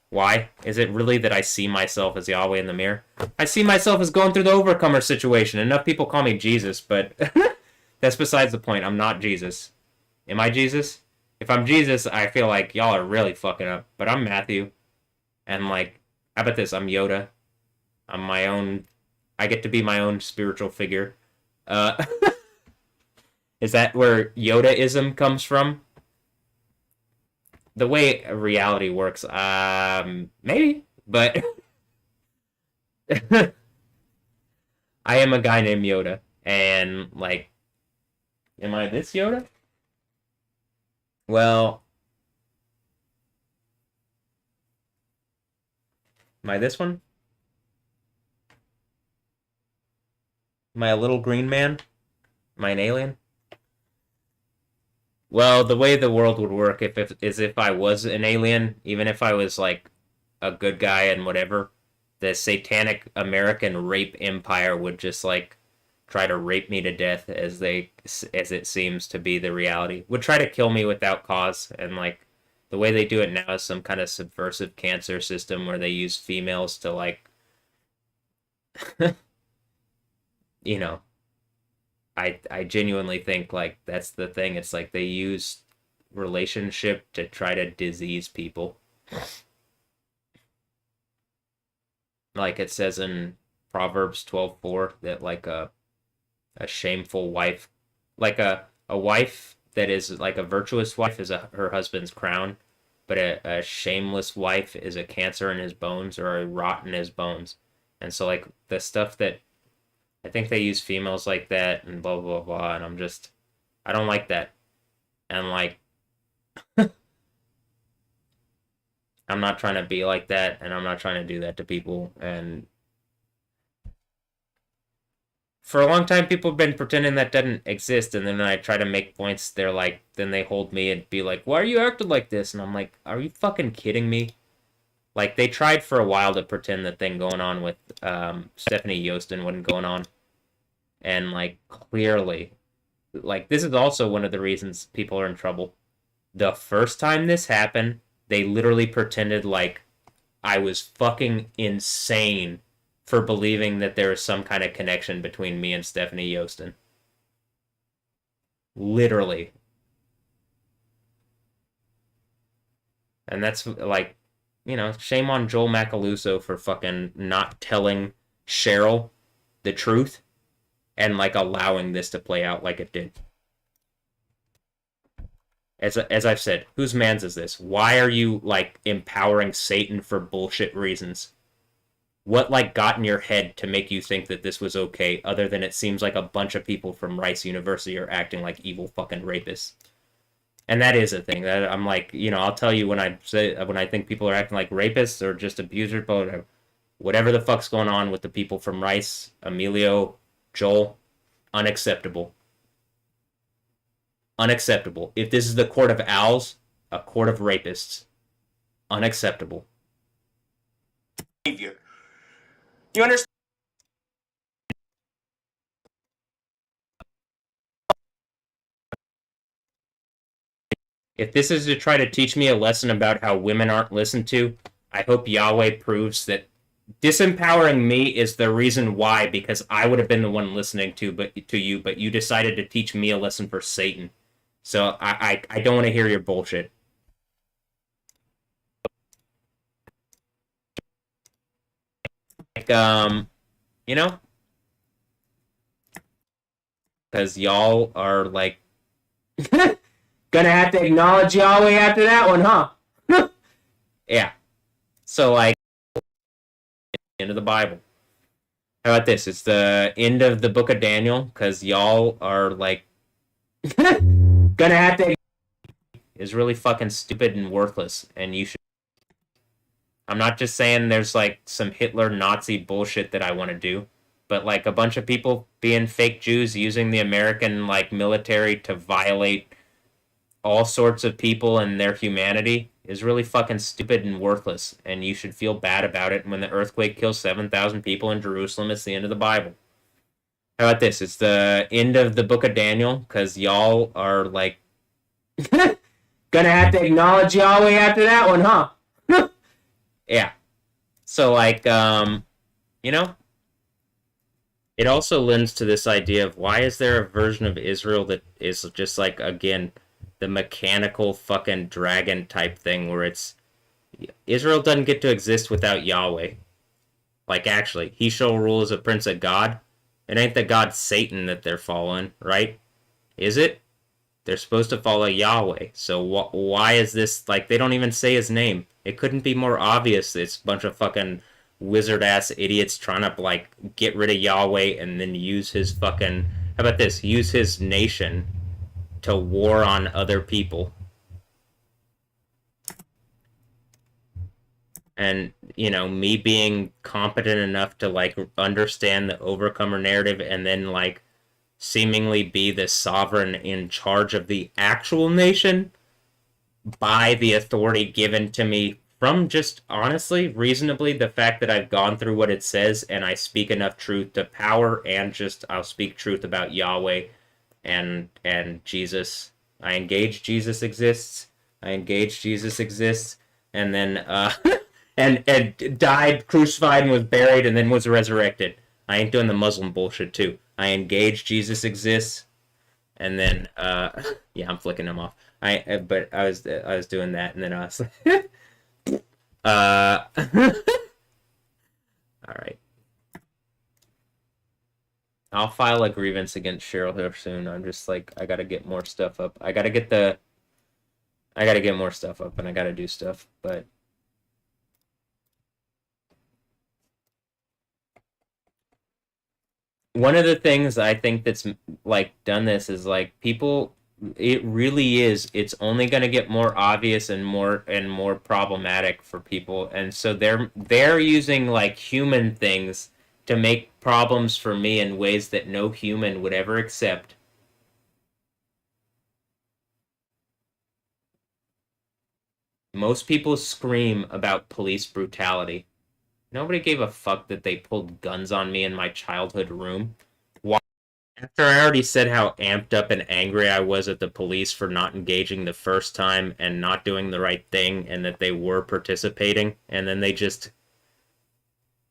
Why? Is it really that I see myself as Yahweh in the mirror? I see myself as going through the overcomer situation. Enough people call me Jesus, but that's besides the point. I'm not Jesus. Am I Jesus? If I'm Jesus, I feel like y'all are really fucking up. But I'm Matthew. And like, how about this? I'm Yoda. I'm my own... I get to be my own spiritual figure. Is that where Yodaism comes from? The way reality works, maybe, but I am a guy named Yoda, and like, am I this Yoda? Well, Am I this one? Am I a little green man? Am I an alien? Well, the way the world would work is if I was an alien, even if I was like a good guy and whatever, the satanic American rape empire would just like try to rape me to death as it seems to be the reality. Would try to kill me without cause, and like the way they do it now is some kind of subversive cancer system where they use females to like you know, I genuinely think like that's the thing. It's like they use relationship to try to disease people. Like it says in Proverbs 12:4 that like a shameful wife, like a wife that is like a virtuous wife is her husband's crown, but a shameless wife is a cancer in his bones or a rot in his bones. And so like the stuff that I think they use females like that and blah blah blah, and I don't like that. And like I'm not trying to be like that, and I'm not trying to do that to people. And for a long time, people have been pretending that doesn't exist, and then I try to make points. They're like, then they hold me and be like, "Why are you acting like this?" And I'm like, "Are you fucking kidding me?" Like they tried for a while to pretend the thing going on with Stephanie Yostin wasn't going on, and like clearly, like this is also one of the reasons people are in trouble. The first time this happened, they literally pretended like I was fucking insane for believing that there was some kind of connection between me and Stephanie Yostin. Literally. And that's like, shame on Joel Macaluso for fucking not telling Cheryl the truth and like allowing this to play out like it did. As I've said, whose man's is this? Why are you like empowering Satan for bullshit reasons? What like got in your head to make you think that this was okay, other than it seems like a bunch of people from Rice University are acting like evil fucking rapists? And that is a thing that I'm like, I'll tell you when I think people are acting like rapists or just abusers, but whatever the fuck's going on with the people from Rice, Emilio, Joel, unacceptable. Unacceptable. If this is the court of owls, a court of rapists. Unacceptable. You understand? If this is to try to teach me a lesson about how women aren't listened to, I hope Yahweh proves that disempowering me is the reason why, because I would have been the one listening to you, but you decided to teach me a lesson for Satan. So I don't want to hear your bullshit. Like, because y'all are like gonna have to acknowledge Yahweh after that one, huh? Yeah. So like, end of the Bible. How about this? It's the end of the book of Daniel, because y'all are like gonna have to is really fucking stupid and worthless, and you should. I'm not just saying there's like some Hitler Nazi bullshit that I want to do, but like a bunch of people being fake Jews using the American like military to violate all sorts of people and their humanity is really fucking stupid and worthless, and you should feel bad about it. And when the earthquake kills 7,000 people in Jerusalem, it's the end of the Bible. How about this? It's the end of the book of Daniel, because y'all are like gonna have to acknowledge Yahweh after that one, huh? Yeah. So like, it also lends to this idea of why is there a version of Israel that is just like, again, the mechanical fucking dragon type thing where it's Israel doesn't get to exist without Yahweh. Like, actually, he shall rule as a prince of God. It ain't the god Satan that they're following, right? Is it? They're supposed to follow Yahweh. So why is this, like, they don't even say his name. It couldn't be more obvious it's a bunch of fucking wizard-ass idiots trying to, like, get rid of Yahweh and then use his fucking, how about this? Use his nation to war on other people. And you know, me being competent enough to like understand the overcomer narrative and then like seemingly be the sovereign in charge of the actual nation by the authority given to me from just honestly, reasonably, the fact that I've gone through what it says and I speak enough truth to power, and just I'll speak truth about Yahweh and Jesus. I engage Jesus exists. I engage Jesus exists, and then and died, crucified, and was buried, and then was resurrected. I ain't doing the Muslim bullshit too. I engage Jesus exists, and then yeah, I'm flicking him off. But I was doing that, and then I was all right. I'll file a grievance against Cheryl here soon. I'm just like, I gotta get more stuff up. I gotta get more stuff up, and I gotta do stuff. But one of the things I think that's like done this is like people. It really is. It's only going to get more obvious and more problematic for people, and so they're using like human things to make problems for me in ways that no human would ever accept. Most people scream about police brutality. Nobody gave a fuck that they pulled guns on me in my childhood room. Why? After I already said how amped up and angry I was at the police for not engaging the first time and not doing the right thing, and that they were participating, and then they just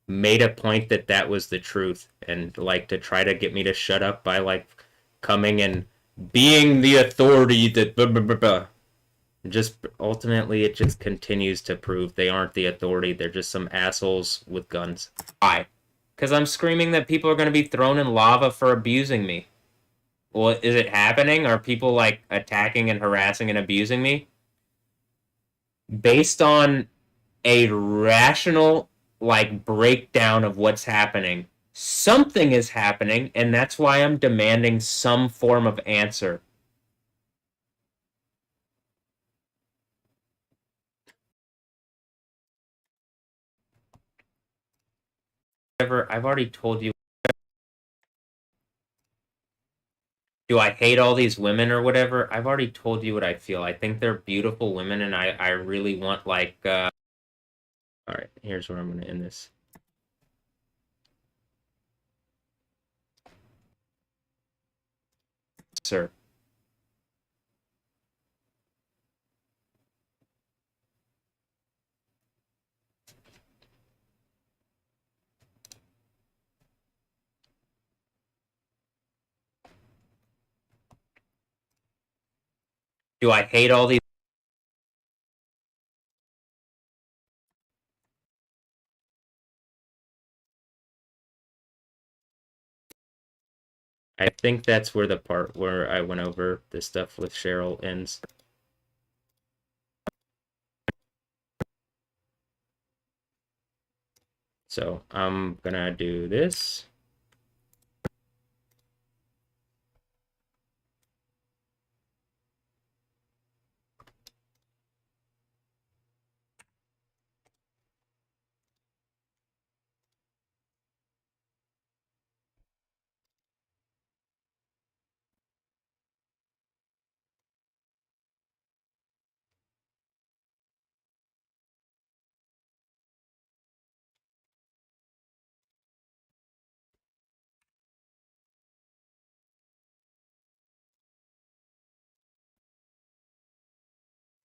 made a point that that was the truth, and like to try to get me to shut up by like coming and being the authority that blah, blah, blah, blah. Just ultimately it just continues to prove they aren't the authority. They're just some assholes with guns. Why? Because I'm screaming that people are going to be thrown in lava for abusing me. Well, is it happening? Are people like attacking and harassing and abusing me? Based on a rational like breakdown of what's happening, something is happening, and that's why I'm demanding some form of answer. I've already told you. Do I hate all these women or whatever? I've already told you what I feel. I think they're beautiful women, and I really want like all right, here's where I'm going to end this. Sir. Do I hate all these? I think that's where the part where I went over this stuff with Cheryl ends. So I'm gonna do this.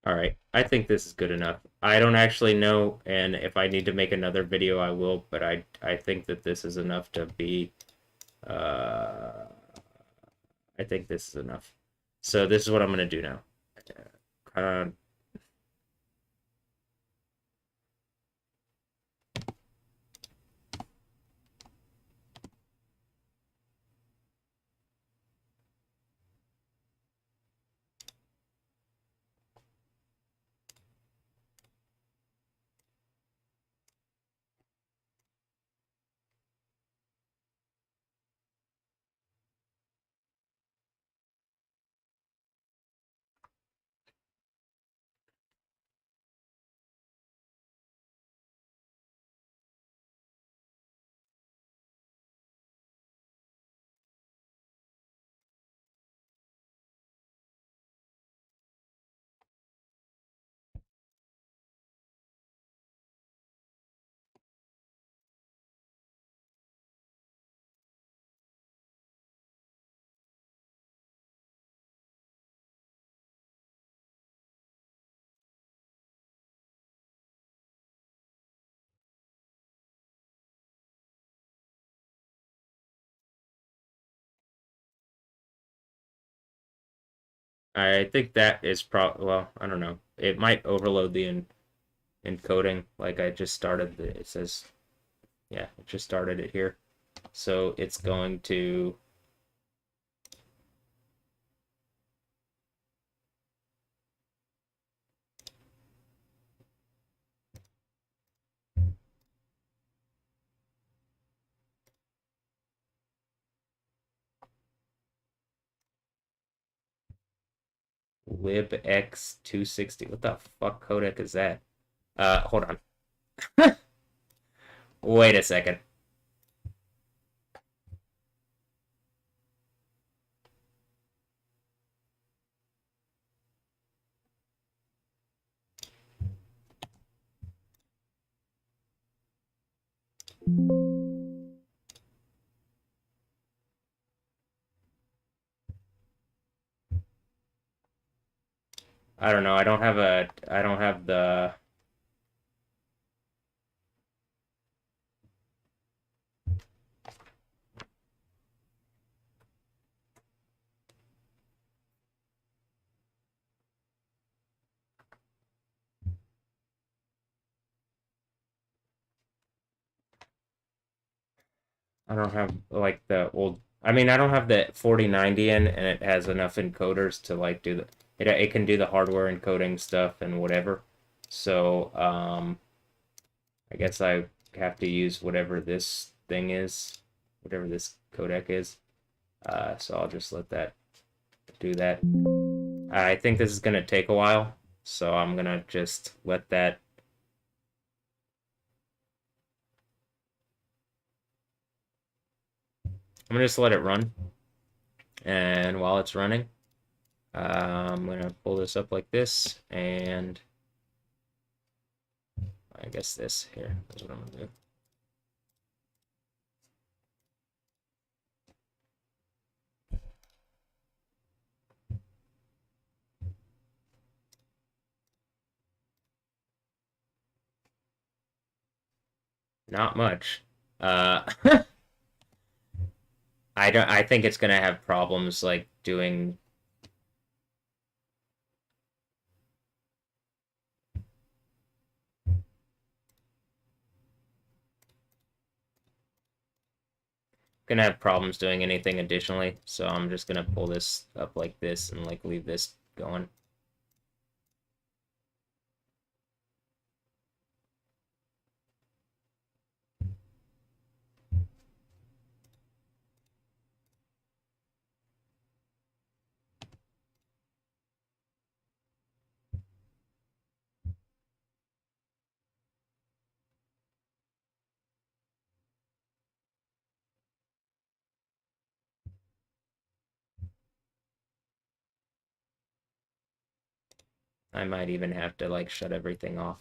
All right, I think this is good enough. I don't actually know, and if I need to make another video, I will, but I think that this is enough to be, uh, I think this is enough. So this is what I'm gonna do now. Uh, I think that is well, I don't know. It might overload the encoding. Like I just started it says, yeah, it just started it here. So it's going to libx260. What the fuck codec is that? Hold on. Wait a second. I don't know. I don't have the I don't have like the old. I mean, I don't have the 4090 in, and it has enough encoders to like do the. It can do the hardware encoding stuff and whatever. So I guess I have to use whatever this thing is, whatever this codec is. So I'll just let that do that. I think this is gonna take a while, so I'm gonna just let that. I'm gonna just let it run, and while it's running, I'm gonna pull this up like this, and I guess this here is what I'm gonna do. Not much. I don't. I think it's gonna have problems like doing. Gonna have problems doing anything additionally. So I'm just gonna pull this up like this and like leave this going. I might even have to like shut everything off.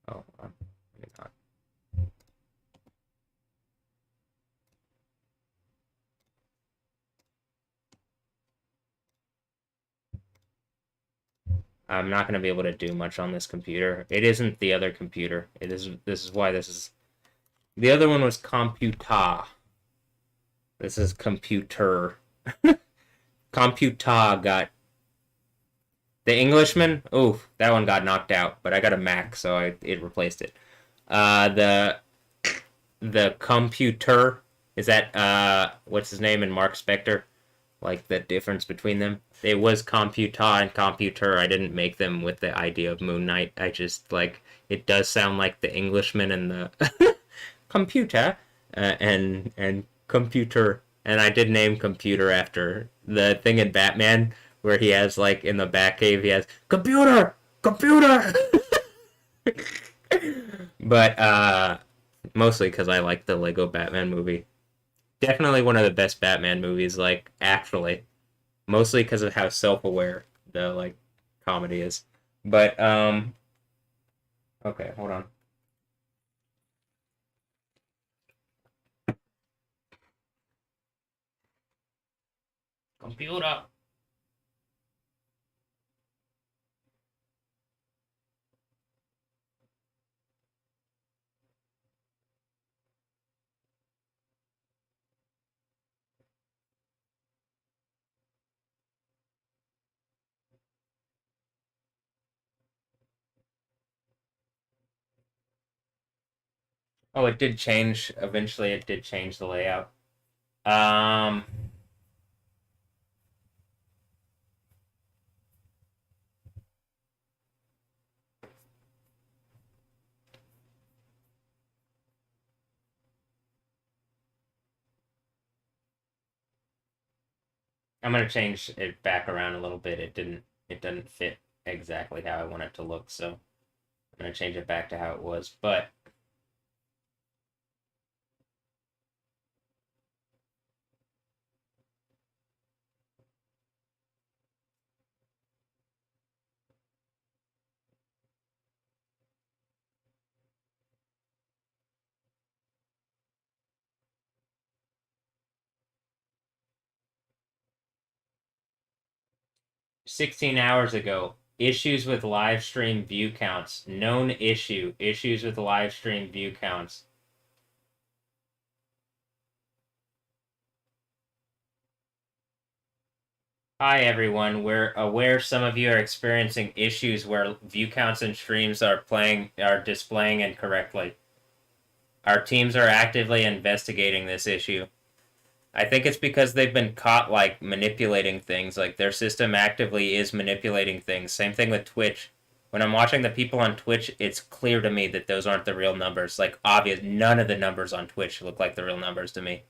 Oh, maybe not. I'm not gonna be able to do much on this computer. It isn't the other computer. It is. This is why this is. The other one was computa. This is computer. Computa got the Englishman. Oof, that one got knocked out. But I got a Mac, so it replaced it. The computer is that what's his name and Mark Spector, like the difference between them. It was computa and computer. I didn't make them with the idea of Moon Knight. I just like it does sound like the Englishman and the computer and computer. And I did name computer after the thing in Batman where he has like in the Batcave he has computer, computer. But mostly because I like the Lego Batman movie. Definitely one of the best Batman movies. Like actually, mostly because of how self-aware the like comedy is. But okay, hold on. Computer. Oh, it did change. Eventually, it did change the layout. Um, I'm gonna change it back around a little bit. It didn't fit exactly how I want it to look, so I'm gonna change it back to how it was. But 16 hours ago, issues with live stream view counts. Known issue. Issues with live stream view counts. Hi everyone. We're aware some of you are experiencing issues where view counts and streams are displaying incorrectly. Our teams are actively investigating this issue. I think it's because they've been caught like manipulating things. Like their system actively is manipulating things. Same thing with Twitch. When I'm watching the people on Twitch, it's clear to me that those aren't the real numbers. Like obvious, none of the numbers on Twitch look like the real numbers to me.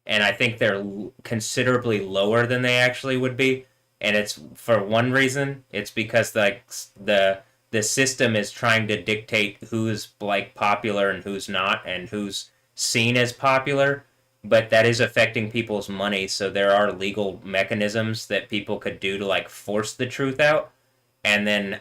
And I think they're considerably lower than they actually would be. And it's for one reason, it's because like the system is trying to dictate who's like popular and who's not, and who's seen as popular, but that is affecting people's money. So there are legal mechanisms that people could do to like force the truth out. And then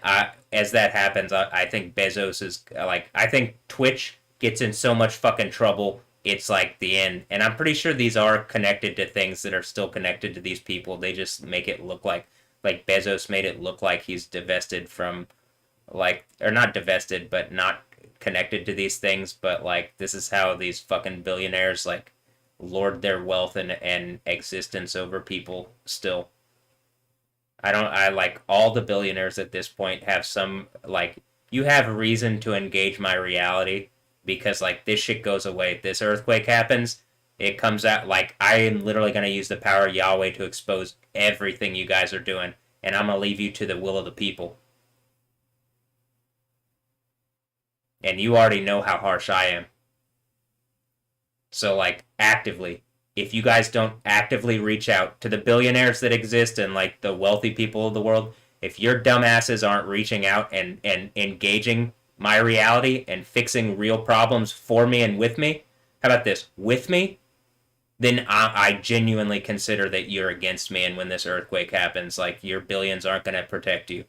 as that happens, I think Bezos is like, I think Twitch gets in so much fucking trouble. It's like the end. And I'm pretty sure these are connected to things that are still connected to these people. They just make it look like Bezos made it look like he's divested from, like, or not divested, but not connected to these things. But like, this is how these fucking billionaires like lord their wealth and existence over people still. I like all the billionaires at this point have some like, you have reason to engage my reality because like this shit goes away. This earthquake happens, it comes out like I am literally gonna use the power of Yahweh to expose everything you guys are doing, and I'm gonna leave you to the will of the people. And you already know how harsh I am. So like actively, if you guys don't actively reach out to the billionaires that exist and like the wealthy people of the world, if your dumbasses aren't reaching out and engaging my reality and fixing real problems for me and with me, how about this? With me, then I genuinely consider that you're against me. And when this earthquake happens, like your billions aren't going to protect you.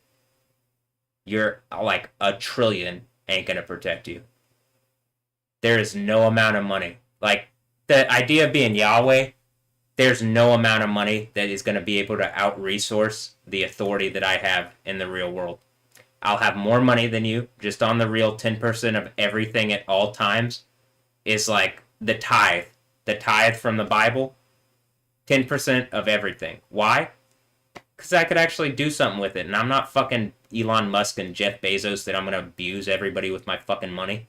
You're like a trillion ain't going to protect you. There is no amount of money. Like the idea of being Yahweh, there's no amount of money that is going to be able to out resource the authority that I have in the real world. I'll have more money than you, just on the real 10% of everything at all times is like the tithe. The tithe from the Bible, 10% of everything. Why? Because I could actually do something with it, and I'm not fucking Elon Musk and Jeff Bezos that I'm going to abuse everybody with my fucking money.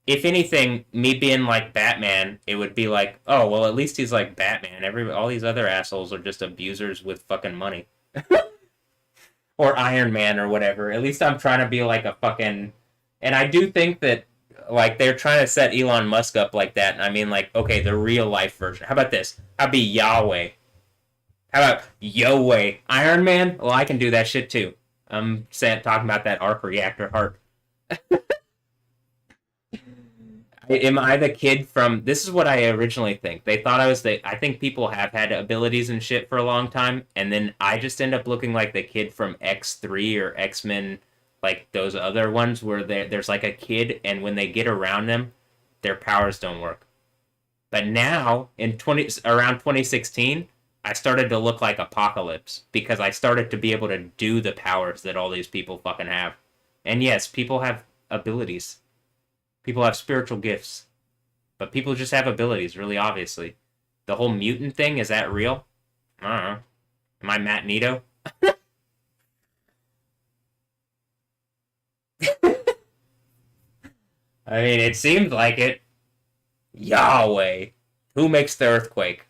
If anything, me being like Batman, it would be like, oh, well, at least he's like Batman. All these other assholes are just abusers with fucking money. Or Iron Man or whatever. At least I'm trying to be like a fucking... And I do think that, like, they're trying to set Elon Musk up like that. And I mean, like, okay, the real life version. How about this? I'll be Yahweh. How about Yahweh? Iron Man? Well, I can do that shit too. I'm talking about that arc reactor heart. Am I the kid from... This is what I originally think. They thought I was the... I think people have had abilities and shit for a long time, and then I just end up looking like the kid from X3 or X-Men, like those other ones where there's like a kid, and when they get around them, their powers don't work. But now, around 2016, I started to look like Apocalypse, because I started to be able to do the powers that all these people fucking have. And yes, people have abilities. People have spiritual gifts. But people just have abilities, really obviously. The whole mutant thing, is that real? I don't know. Am I Matt Nito? I mean, it seemed like it. Yahweh. Who makes the earthquake?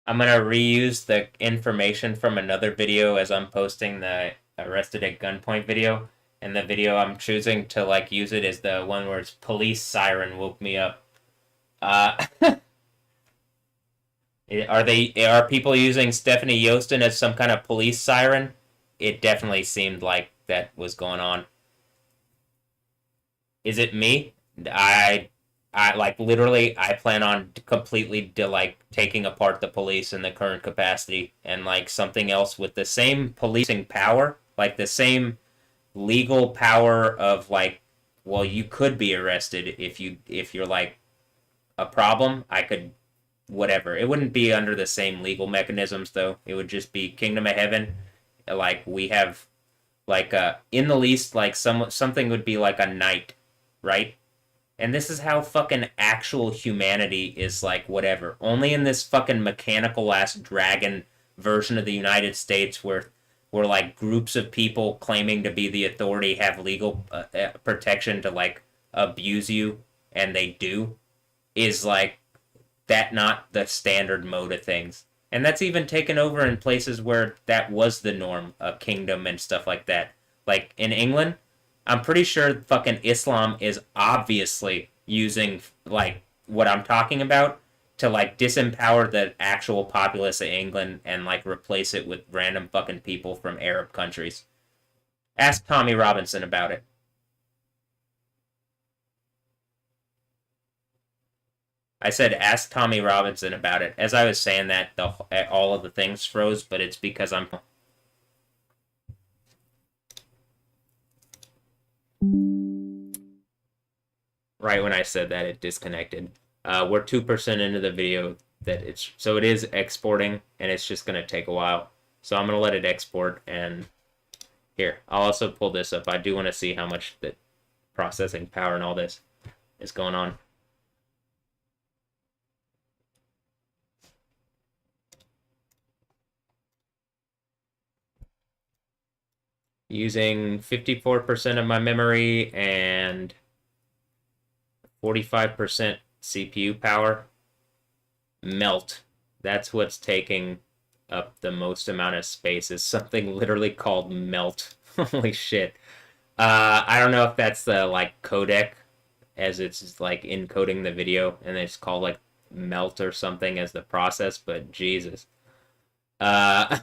I'm gonna reuse the information from another video as I'm posting the arrested at gunpoint video. And the video I'm choosing to like use it is the one where it's police siren woke me up. Uh, are people using Stephanie Yostin as some kind of police siren? It definitely seemed like that was going on. Is it me? I I like literally I plan on completely like taking apart the police in the current capacity and like something else with the same policing power, like the same legal power of like, well, you could be arrested if you're like a problem. I could whatever. It wouldn't be under the same legal mechanisms though. It would just be Kingdom of Heaven. Like we have like in the least like something would be like a knight, right? And this is how fucking actual humanity is like whatever. Only in this fucking mechanical ass dragon version of the United States where like groups of people claiming to be the authority have legal protection to like abuse you and they do is like that not the standard mode of things. And that's even taken over in places where that was the norm, a kingdom and stuff like that. Like in England, I'm pretty sure fucking Islam is obviously using like what I'm talking about to like disempower the actual populace of England and like replace it with random fucking people from Arab countries. Ask Tommy Robinson about it. I said ask Tommy Robinson about it. As I was saying that, all of the things froze, but it's because I'm right when I said that it disconnected. We're 2% into the video that it's so it is exporting and it's just gonna take a while. So I'm gonna let it export and here I'll also pull this up. I do want to see how much the processing power and all this is going on. Using 54% of my memory and 45% CPU power. Melt. That's what's taking up the most amount of space is something literally called melt. Holy shit. I don't know if that's the like codec as it's like encoding the video and it's called like melt or something as the process, but Jesus. Uh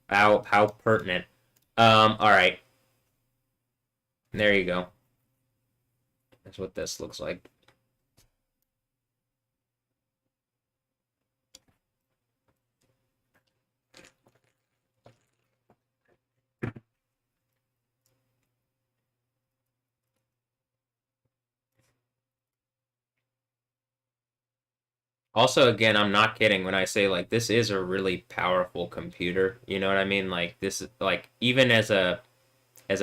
how pertinent. All right. There you go. That's what this looks like. Also, again, I'm not kidding when I say like this is a really powerful computer. You know what I mean? Like this is like even as a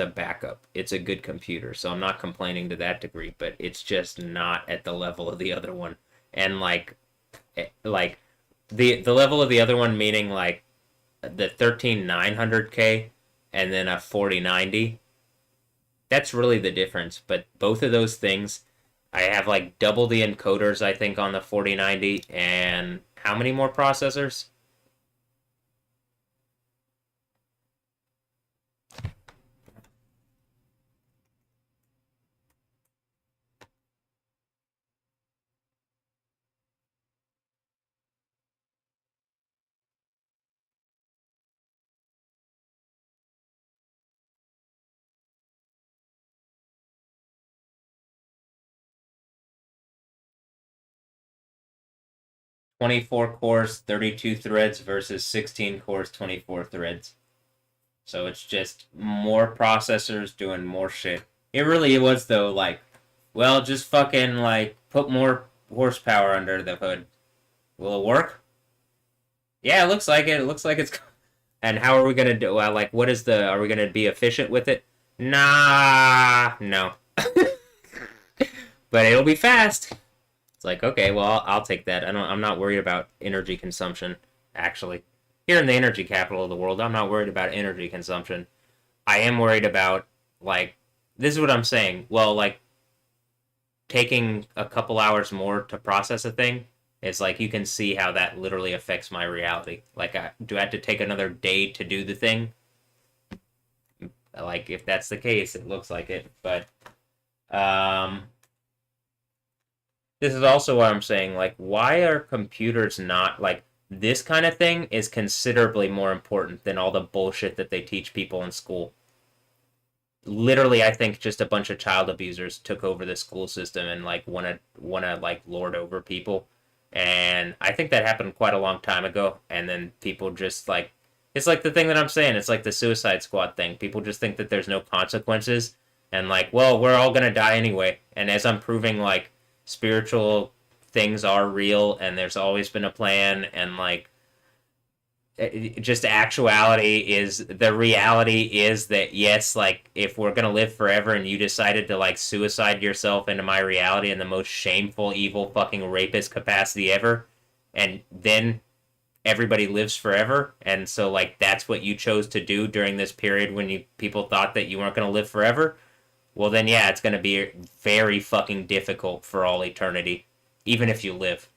backup, it's a good computer. So I'm not complaining to that degree, but it's just not at the level of the other one. And like the level of the other one meaning like the 13900K and then a 4090. That's really the difference. But both of those things, I have like double the encoders, I think, on the 4090. And how many more processors? 24 cores, 32 threads versus 16 cores, 24 threads. So it's just more processors doing more shit. It really was though, like, well, just fucking like put more horsepower under the hood. Will it work? Yeah, it looks like it. It looks like it's. And how are we gonna do? Like, what is the? Are we gonna be efficient with it? Nah, no. But it'll be fast. It's like, okay, well, I'll take that. I'm not worried about energy consumption. Actually, here in the energy capital of the world, I'm not worried about energy consumption. I am worried about like this is what I'm saying. Well, like taking a couple hours more to process a thing, it's like you can see how that literally affects my reality. Like, do I have to take another day to do the thing? Like, if that's the case, it looks like it. But this is also what I'm saying. Like, why are computers not like this kind of thing is considerably more important than all the bullshit that they teach people in school. Literally, I think just a bunch of child abusers took over the school system and like wanna like lord over people. And I think that happened quite a long time ago. And then people just like it's like the thing that I'm saying. It's like the Suicide Squad thing. People just think that there's no consequences and like, well, we're all gonna die anyway. And as I'm proving like spiritual things are real and there's always been a plan and like just actuality is the reality is that yes, like if we're gonna live forever and you decided to like suicide yourself into my reality in the most shameful, evil, fucking rapist capacity ever, and then everybody lives forever, and so like that's what you chose to do during this period when you people thought that you weren't gonna live forever. Well, then yeah, it's gonna be very fucking difficult for all eternity, even if you live.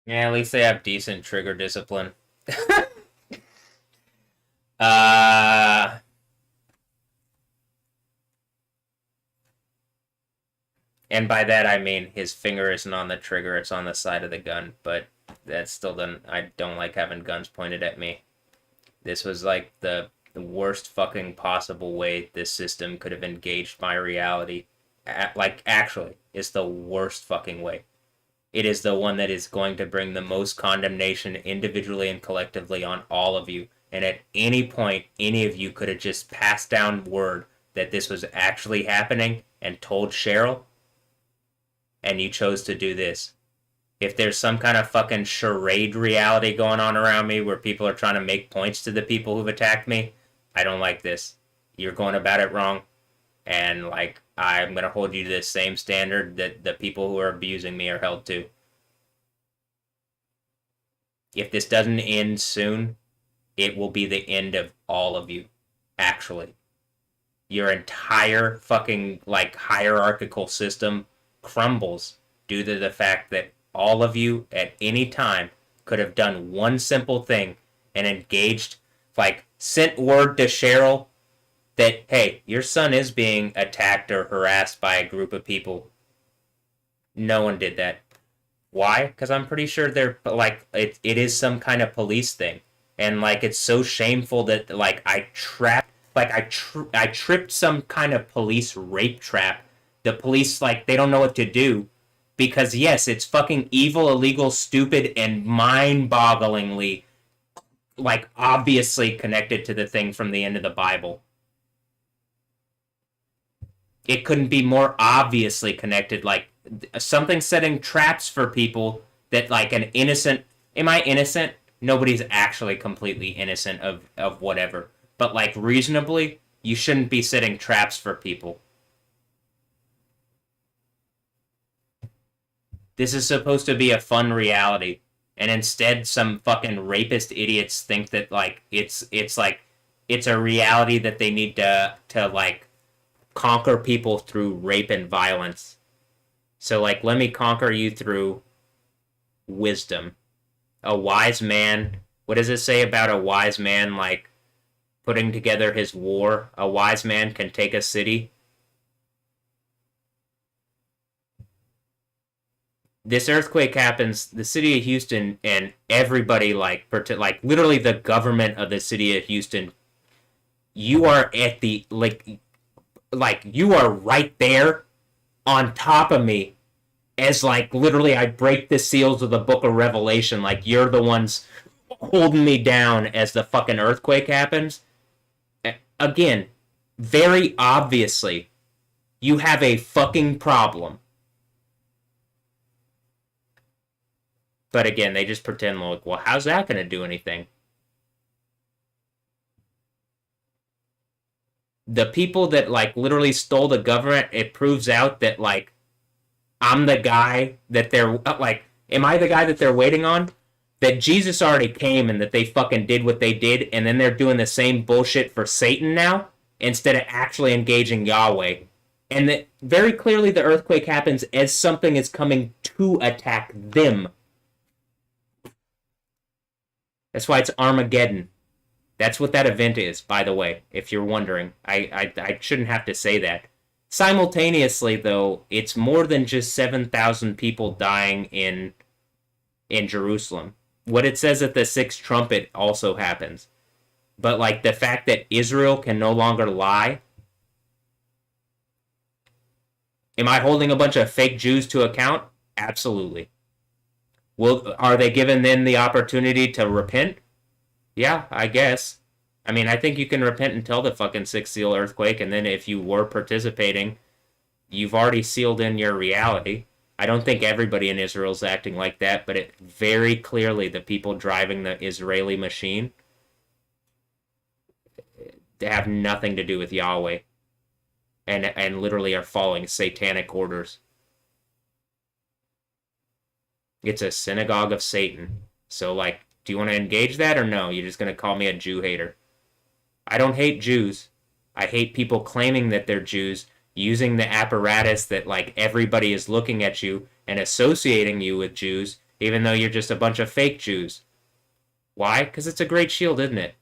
Yeah, at least they have decent trigger discipline. uh and by that I mean his finger isn't on the trigger, it's on the side of the gun, but that still doesn't I don't like having guns pointed at me. This was like the worst fucking possible way this system could have engaged my reality. Like, actually, it's the worst fucking way. It is the one that is going to bring the most condemnation individually and collectively on all of you. And at any point, any of you could have just passed down word that this was actually happening and told Cheryl, and you chose to do this. If there's some kind of fucking charade reality going on around me where people are trying to make points to the people who've attacked me, I don't like this. You're going about it wrong. And, like, I'm going to hold you to the same standard that the people who are abusing me are held to. If this doesn't end soon, it will be the end of all of you, actually. Your entire fucking, like, hierarchical system crumbles due to the fact that all of you at any time could have done one simple thing and engaged, like, sent word to Cheryl that, hey, your son is being attacked or harassed by a group of people. No one did that. Why? Because I'm pretty sure they're, like, it is some kind of police thing. And, like, it's so shameful that, like, I tripped some kind of police rape trap. The police, like, they don't know what to do. Because, yes, it's fucking evil, illegal, stupid, and mind-bogglingly, like, obviously connected to the thing from the end of the Bible. It couldn't be more obviously connected. Like, something setting traps for people that, like, an innocent. Am I innocent? Nobody's actually completely innocent of whatever. But, like, reasonably, you shouldn't be setting traps for people. This is supposed to be a fun reality, and instead some fucking rapist idiots think that, like, it's like it's a reality that they need to like conquer people through rape and violence. So, like, let me conquer you through wisdom. A wise man, what does it say about a wise man, like, putting together his war? A wise man can take a city. This earthquake happens, the city of Houston and everybody, like literally the government of the city of Houston, you are at the like you are right there on top of me as, like, literally I break the seals of the book of Revelation, like you're the ones holding me down as the fucking earthquake happens. Again, very obviously you have a fucking problem. But again, they just pretend like, well, how's that going to do anything? The people that, like, literally stole the government, it proves out that, like, I'm the guy that they're, like, am I the guy that they're waiting on? That Jesus already came and that they fucking did what they did, and then they're doing the same bullshit for Satan now, instead of actually engaging Yahweh. And that very clearly the earthquake happens as something is coming to attack them. That's why it's Armageddon. That's what that event is, by the way, if you're wondering. I shouldn't have to say that. Simultaneously, though, it's more than just 7,000 people dying in Jerusalem. What it says at the sixth trumpet also happens. But, like, the fact that Israel can no longer lie. Am I holding a bunch of fake Jews to account? Absolutely. Are they given then the opportunity to repent? Yeah, I guess. I mean, I think you can repent until the fucking sixth seal earthquake, and then if you were participating, you've already sealed in your reality. I don't think everybody in Israel's acting like that, but it very clearly the people driving the Israeli machine, they have nothing to do with Yahweh, and literally are following satanic orders. It's a synagogue of Satan. So, like, do you want to engage that or no? You're just going to call me a Jew hater. I don't hate Jews. I hate people claiming that they're Jews, using the apparatus that, like, everybody is looking at you and associating you with Jews even though you're just a bunch of fake Jews. Why? Because it's a great shield, isn't it?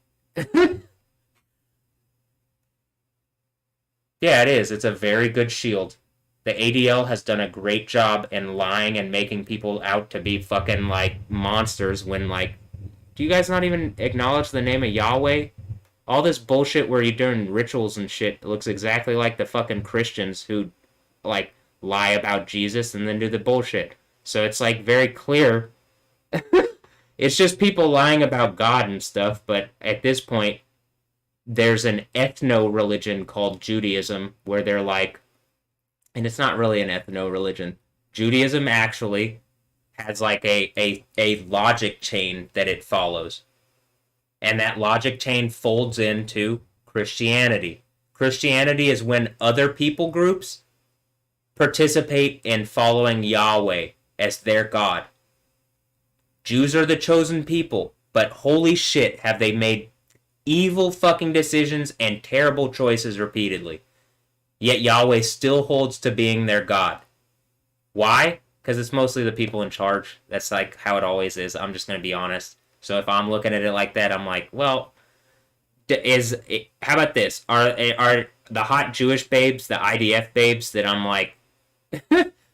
Yeah, it is. It's a very good shield. The ADL has done a great job in lying and making people out to be fucking, like, monsters when, like, do you guys not even acknowledge the name of Yahweh? All this bullshit where you're doing rituals and shit looks exactly like the fucking Christians who, like, lie about Jesus and then do the bullshit. So it's, like, very clear. It's just people lying about God and stuff, but at this point, there's an ethno-religion called Judaism where they're like, and it's not really an ethno-religion. Judaism actually has like a logic chain that it follows. And that logic chain folds into Christianity. Christianity is when other people groups participate in following Yahweh as their God. Jews are the chosen people, but holy shit have they made evil fucking decisions and terrible choices repeatedly. Yet Yahweh still holds to being their God. Why? Because it's mostly the people in charge. That's like how it always is. I'm just going to be honest. So if I'm looking at it like that, I'm like, well, how about this? Are the hot Jewish babes, the IDF babes that I'm like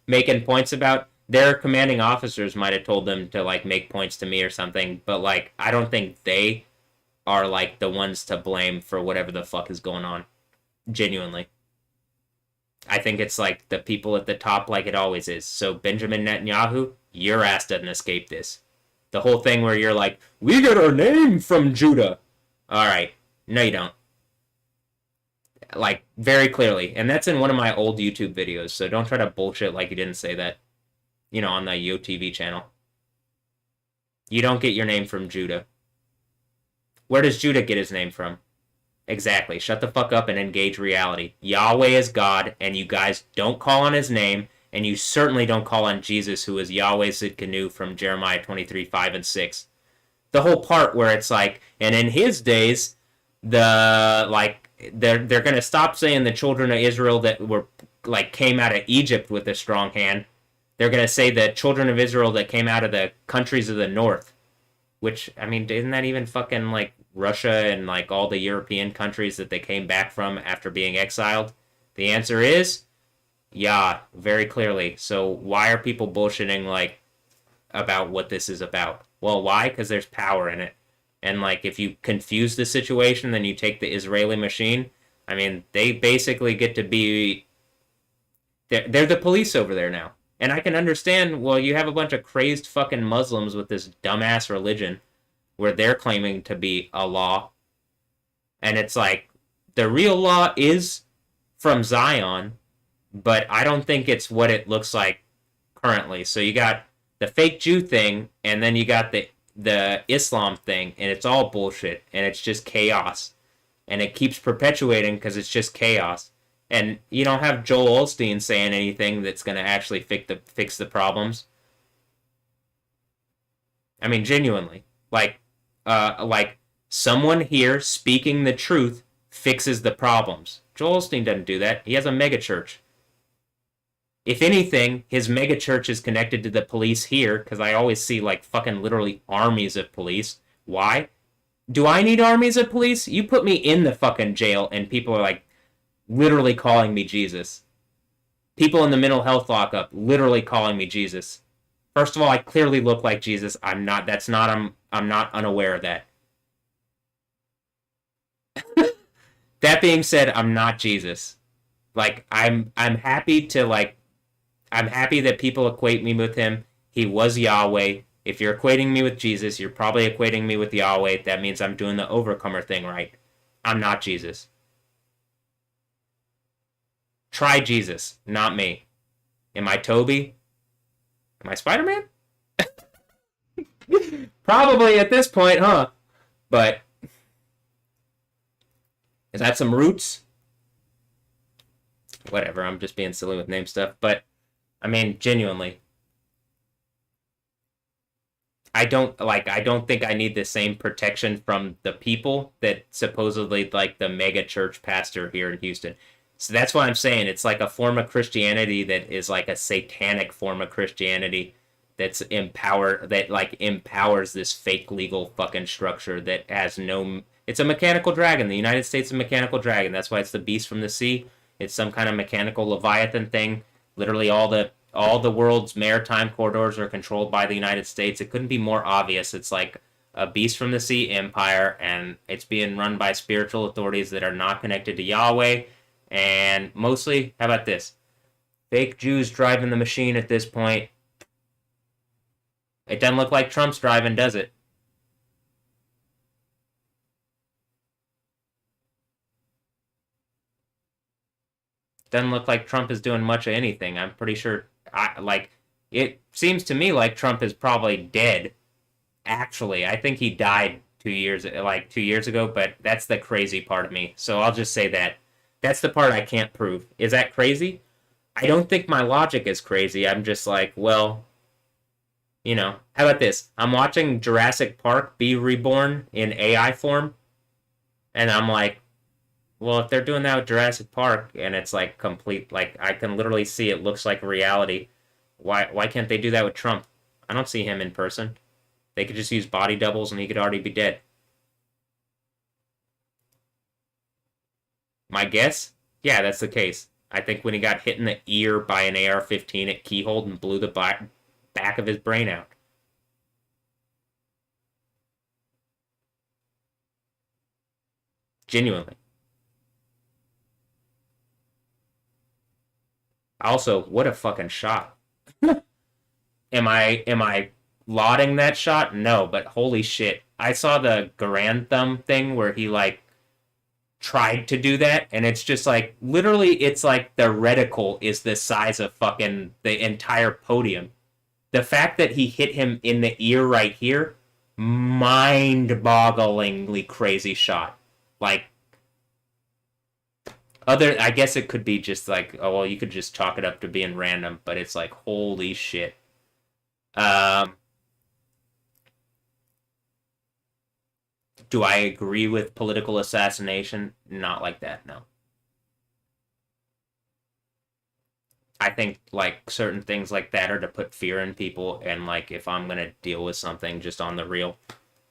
making points about, their commanding officers might have told them to like make points to me or something, but like I don't think they are like the ones to blame for whatever the fuck is going on. Genuinely. I think it's like the people at the top like it always is. So Benjamin Netanyahu, your ass doesn't escape this. The whole thing where you're like, we get our name from Judah. Alright. No, you don't. Like, very clearly. And that's in one of my old YouTube videos, so don't try to bullshit like you didn't say that. You know, on the YoTV channel. You don't get your name from Judah. Where does Judah get his name from? Exactly. Shut the fuck up and engage reality. Yahweh is God, and you guys don't call on his name, and you certainly don't call on Jesus, who is Yahweh Sidkenu from Jeremiah 23, 5, and 6. The whole part where it's like, and in his days, they're gonna stop saying the children of Israel that were like came out of Egypt with a strong hand. They're gonna say the children of Israel that came out of the countries of the north. Which, I mean, isn't that even fucking like Russia and like all the European countries that they came back from after being exiled? The answer is, yeah, very clearly. So why are people bullshitting like about what this is about? Well, why? Because there's power in it. And like if you confuse the situation, then you take the Israeli machine. I mean, they basically get to be... They're the police over there now. And I can understand, well, you have a bunch of crazed fucking Muslims with this dumbass religion where they're claiming to be a law. And it's like, the real law is from Zion, but I don't think it's what it looks like currently. So you got the fake Jew thing, and then you got the Islam thing, and it's all bullshit, and it's just chaos. And it keeps perpetuating because it's just chaos. And you don't have Joel Osteen saying anything that's going to actually fix the problems. I mean, genuinely. Like someone here speaking the truth fixes the problems. Joel Osteen doesn't do that. He has a megachurch. If anything, his megachurch is connected to the police here, because I always see, like, fucking literally armies of police. Why? Do I need armies of police? You put me in the fucking jail, and people are, like, literally calling me Jesus. People in the mental health lockup literally calling me Jesus. First of all, I clearly look like Jesus. I'm not unaware of that. That being said, I'm not Jesus. Like, I'm happy that people equate me with him. He was Yahweh. If you're equating me with Jesus, you're probably equating me with Yahweh. That means I'm doing the overcomer thing right. I'm not Jesus. Try Jesus, not me. Am I Toby? Am I Spider-Man? Probably at this point, huh? But is that some roots? Whatever, I'm just being silly with name stuff. But, I mean, genuinely. I don't think I need the same protection from the people that supposedly, like, the mega church pastor here in Houston. So that's why I'm saying it's like a form of Christianity that is like a satanic form of Christianity that empowers this fake legal fucking structure that has no. It's a mechanical dragon. The United States is a mechanical dragon. That's why it's the beast from the sea. It's some kind of mechanical leviathan thing. Literally, all the world's maritime corridors are controlled by the United States. It couldn't be more obvious. It's like a beast from the sea empire, and it's being run by spiritual authorities that are not connected to Yahweh. And mostly, how about this? Fake Jews driving the machine at this point. It doesn't look like Trump's driving, does it? Doesn't look like Trump is doing much of anything. I'm pretty sure. It seems to me like Trump is probably dead. Actually, I think he died 2 years ago. But that's the crazy part of me. So I'll just say that. That's the part I can't prove. Is that crazy? I don't think my logic is crazy. I'm just like, well, how about this? I'm watching Jurassic Park be reborn in AI form, and I'm like, well, if they're doing that with Jurassic Park, and it's like complete, like I can literally see it looks like reality, why can't they do that with Trump? I don't see him in person. They could just use body doubles, and he could already be dead. My guess? Yeah, that's the case. I think when he got hit in the ear by an AR-15, it keyholed and blew the back of his brain out. Genuinely. Also, what a fucking shot. Am I lauding that shot? No, but holy shit. I saw the Garand thumb thing where he like tried to do that, and it's just like literally it's like the reticle is the size of fucking the entire podium. The fact that he hit him in the ear right here, mind-bogglingly crazy shot. Like I guess it could be just like, oh well, you could just chalk it up to being random, but it's like holy shit. Do I agree with political assassination? Not like that, no. I think like certain things like that are to put fear in people, and like if I'm gonna deal with something just on the real,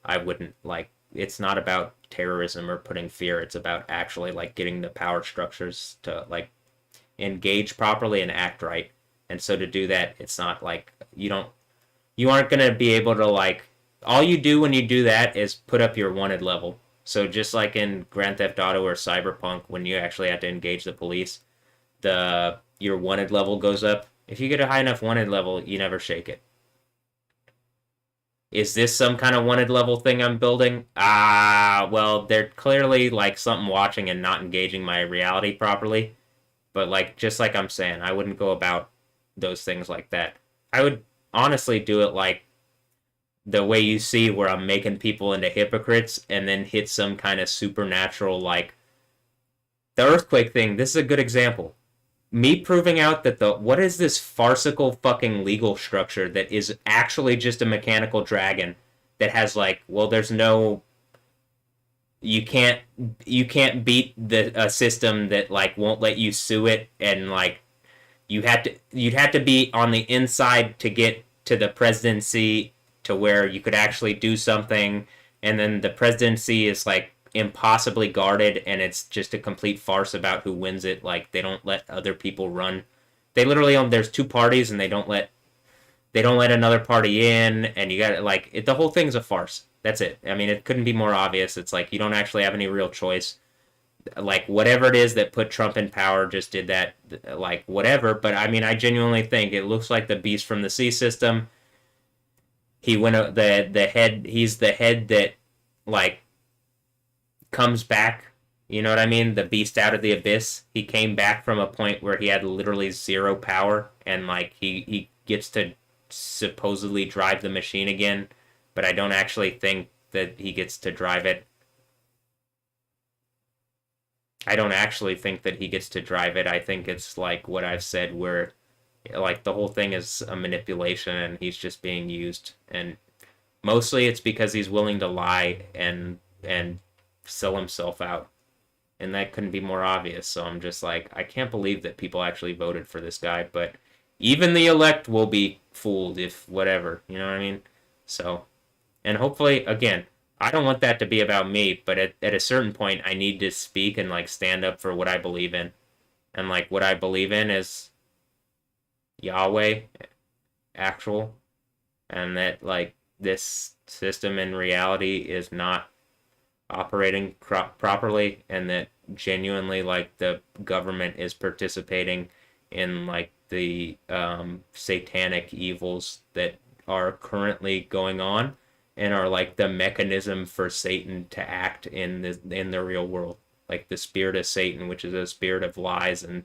I wouldn't like. It's not about terrorism or putting fear. It's about actually like getting the power structures to like engage properly and act right. And so to do that, it's not like you aren't gonna be able to like. All you do when you do that is put up your wanted level. So just like in Grand Theft Auto or Cyberpunk, when you actually have to engage the police, your wanted level goes up. If you get a high enough wanted level, you never shake it. Is this some kind of wanted level thing I'm building? Well, they're clearly like something watching and not engaging my reality properly. But like, just like I'm saying, I wouldn't go about those things like that. I would honestly do it like the way you see where I'm making people into hypocrites and then hit some kind of supernatural, like the earthquake thing. This is a good example. Me proving out that what is this farcical fucking legal structure that is actually just a mechanical dragon that has like, well, there's no, you can't beat a system that like won't let you sue it, and like you'd have to be on the inside to get to the presidency to where you could actually do something, and then the presidency is like impossibly guarded, and it's just a complete farce about who wins it. Like they don't let other people run. They literally there's two parties, and they don't let another party in, and you got like the whole thing's a farce. That's it. I mean, it couldn't be more obvious. It's like you don't actually have any real choice. Like whatever it is that put Trump in power just did that. Like whatever. But I mean, I genuinely think it looks like the beast from the sea system. He went the head. He's the head that like comes back. You know what I mean? The beast out of the abyss. He came back from a point where he had literally zero power, and like he gets to supposedly drive the machine again, but I don't actually think that he gets to drive it. I don't actually think that he gets to drive it. I think it's like what I've said, where like the whole thing is a manipulation and he's just being used, and mostly it's because he's willing to lie and sell himself out, and that couldn't be more obvious. So I'm just like, I can't believe that people actually voted for this guy, but Even the elect will be fooled if whatever, you know what I mean? So, and hopefully, again, I don't want that to be about me, but at a certain point, I need to speak and like stand up for what I believe in. And like what I believe in is Yahweh, actual, and that like this system in reality is not operating properly, and that genuinely like the government is participating in like the satanic evils that are currently going on and are like the mechanism for Satan to act in the real world, like the spirit of Satan, which is a spirit of lies. And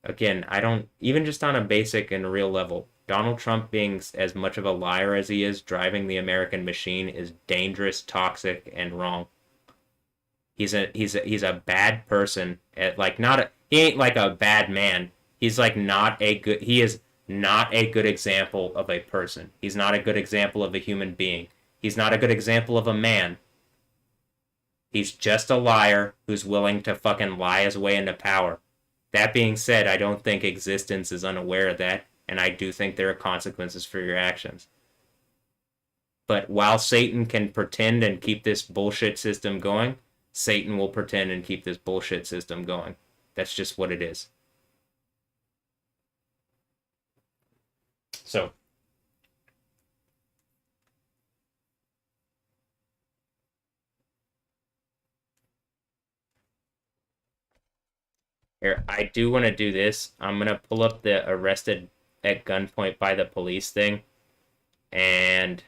again, I don't even, just on a basic and real level, Donald Trump being as much of a liar as he is, driving the American machine, is dangerous, toxic, and wrong. He's a bad person. At like not a, he ain't like a bad man. He's like not a good. He is not a good example of a person. He's not a good example of a human being. He's not a good example of a man. He's just a liar who's willing to fucking lie his way into power. That being said, I don't think existence is unaware of that, and I do think there are consequences for your actions. But while Satan can pretend and keep this bullshit system going, Satan will pretend and keep this bullshit system going. That's just what it is. So, here, I do want to do this. I'm going to pull up the arrested at gunpoint by the police thing. And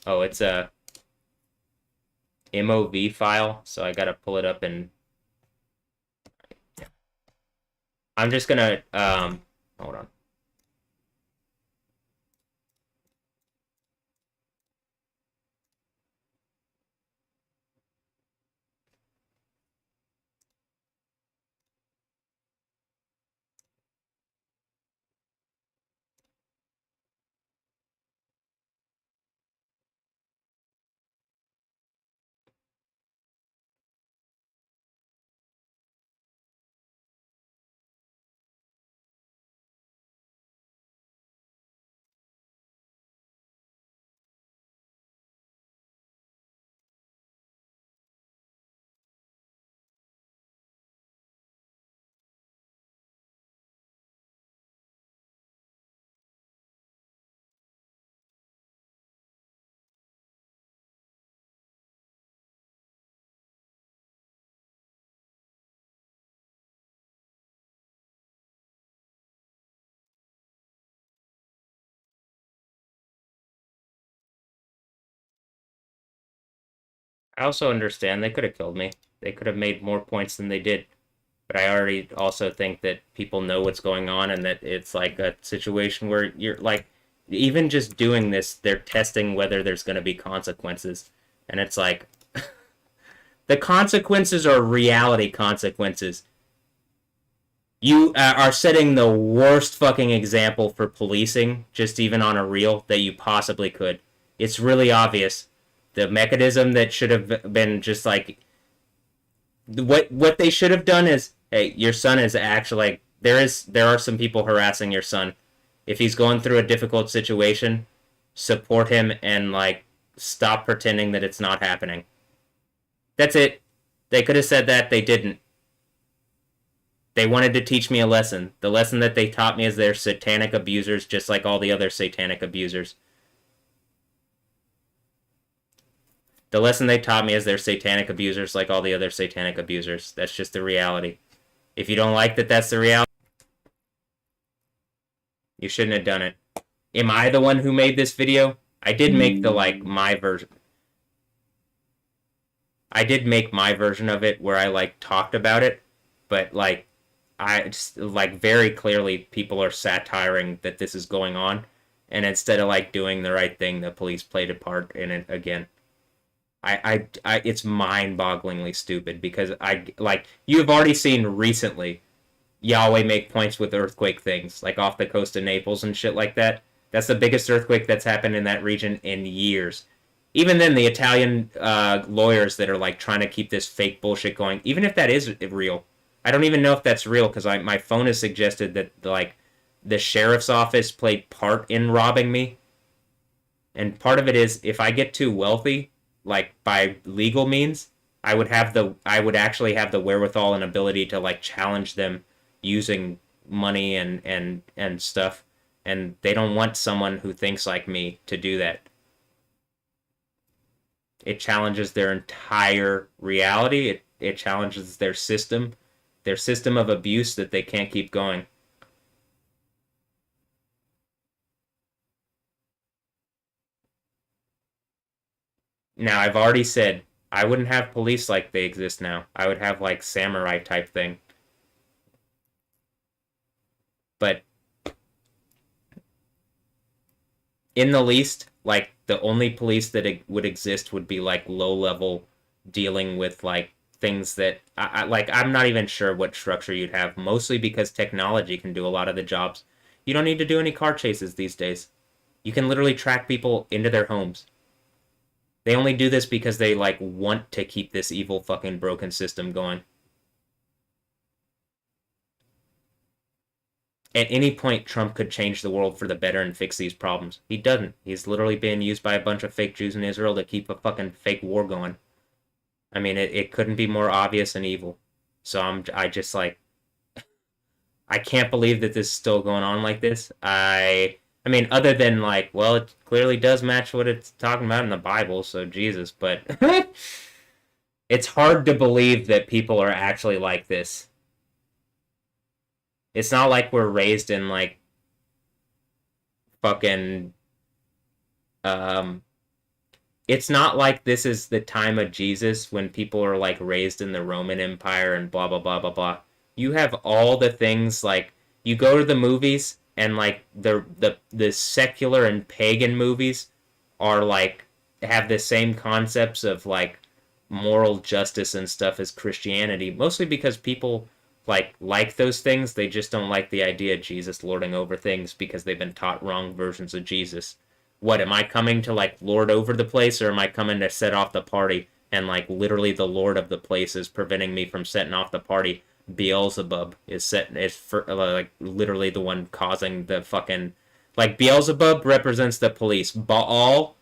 oh, it's a MOV file, so I gotta pull it up. And I'm just gonna hold on. I also understand they could have killed me. They could have made more points than they did. But I already also think that people know what's going on, and that it's like a situation where you're like, even just doing this, they're testing whether there's going to be consequences. And it's like, the consequences are reality consequences. You are setting the worst fucking example for policing, just even on a reel, that you possibly could. It's really obvious. The mechanism that should have been just like, what they should have done is, hey, your son is actually like, there are some people harassing your son. If he's going through a difficult situation, support him and like stop pretending that it's not happening. That's it. They could have said that. They didn't. They wanted to teach me a lesson. The lesson that they taught me is they're satanic abusers, just like all the other satanic abusers. The lesson they taught me is they're satanic abusers like all the other satanic abusers. That's just the reality. If you don't like that that's the reality, you shouldn't have done it. Am I the one who made this video? I did make the, like, my version. I did make my version of it where I, like, talked about it. But, like, I just, like, very clearly people are satiring that this is going on. And instead of, like, doing the right thing, the police played a part in it again. It's mind-bogglingly stupid because you have already seen recently Yahweh make points with earthquake things, like off the coast of Naples and shit like that. That's the biggest earthquake that's happened in that region in years. Even then, the Italian lawyers that are like trying to keep this fake bullshit going, even if that is real, I don't even know if that's real because my phone has suggested that like the sheriff's office played part in robbing me, and part of it is if I get too wealthy, like by legal means, I would actually have the wherewithal and ability to like challenge them using money and stuff, and they don't want someone who thinks like me to do that. It challenges their entire reality. It challenges their system of abuse that they can't keep going. Now, I've already said I wouldn't have police like they exist now. I would have like samurai type thing. But in the least, like the only police that would exist would be like low level dealing with like things that I'm not even sure what structure you'd have, mostly because technology can do a lot of the jobs. You don't need to do any car chases these days. You can literally track people into their homes. They only do this because they like want to keep this evil fucking broken system going. At any point, Trump could change the world for the better and fix these problems. He doesn't. He's literally being used by a bunch of fake Jews in Israel to keep a fucking fake war going. I mean, it couldn't be more obvious and evil. So I just like, I can't believe that this is still going on like this. I mean, other than like, well, it clearly does match what it's talking about in the Bible, so Jesus, but it's hard to believe that people are actually like this. It's not like we're raised in like fucking it's not like this is the time of Jesus when people are like raised in the Roman Empire and blah blah blah blah blah. You have all the things like you go to the movies and like the secular and pagan movies are like have the same concepts of like moral justice and stuff as Christianity, mostly because people like those things. They just don't like the idea of Jesus lording over things because they've been taught wrong versions of Jesus. What am I coming to like lord over the place, or am I coming to set off the party? And like literally the lord of the place is preventing me from setting off the party. Beelzebub is for, like literally the one causing the fucking like Beelzebub represents the police. Baal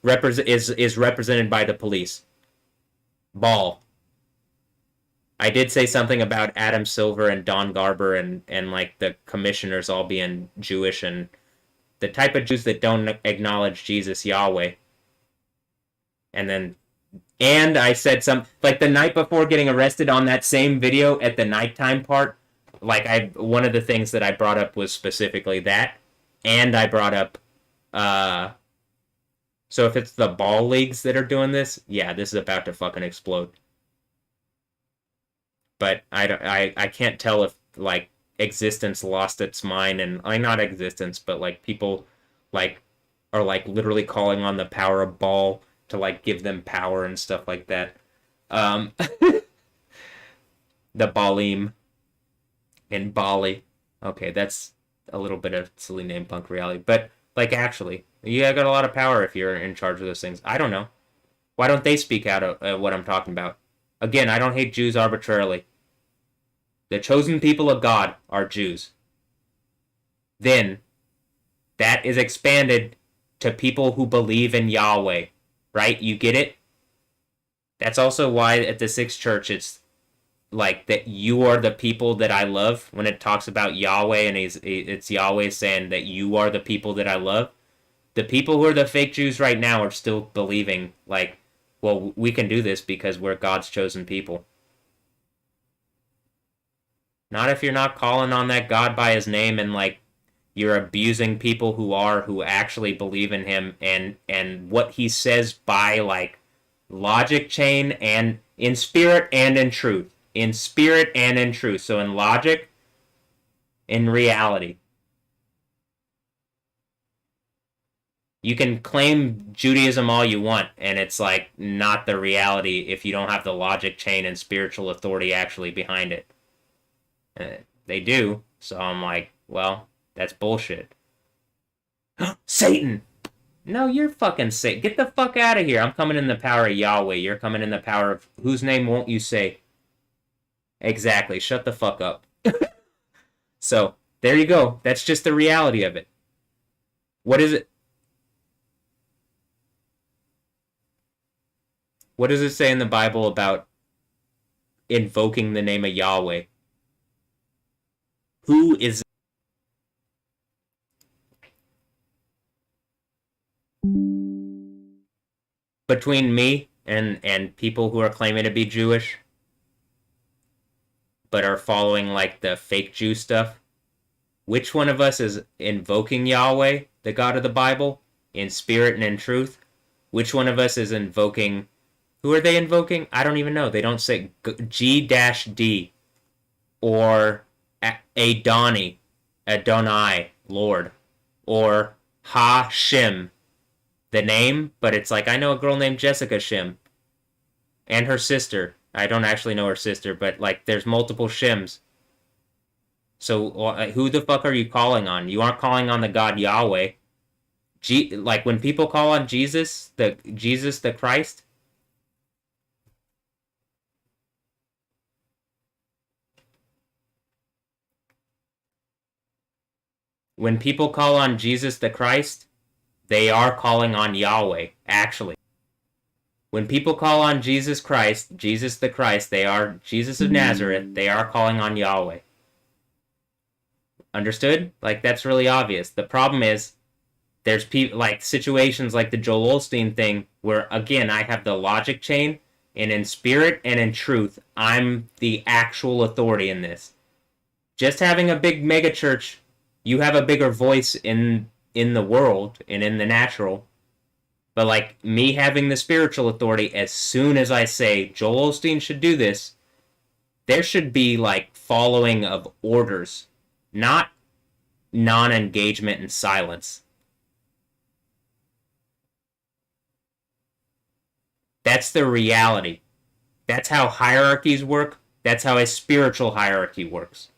is represented by the police. Baal. I did say something about Adam Silver and Don Garber and like the commissioners all being Jewish and the type of Jews that don't acknowledge Jesus Yahweh. And I said some like the night before getting arrested on that same video at the nighttime part, like one of the things that I brought up was specifically that, and I brought up so if it's the ball leagues that are doing this, yeah, this is about to fucking explode. But I can't tell if like existence lost its mind and like not existence, but like people like are like literally calling on the power of ball to like give them power and stuff like that. The Balim in Bali. Okay, that's a little bit of silly name punk reality, but like actually, you got a lot of power if you're in charge of those things. I don't know. Why don't they speak out of what I'm talking about? Again, I don't hate Jews arbitrarily. The chosen people of God are Jews. Then that is expanded to people who believe in Yahweh. Right? You get it? That's also why at the Sixth Church it's like that you are the people that I love. When it talks about Yahweh and it's Yahweh saying that you are the people that I love. The people who are the fake Jews right now are still believing like, well, we can do this because we're God's chosen people. Not if you're not calling on that God by his name and like you're abusing people who actually believe in him and what he says by like logic chain and in spirit and in truth. In spirit and in truth. So in logic, in reality. You can claim Judaism all you want, and it's like not the reality if you don't have the logic chain and spiritual authority actually behind it. They do, so I'm like, well, that's bullshit. Satan! No, you're fucking Satan. Get the fuck out of here. I'm coming in the power of Yahweh. You're coming in the power of whose name won't you say? Exactly. Shut the fuck up. So, there you go. That's just the reality of it. What is it? What does it say in the Bible about invoking the name of Yahweh? Who is between me and people who are claiming to be Jewish but are following like the fake Jew stuff? Which one of us is invoking Yahweh, the God of the Bible, in spirit and in truth? Which one of us is invoking? Who are they invoking? I don't even know. They don't say G-D or Adoni, Adonai, Lord, or Ha-Shim, the name, but it's like I know a girl named Jessica Shim and her sister. I don't actually know her sister, but like there's multiple Shims. So who the fuck are you calling on? You aren't calling on the God Yahweh. Like when people call on Jesus the Christ, when people call on Jesus the Christ, they are calling on Yahweh, actually. When people call on Jesus Christ, Jesus the Christ, they are Jesus of Nazareth, they are calling on Yahweh. Understood? Like that's really obvious. The problem is there's people like situations like the Joel Osteen thing where again I have the logic chain and in spirit and in truth I'm the actual authority in this. Just having a big mega church, you have a bigger voice in the world and in the natural. But like me having the spiritual authority, as soon as I say Joel Osteen should do this, there should be like following of orders, not non-engagement and silence. That's the reality. That's how hierarchies work. That's how a spiritual hierarchy works.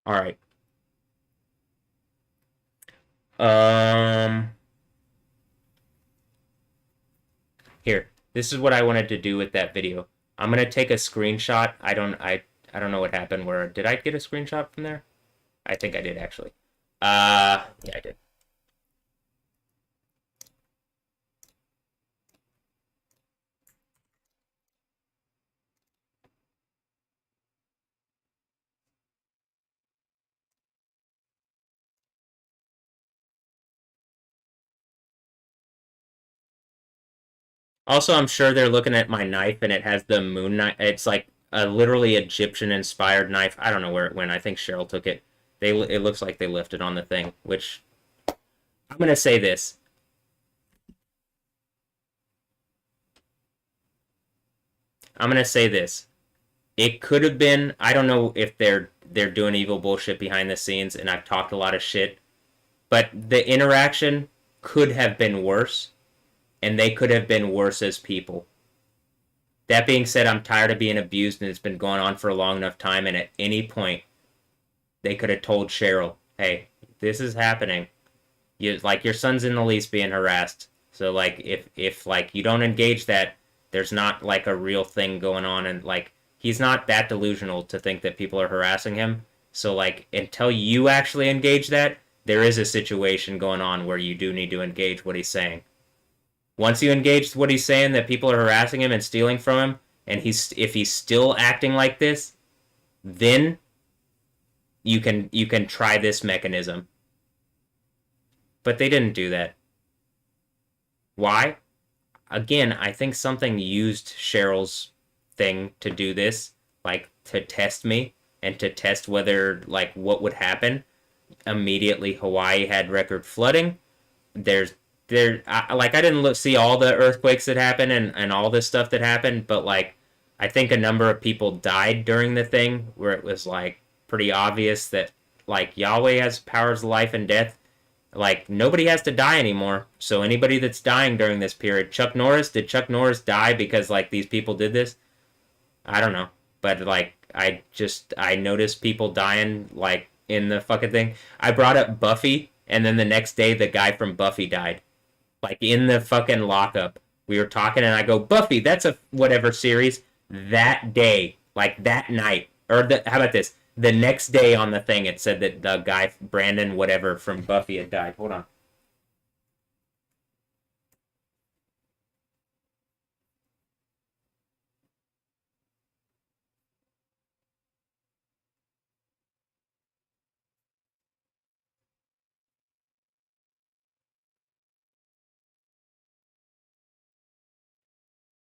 All right. Um Here. This is what I wanted to do with that video. I'm going to take a screenshot. I don't know what happened where did I get a screenshot from there? I think I did actually. Yeah, I did. Also, I'm sure they're looking at my knife and it has the moon knife. It's like a literally Egyptian inspired knife. I don't know where it went. I think Cheryl took it. It looks like they left it on the thing, which I'm going to say this. I'm going to say this. It could have been, I don't know if they're doing evil bullshit behind the scenes and I've talked a lot of shit, but the interaction could have been worse and they could have been worse as people. That being said, I'm tired of being abused and it's been going on for a long enough time, and at any point they could have told Cheryl, hey, this is happening. Like your son's in the lease being harassed. So like if like you don't engage that, there's not like a real thing going on, and like he's not that delusional to think that people are harassing him. So like until you actually engage that, there is a situation going on where you do need to engage what he's saying. Once you engage what he's saying that people are harassing him and stealing from him, and if he's still acting like this, then you can try this mechanism. But they didn't do that. Why? Again, I think something used Cheryl's thing to do this, like to test me and to test whether like what would happen. Immediately Hawaii had record flooding. I didn't see all the earthquakes that happened and all this stuff that happened, but like I think a number of people died during the thing where it was like pretty obvious that like Yahweh has powers of life and death. Like nobody has to die anymore. So anybody that's dying during this period, did Chuck Norris die because like these people did this? I don't know. But like I noticed people dying like in the fucking thing. I brought up Buffy, and then the next day the guy from Buffy died, like in the fucking lockup. We were talking, and I go, Buffy, that's a whatever series. That day, like that night, or how about this? The next day on the thing, it said that the guy Brandon whatever from Buffy had died. Hold on.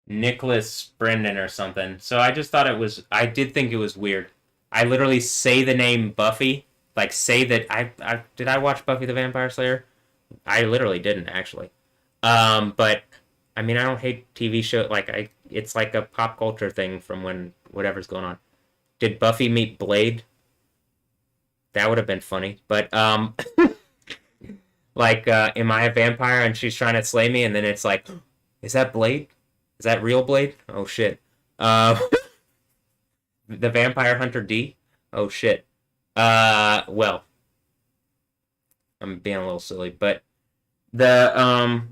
Nicholas Brendan or something. So I just thought it was. I did think it was weird. I literally say the name Buffy, like say that I did I watch Buffy the Vampire Slayer? I literally didn't actually. But I mean, I don't hate TV show like I. It's like a pop culture thing from when whatever's going on. Did Buffy meet Blade? That would have been funny. But like, am I a vampire and she's trying to slay me? And then it's like, is that Blade? Is that real Blade? Oh shit. Uh, the Vampire Hunter D. Oh shit. Well, I'm being a little silly, but the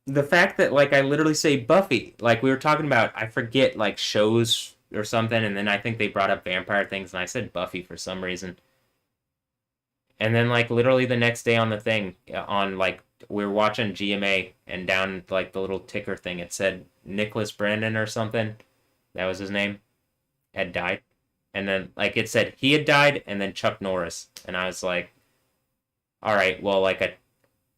the fact that like I literally say Buffy, like we were talking about, I forget like shows or something, and then I think they brought up vampire things, and I said Buffy for some reason, and then like literally the next day on the thing on like we were watching GMA, and down like the little ticker thing, it said Nicholas Brandon or something, that was his name, had died, and then like it said he had died, and then Chuck Norris, and I was like, all right, well like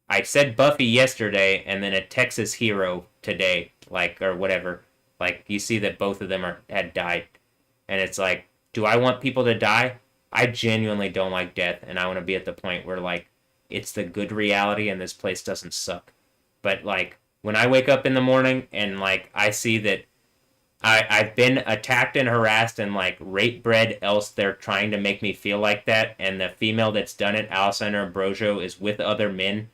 I said Buffy yesterday, and then a Texas hero today, like or whatever. Like you see that both of them had died, and it's like, do I want people to die? I genuinely don't like death, and I want to be at the point where like it's the good reality, and this place doesn't suck. But like when I wake up in the morning and like I see that I've been attacked and harassed and like rape bred, else they're trying to make me feel like that, and the female that's done it, Alessandra Ambrosio, is with other men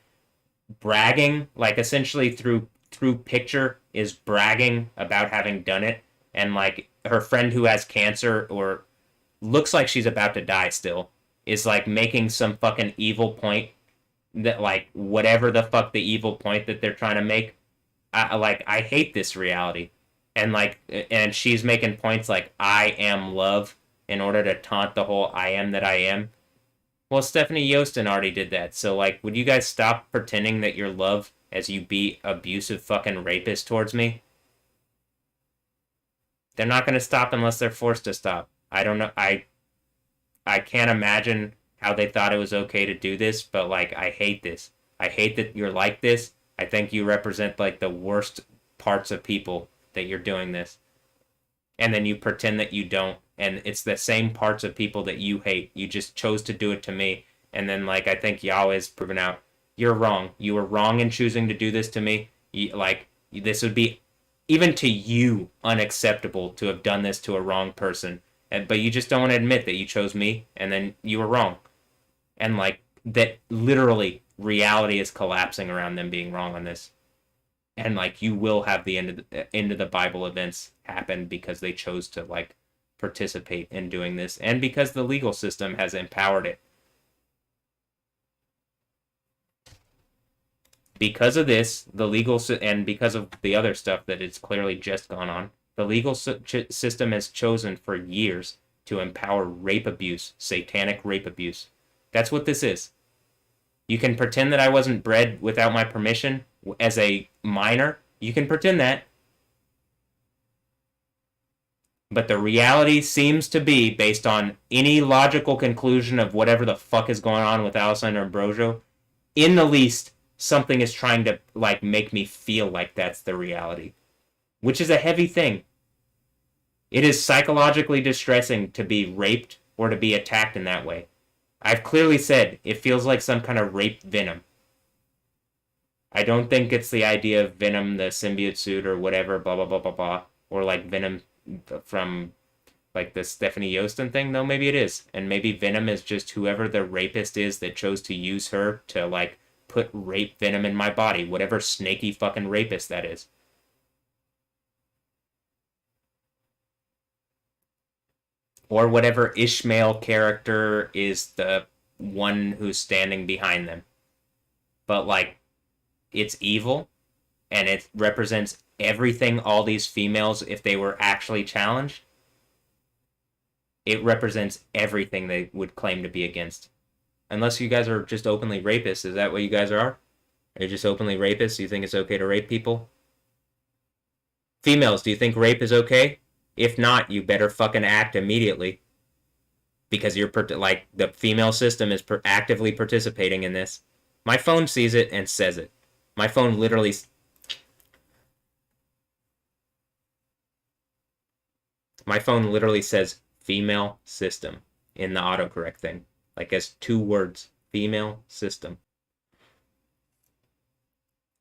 bragging, like essentially through picture is bragging about having done it, and like her friend who has cancer or looks like she's about to die still is like making some fucking evil point, that like whatever the fuck the evil point that they're trying to make. I hate this reality, and like and she's making points like I am love in order to taunt the whole I am that I am. Well, Stephanie Yostin already did that. So, like, would you guys stop pretending that you're love as you be abusive fucking rapist towards me? They're not going to stop unless they're forced to stop. I don't know. I can't imagine how they thought it was okay to do this, but, like, I hate this. I hate that you're like this. I think you represent, like, the worst parts of people that you're doing this. And then you pretend that you don't, and it's the same parts of people that you hate. You just chose to do it to me, and then like I think Yahweh's proven out you're wrong. You were wrong in choosing to do this to me. This would be even to you unacceptable to have done this to a wrong person, but you just don't want to admit that you chose me, and then you were wrong, and like that literally reality is collapsing around them being wrong on this. And like you will have the end of the Bible events happen because they chose to like participate in doing this, and because the legal system has empowered it. Because of this, and because of the other stuff that it's clearly just gone on, the legal system has chosen for years to empower rape abuse, satanic rape abuse. That's what this is. You can pretend that I wasn't bred without my permission as a minor. You can pretend that. But the reality seems to be, based on any logical conclusion of whatever the fuck is going on with Alessandra Ambrosio, in the least, something is trying to like make me feel like that's the reality. Which is a heavy thing. It is psychologically distressing to be raped or to be attacked in that way. I've clearly said it feels like some kind of rape venom. I don't think it's the idea of Venom, the symbiote suit, or whatever, blah, blah, blah, blah, blah. Or like Venom from like the Stephanie Yostin thing, though maybe it is. And maybe Venom is just whoever the rapist is that chose to use her to like put rape venom in my body. Whatever snaky fucking rapist that is. or whatever Ishmael character is the one who's standing behind them. But like, it's evil, and it represents everything all these females, if they were actually challenged, it represents everything they would claim to be against. Unless you guys are just openly rapists. Is that what you guys are? Are you just openly rapists? Do you think it's okay to rape people? Females, do you think rape is okay? If not, you better fucking act immediately. Because you're, like, the female system is actively participating in this. My phone sees it and says it. My phone literally... My phone literally says female system in the autocorrect thing. Like, as 2 words. Female system.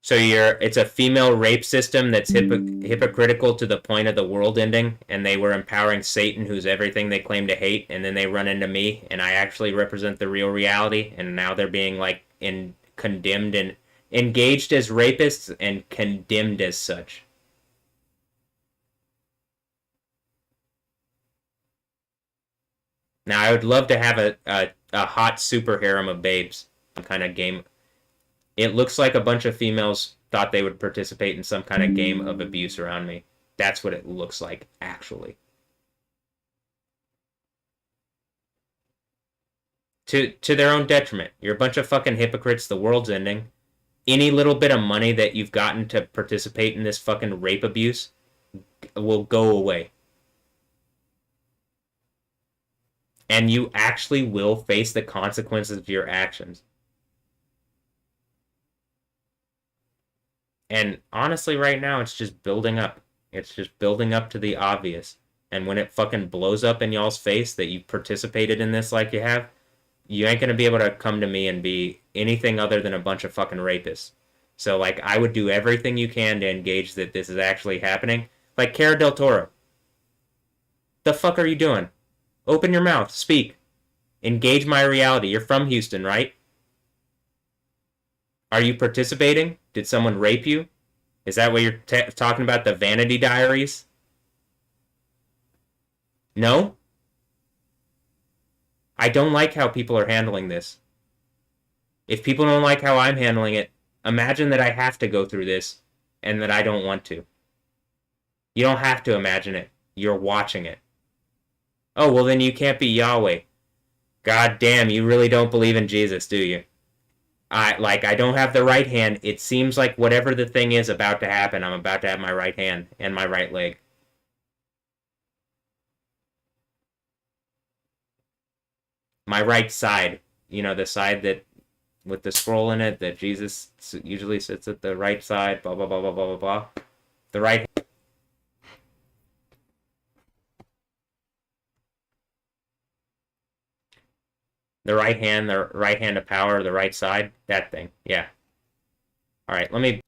So it's a female rape system that's hypocritical to the point of the world ending, and they were empowering Satan, who's everything they claim to hate, and then they run into me, and I actually represent the real reality, and now they're being like condemned and engaged as rapists and condemned as such. Now I would love to have a hot super harem of babes kind of game. It looks like a bunch of females thought they would participate in some kind of game of abuse around me. That's what it looks like, actually. To their own detriment. You're a bunch of fucking hypocrites. The world's ending. Any little bit of money that you've gotten to participate in this fucking rape abuse will go away. And you actually will face the consequences of your actions. And honestly, right now, it's just building up. It's just building up to the obvious. And when it fucking blows up in y'all's face that you participated in this like you have, you ain't gonna be able to come to me and be anything other than a bunch of fucking rapists. So, like, I would do everything you can to engage that this is actually happening. Like, Cara del Toro. The fuck are you doing? Open your mouth. Speak. Engage my reality. You're from Houston, right? Are you participating? Did someone rape you? Is that what you're talking about, the Vanity Diaries? No? I don't like how people are handling this. If people don't like how I'm handling it, imagine that I have to go through this and that I don't want to. You don't have to imagine it. You're watching it. Oh, well then you can't be Yahweh. God damn, you really don't believe in Jesus, do you? I don't have the right hand. It seems like whatever the thing is about to happen, I'm about to have my right hand and my right leg. My right side. You know, the side that, with the scroll in it, that Jesus usually sits at the right side, blah, blah, blah, blah, blah, blah, blah. The right... The right hand of power, the right side, that thing. Yeah. All right, let me...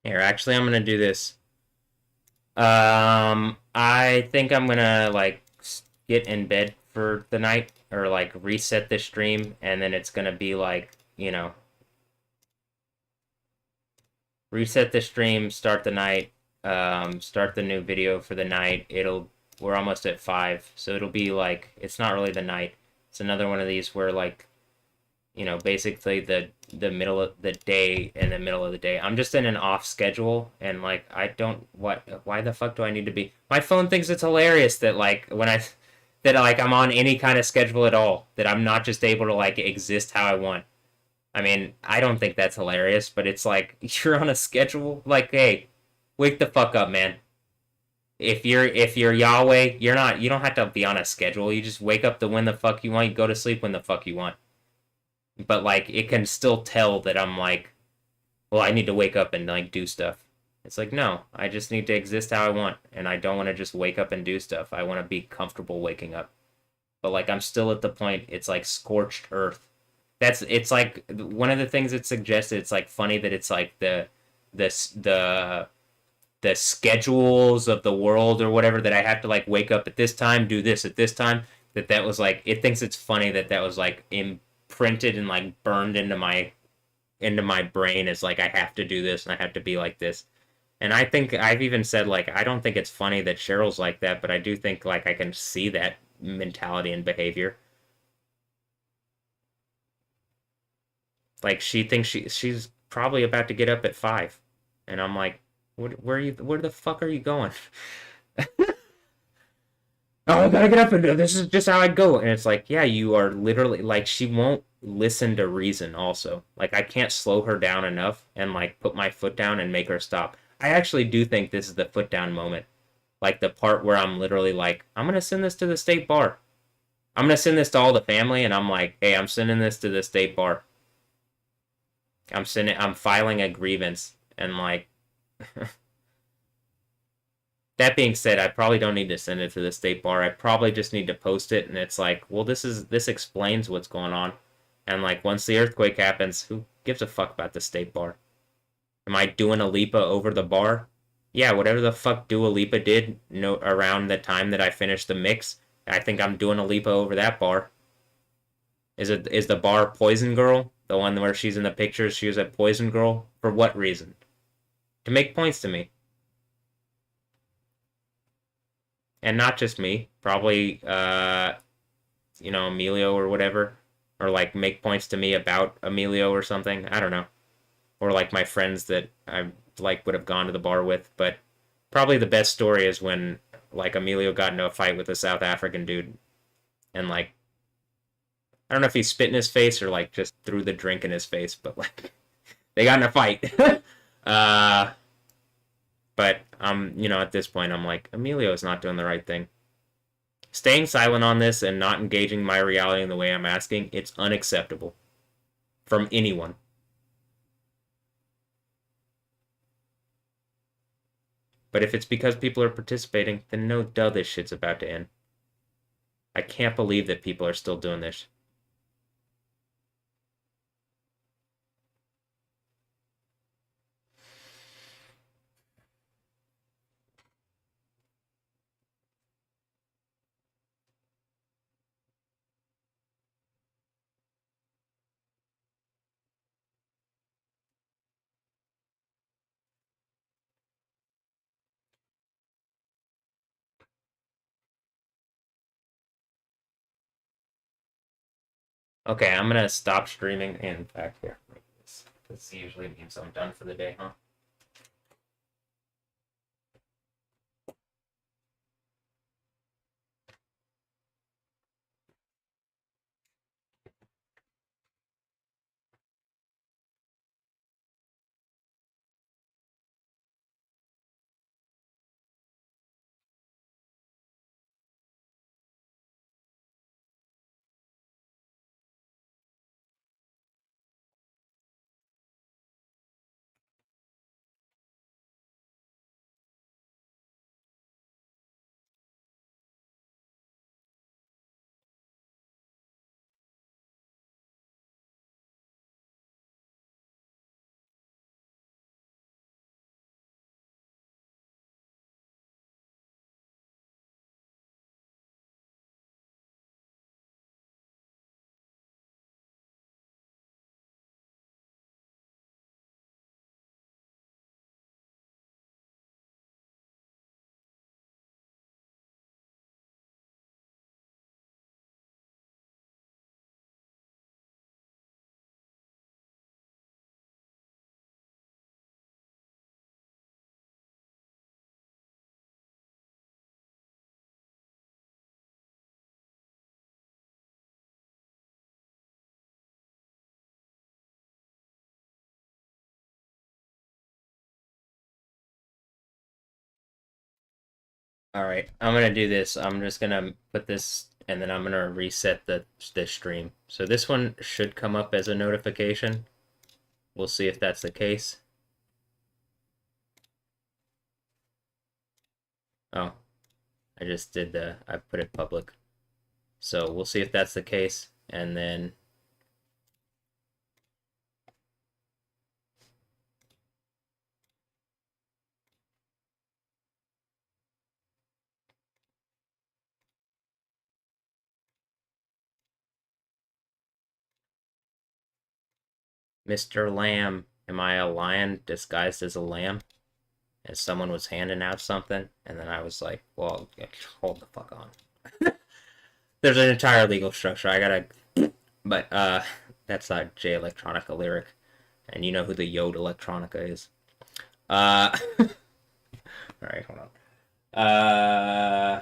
Here, actually, I'm gonna do this. I think I'm gonna like get in bed for the night or like reset the stream, and then it's gonna be like, reset the stream, start the night, start the new video for the night. We're almost at 5, so it'll be like it's not really the night. It's another one of these where like basically the middle of the day and the middle of the day. I'm just in an off schedule and like I don't what why the fuck do I need to be? My phone thinks it's hilarious that like when I that like I'm on any kind of schedule at all, that I'm not just able to like exist how I want. I mean, I don't think that's hilarious, but it's like you're on a schedule. Like, hey, wake the fuck up, man. If you're Yahweh, you don't have to be on a schedule. You just wake up to when the fuck you want, you go to sleep when the fuck you want. But like it can still tell that I'm like, well, I need to wake up and like do stuff. It's like, no, I just need to exist how I want, and I don't want to just wake up and do stuff. I want to be comfortable waking up. But like I'm still at the point it's like scorched earth. It's like one of the things it suggested. It's like funny that it's like this the schedules of the world or whatever, that I have to like wake up at this time, do this at this time. That was like it thinks it's funny that was like imprinted and like burned into my brain as like I have to do this and I have to be like this. And I think I've even said like I don't think it's funny that Cheryl's like that, but I do think like I can see that mentality and behavior. Like she thinks she's probably about to get up at 5, and I'm like, where the fuck are you going? Oh, I gotta get up and this is just how I go. And it's like, yeah, you are literally like she won't listen to reason. Also, like I can't slow her down enough and like put my foot down and make her stop. I actually do think this is the foot down moment, like the part where I'm literally like, I'm gonna send this to the state bar. I'm gonna send this to all the family, and I'm like, hey, I'm sending this to the state bar. I'm filing a grievance, and like that being said, I probably don't need to send it to the state bar. I probably just need to post it, and it's like, well, this explains what's going on. And like once the earthquake happens, who gives a fuck about the state bar? Am I doing a Lipa over the bar? Yeah, whatever the fuck Dua Lipa did no around the time that I finished the mix, I think I'm doing a Lipa over that bar. Is the bar Poison Girl? The one where she's in the pictures, she was a Poison Girl? For what reason? To make points to me. And not just me. Probably Emilio or whatever. Or like make points to me about Emilio or something. I don't know. Or like my friends that I like would have gone to the bar with. But probably the best story is when like Emilio got into a fight with a South African dude, and like I don't know if he spit in his face or like just threw the drink in his face, but like they got in a fight. uh but at this point I'm like, Emilio's not doing the right thing. Staying silent on this and not engaging my reality in the way I'm asking, it's unacceptable from anyone. But if it's because people are participating, then no duh, this shit's about to end. I can't believe that people are still doing this. Okay, I'm gonna stop streaming. In fact, here, this usually means I'm done for the day, huh? All right, I'm gonna do this. I'm just gonna put this, and then I'm gonna reset the stream. So this one should come up as a notification. We'll see if that's the case. Oh, I just did I put it public. So we'll see if that's the case, and then Mr. Lamb, am I a lion disguised as a lamb? And someone was handing out something, and then I was like, well, hold the fuck on. There's an entire legal structure. I gotta, but that's not J Electronica lyric, and you know who the Yode Electronica is. All right, hold on.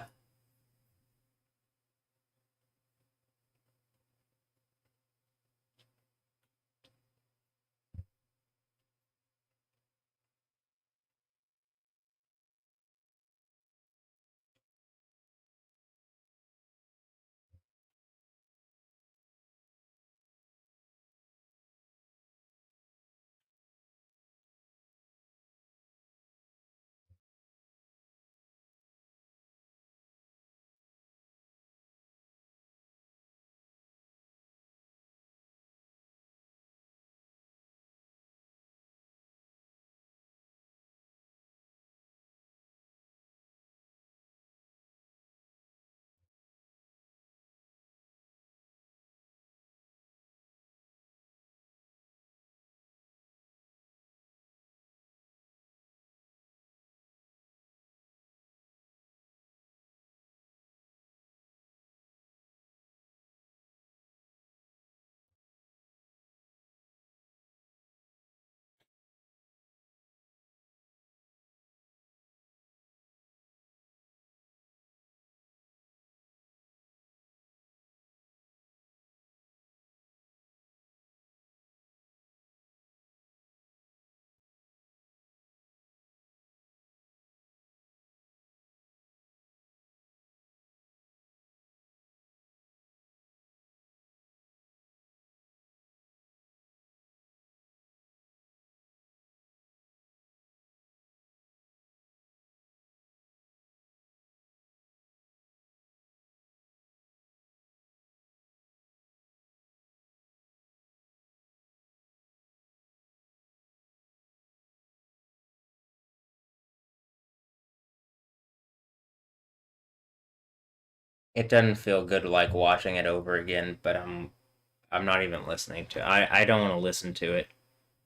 It doesn't feel good like watching it over again, but I'm not even listening to it. I don't want to listen to it,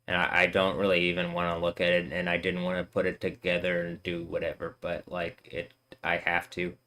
and I don't really even want to look at it, and I didn't want to put it together and do whatever, but like it, I have to.